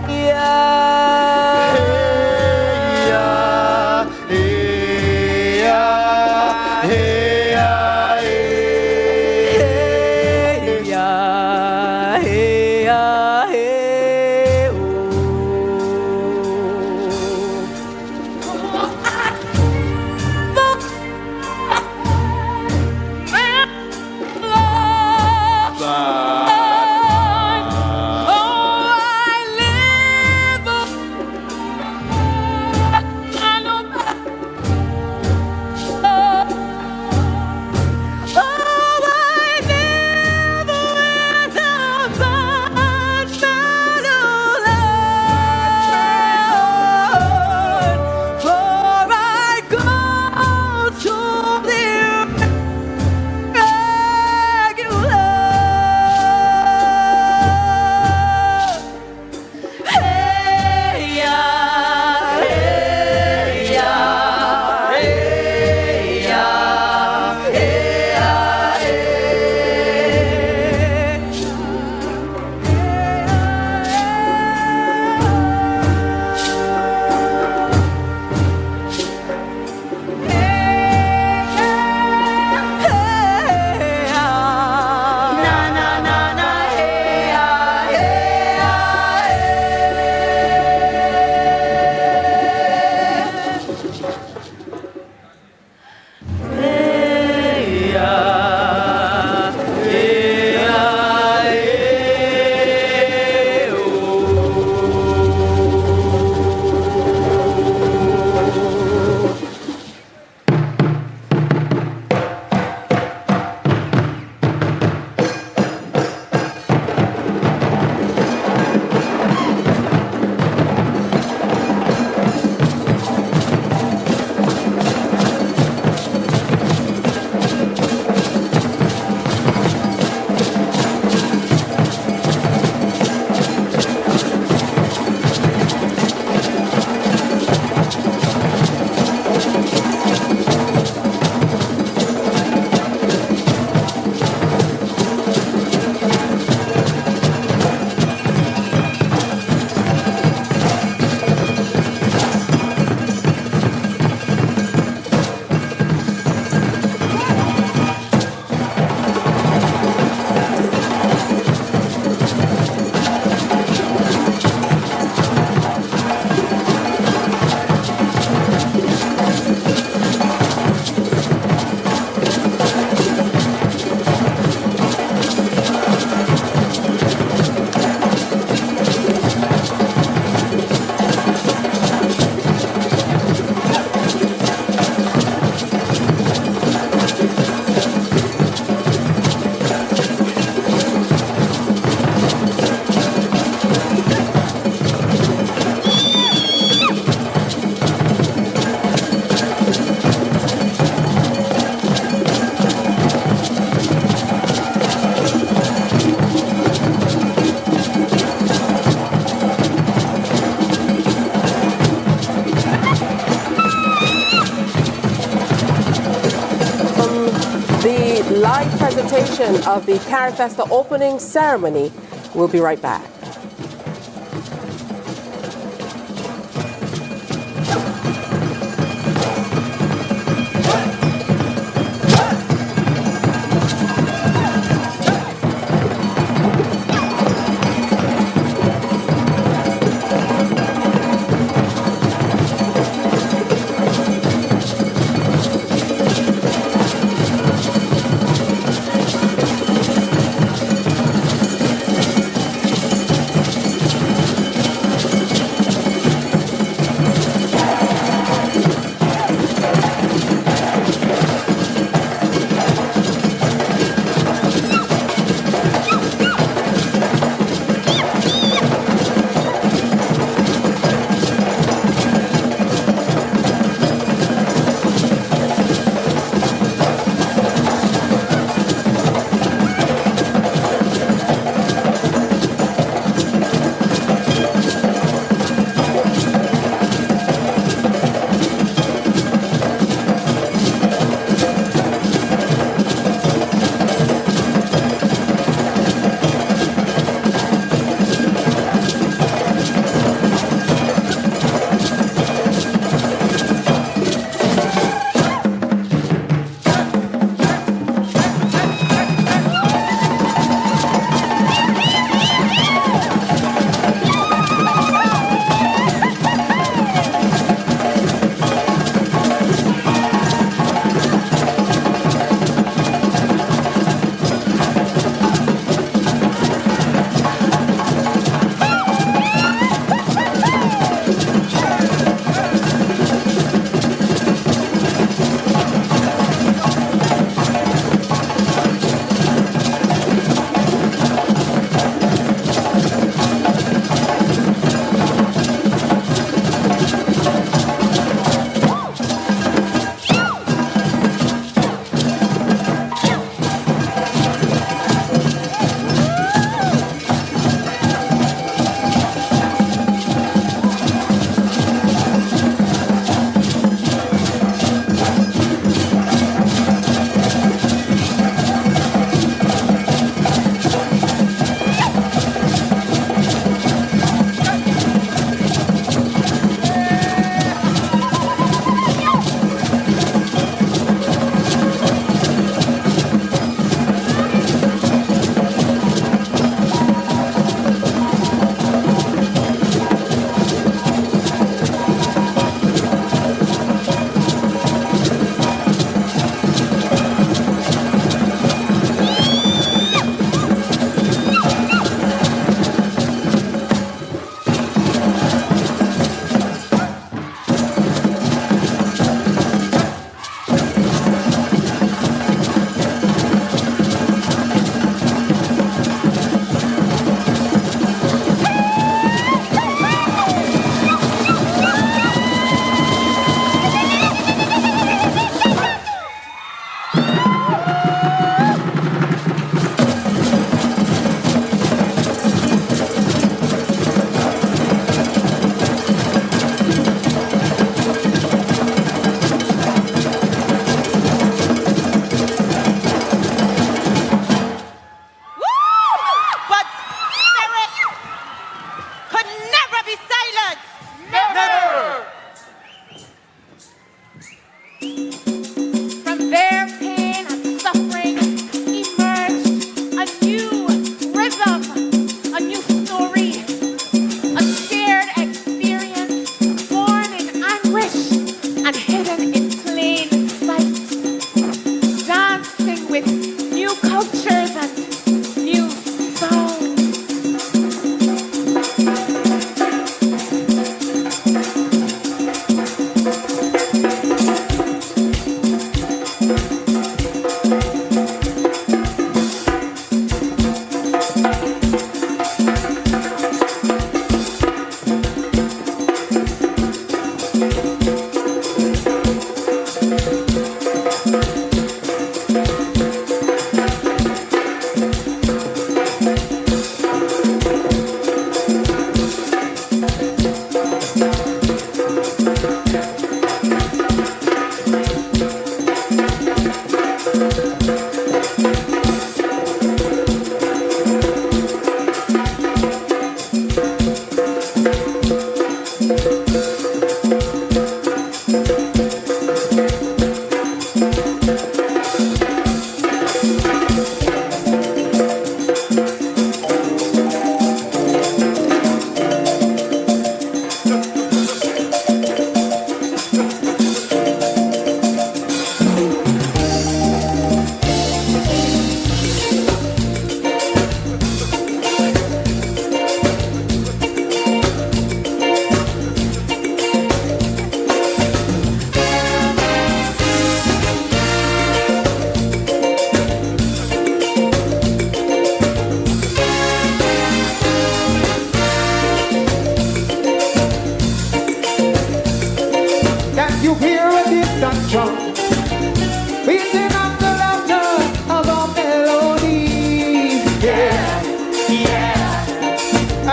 Speaker 18: yeah. Hey,
Speaker 1: presentation of the Carifesta opening ceremony. We'll be right back.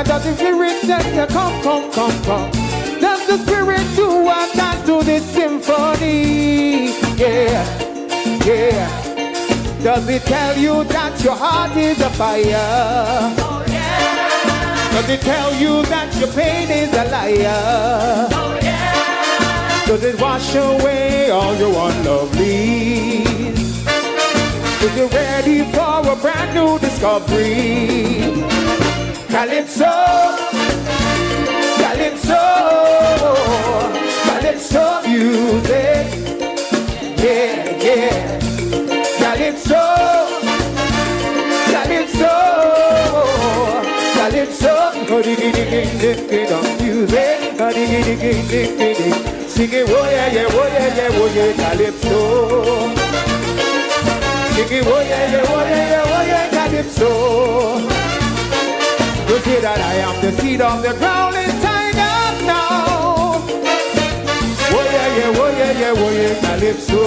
Speaker 19: And does the Spirit tell you, come, come, come, come? Does the Spirit do what dance to this symphony? Yeah, yeah. Does it tell you that your heart is a fire? Oh, yeah. Does it tell you that your pain is a liar? Oh, yeah. Does it wash away all your unlovelies? Is you ready for a brand new discovery? Calypso, Calypso, Calypso music. Yeah, yeah. Calypso, Calypso, Calypso. Music. Sing it, oh yeah, yeah, oh yeah, yeah, oh yeah, Calypso. Sing it, oh yeah, yeah, oh yeah, yeah, oh yeah, Calypso. You say that I am the seed of the ground inside out now. Oh yeah, yeah, oh yeah, yeah, oh yeah, Calypso.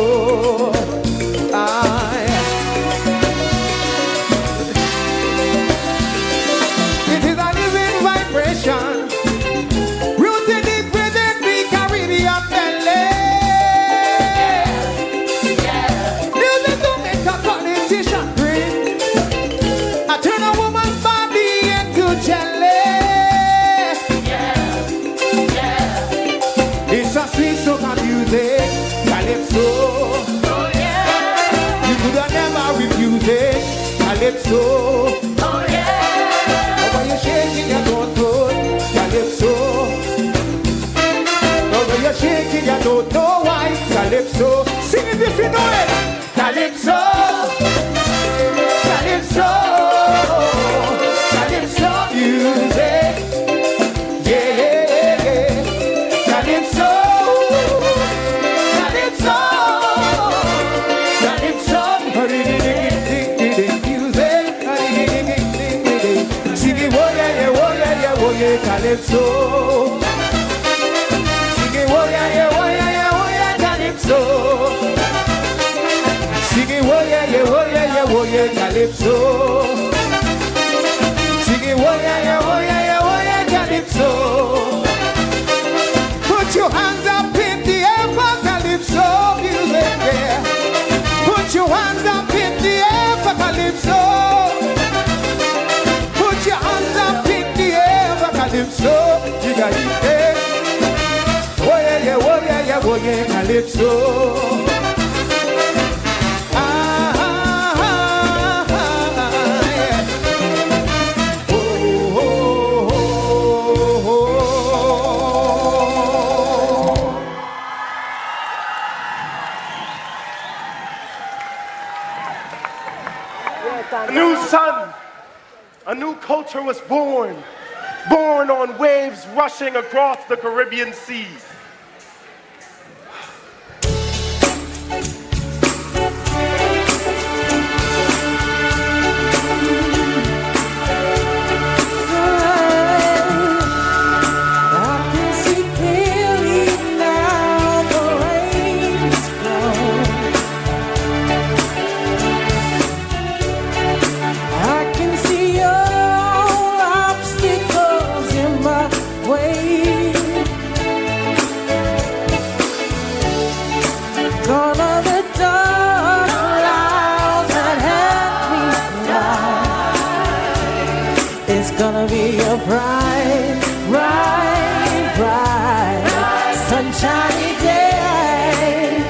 Speaker 19: It is a living vibration, rooted deep within the Caribbean belly. Music to make a politician dream. I turn a woman's body into jelly. It's a sweet song of music, Calypso. You could have never refused it, Calypso. When you're shaking your don't know, Calypso. When you're shaking your don't know why, Calypso. Sing it if you know it, Calypso. Calypso, Calypso music. Yeah, yeah, yeah. Calypso, Calypso, Calypso. Calypso. Sing it, oh yeah, yeah, oh yeah, yeah, oh yeah, Calypso. Sing it, oh yeah, yeah, oh yeah, yeah, oh yeah, Calypso. Sing it, oh yeah, yeah, oh yeah, yeah, oh yeah, Calypso. Put your hands up in the air for Calypso music, yeah. Put your hands up in the air for Calypso. Put your hands up in the air for Calypso. You got it, eh? Oh yeah, yeah, oh yeah, yeah, oh yeah, Calypso. Yeah. Oh, oh, oh,
Speaker 14: A new sun, a new culture was born. Born on waves rushing across the Caribbean seas.
Speaker 18: Gonna be a bright, bright, bright, sunshiny day.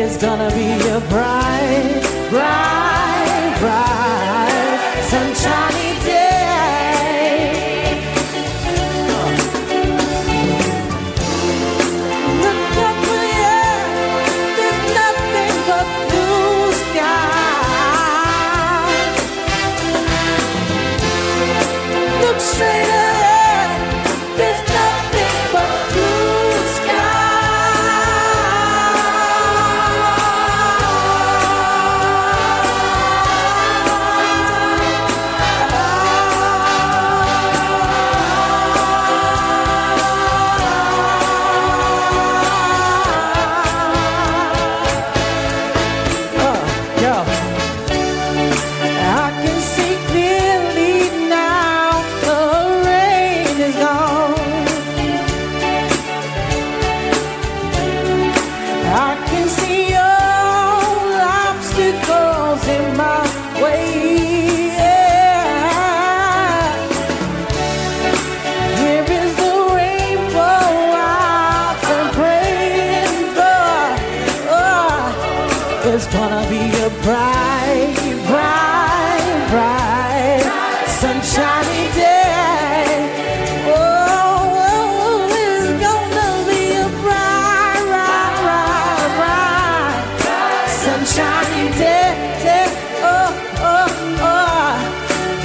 Speaker 18: It's gonna be a bright, bright, bright, sunshiny day. Look up in the air, there's nothing but blue sky. Look straight ahead, there's nothing but blue sky.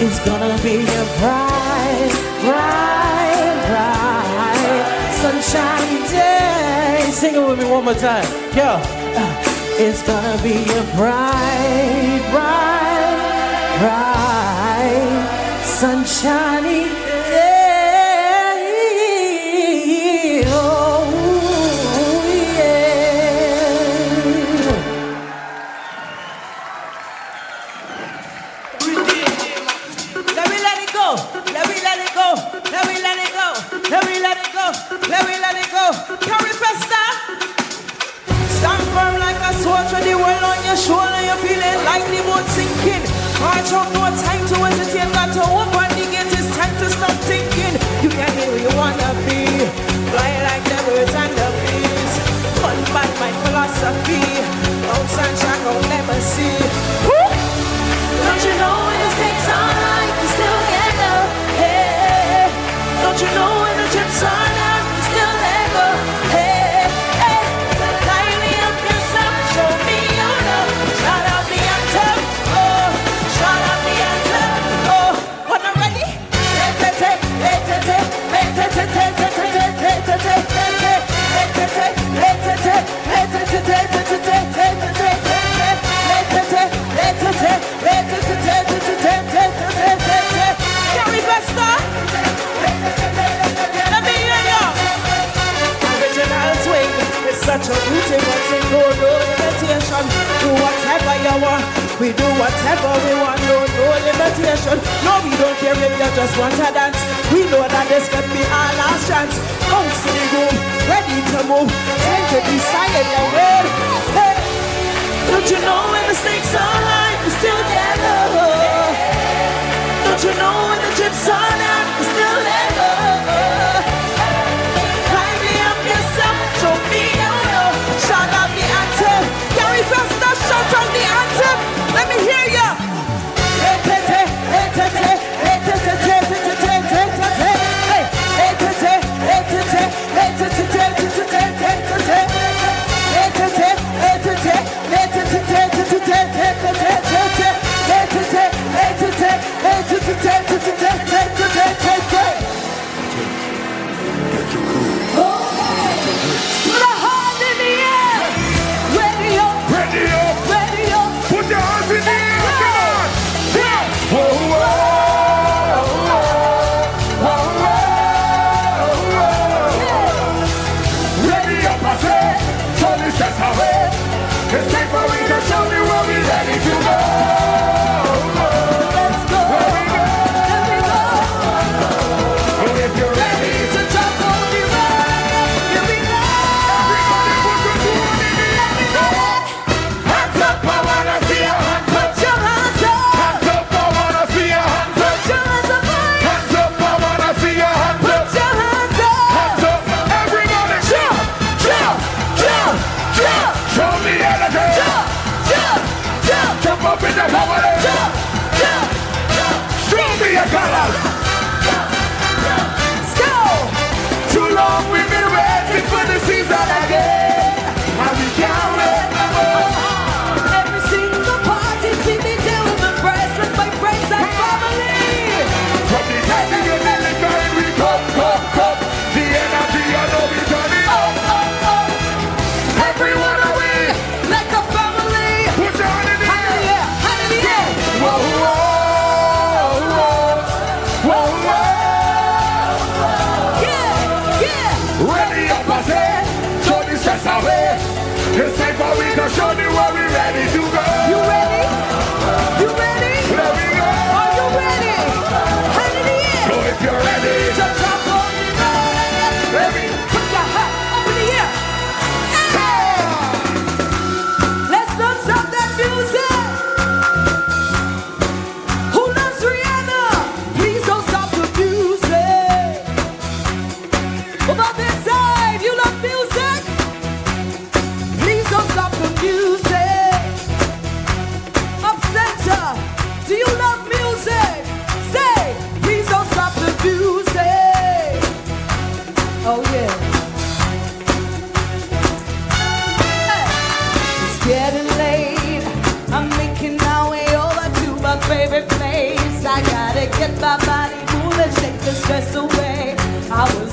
Speaker 11: It's gonna be a bright, bright, bright, sunshiny day. Sing it with me one more time. Yo. It's gonna be a bright, bright, bright, sunshiny day. Oh, yeah.
Speaker 9: Let me let it go. Let me let it go. Let me let it go. Let me let it go. Let me let it go. Carifesta. Stand firm like a soldier, the world on your shoulder, you're feeling like the boat sinking. March out, no time to hesitate, got to open the gate, it's time to stop thinking. You can get where you wanna be, fly like the birds and the bees. Fun by my philosophy, outside shack I'll never see. Woo! Don't you know when the stakes are high, you still get up, hey. Don't you know when the chips are down, you still let go, hey. Such a beauty, but in no limitation. Do whatever you want, we do whatever we want, no limitation. No, we don't care if you just want to dance. We know that this could be our last chance. Bounce to the room, ready to move, time to decide your word. Hey, don't you know when the stakes are high, we still gather? Don't you know when the chips are down, we still gather? Climb me up yourself, show me. Shout out the anthem. Carifesta, shout out the anthem. Let me hear ya.
Speaker 14: It's time for me to show you where we're ready to go. Let's go. Let me go. And if you're ready to jump on the ride, here we go. Everybody put your two on in the air. Hands up, I wanna see your hands up. Put your hands up. Hands up, I wanna see your hands up. Put your hands up. Hands up, I wanna see your hands up. Put your hands up. Hands up, everybody jump, jump, jump, jump. Show me energy. Jump, jump, jump. Jump up in the power. Jump, jump, jump. Show me your colors. Let's go. Too long we've been waiting for the season again, and we can't wait no more. Every single party see me doing the press with my friends and family. From the time we get in the grind, we come. The energy, I know we turn it up. Everyone away. Like a family. Put your hand in the air. Hand in the air. Whoa, whoa, whoa, whoa, whoa. Yeah. Ready up, I say. Show the stress away. It's time for we to show you where we're ready to go. You ready? You ready? Let me go. Are you ready? Hand in the air. So if you're ready to jump on the ride, ready? Put your hat up in the air. Let's not stop that music. Who loves Rihanna? Please don't stop the music. About this side, you love music? Please don't stop the music.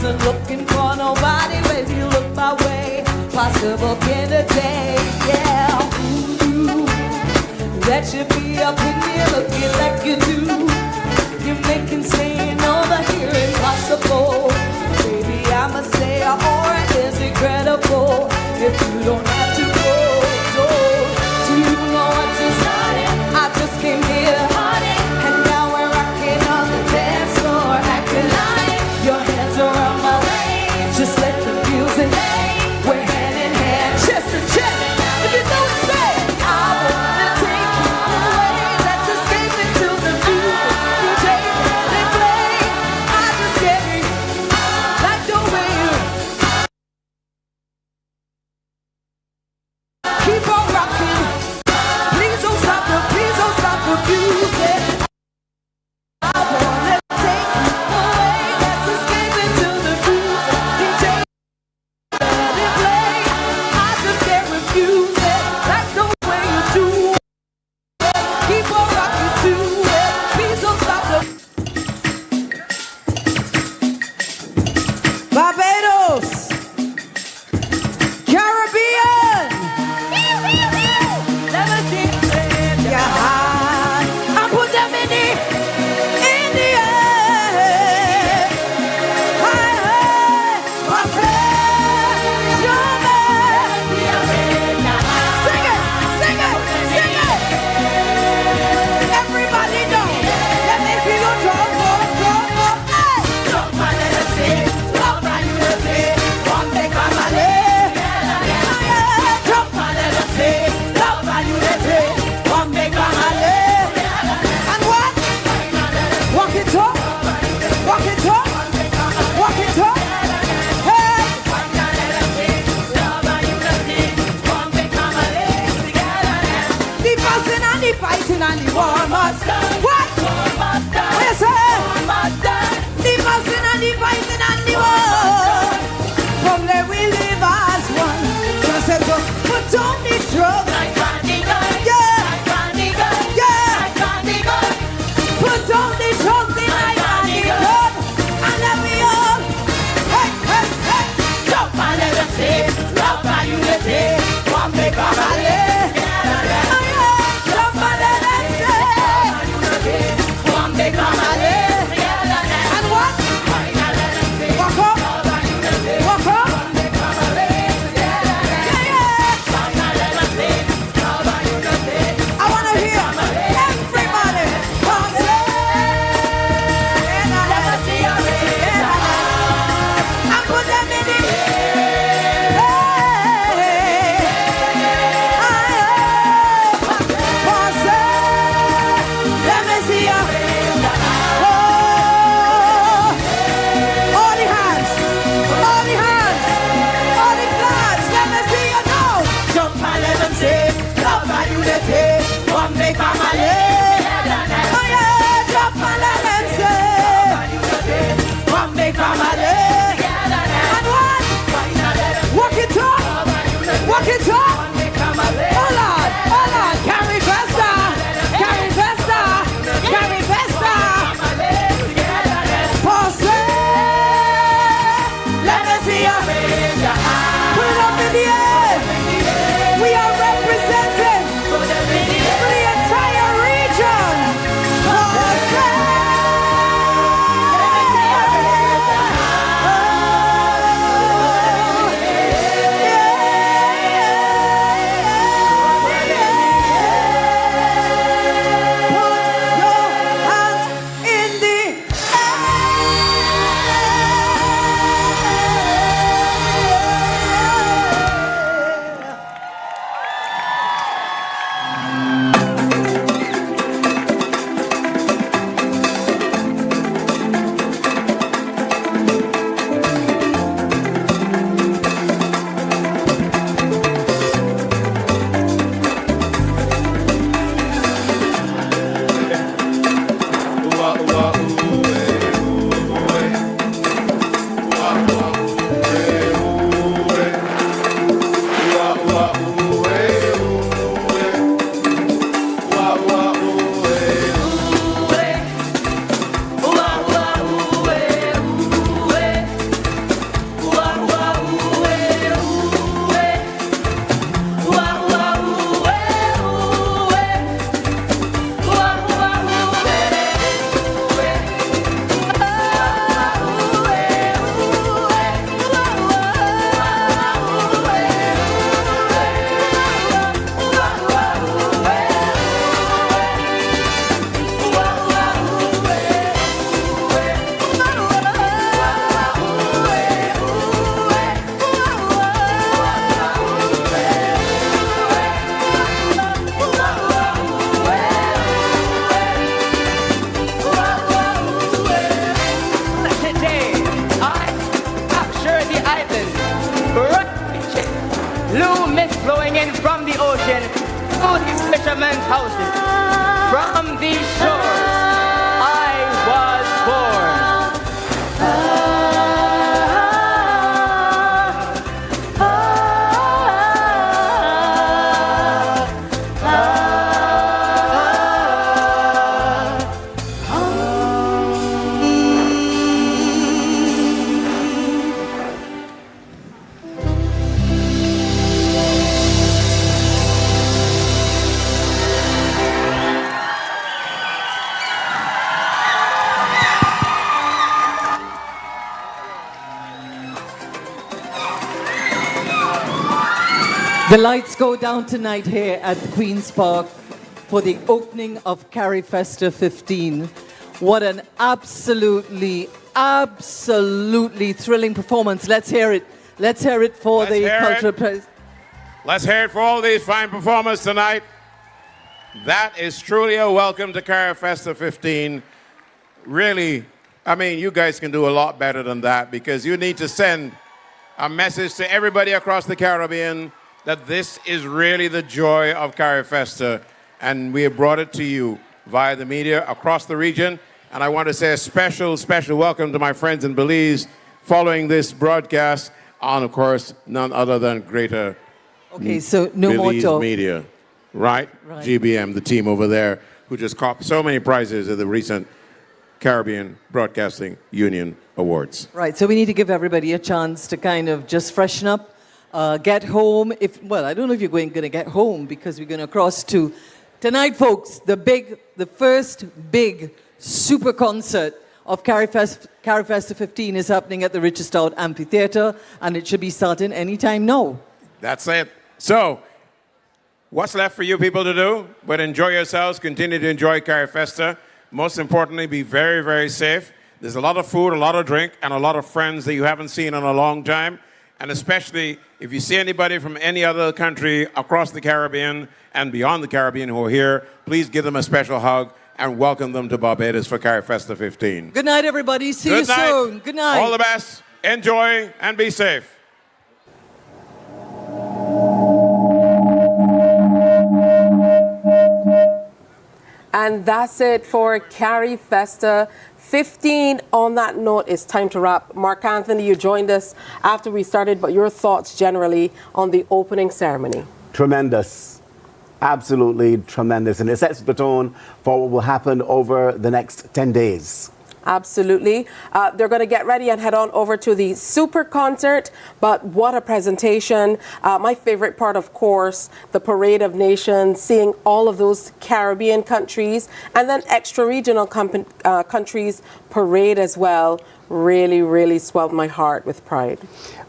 Speaker 18: wasn't looking for nobody when you look my way. Possible candidate, yeah. Ooh, that should be up in here looking like you do. You're making saying over here impossible. Baby, I'ma say our aura is incredible. If you don't have to go, go. Do you know what just started? I just came here, and now we're rocking on the dance floor, acting like your hands around my waist. Just let the music play. We're hand in hand, chest to chest. If you know what I'm saying, I wanna take you away. Let's escape into the music. DJ, they play. I just get me like the way you keep on rocking. Please don't stop the music. I wanna take you away. Let's escape into the music. DJ, let it play. I just can't refuse it. Like the way you do it. Keep on rocking to it. Please don't stop the Barbados, Caribbean. Let us sing your hand and put them in the air. Hey, hey, my friend, your man. Sing it, sing it, sing it. Everybody know. Let me see you jump, jump, jump, jump. Hey. Jump and let us sing. Love and unity. One big family. Jump and let us sing. Love and unity. One big family. And what? Walk it up. Walk it up. Walk it up. Hey. The fussing and the fighting and the war must done. What? Yes, sir. The fussing and the fighting and the war. From there we live as one. Just said so put down the drugs. Yeah. Yeah. Put down the drugs, the knife and the gun. And let me all. Hey, hey, hey. Jump and let us sing. Love and unity. One big family. Jump and let us sing. One big family. And what? Walk up. Walk up. Yeah, yeah.
Speaker 5: houses. From these shores, I was born.
Speaker 3: The lights go down tonight here at Queen's Park for the opening of Carifesta 15. What an absolutely thrilling performance. Let's hear it. Let's hear it for the cultural press.
Speaker 2: Let's hear it for all these fine performers tonight. That is truly a welcome to Carifesta 15. Really, I mean, you guys can do a lot better than that, because you need to send a message to everybody across the Caribbean that this is really the joy of Carifesta, and we have brought it to you via the media across the region. And I want to say a special welcome to my friends in Belize following this broadcast on, of course, none other than Greater
Speaker 3: so no
Speaker 2: Belize
Speaker 3: more talk.
Speaker 2: Media, right? GBM, the team over there, who just caught so many prizes at the recent Caribbean Broadcasting Union Awards.
Speaker 3: Right, so we need to give everybody a chance to kind of just freshen up, get home. I don't know if you're going to get home, because we're going to cross to tonight, folks. The first big super concert of Carifesta 15 is happening at the Richard Stout Amphitheatre, and it should be starting anytime now.
Speaker 2: That's it. So, what's left for you people to do? But enjoy yourselves. Continue to enjoy Carifesta. Most importantly, be very, very safe. There's a lot of food, a lot of drink, and a lot of friends that you haven't seen in a long time. And especially if you see anybody from any other country across the Caribbean and beyond the Caribbean who are here, please give them a special hug and welcome them to Barbados for Carifesta 15.
Speaker 3: Good night, everybody. See you soon. Good night.
Speaker 2: All the best. Enjoy and be safe.
Speaker 1: And that's it for Carifesta 15. On that note, it's time to wrap. Mark Anthony, you joined us after we started, but your thoughts generally on the opening ceremony?
Speaker 20: Tremendous. Absolutely tremendous. And it sets the tone for what will happen over the next 10 days.
Speaker 1: Absolutely. They're going to get ready and head on over to the super concert. But what a presentation. My favorite part, of course, the Parade of Nations, seeing all of those Caribbean countries and then extra-regional countries parade as well. Really, really swelled my heart with pride.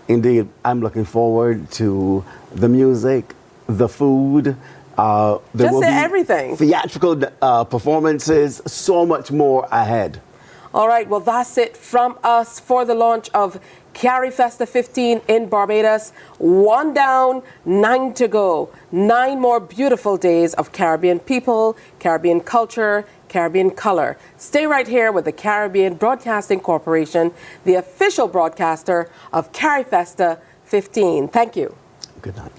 Speaker 20: Indeed. I'm looking forward to the music, the food. There will be
Speaker 1: everything.
Speaker 20: Theatrical performances, so much more ahead.
Speaker 1: All right, well, that's it from us for the launch of Carifesta 15 in Barbados. 1 down, 9 to go. 9 more beautiful days of Caribbean people, Caribbean culture, Caribbean color. Stay right here with the Caribbean Broadcasting Corporation, the official broadcaster of Carifesta 15. Thank you.
Speaker 20: Good night.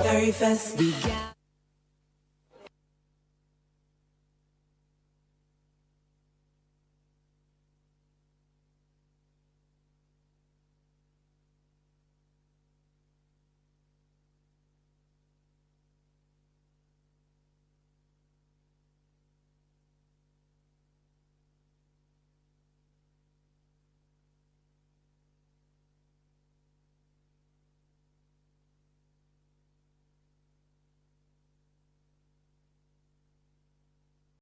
Speaker 9: Carifesta.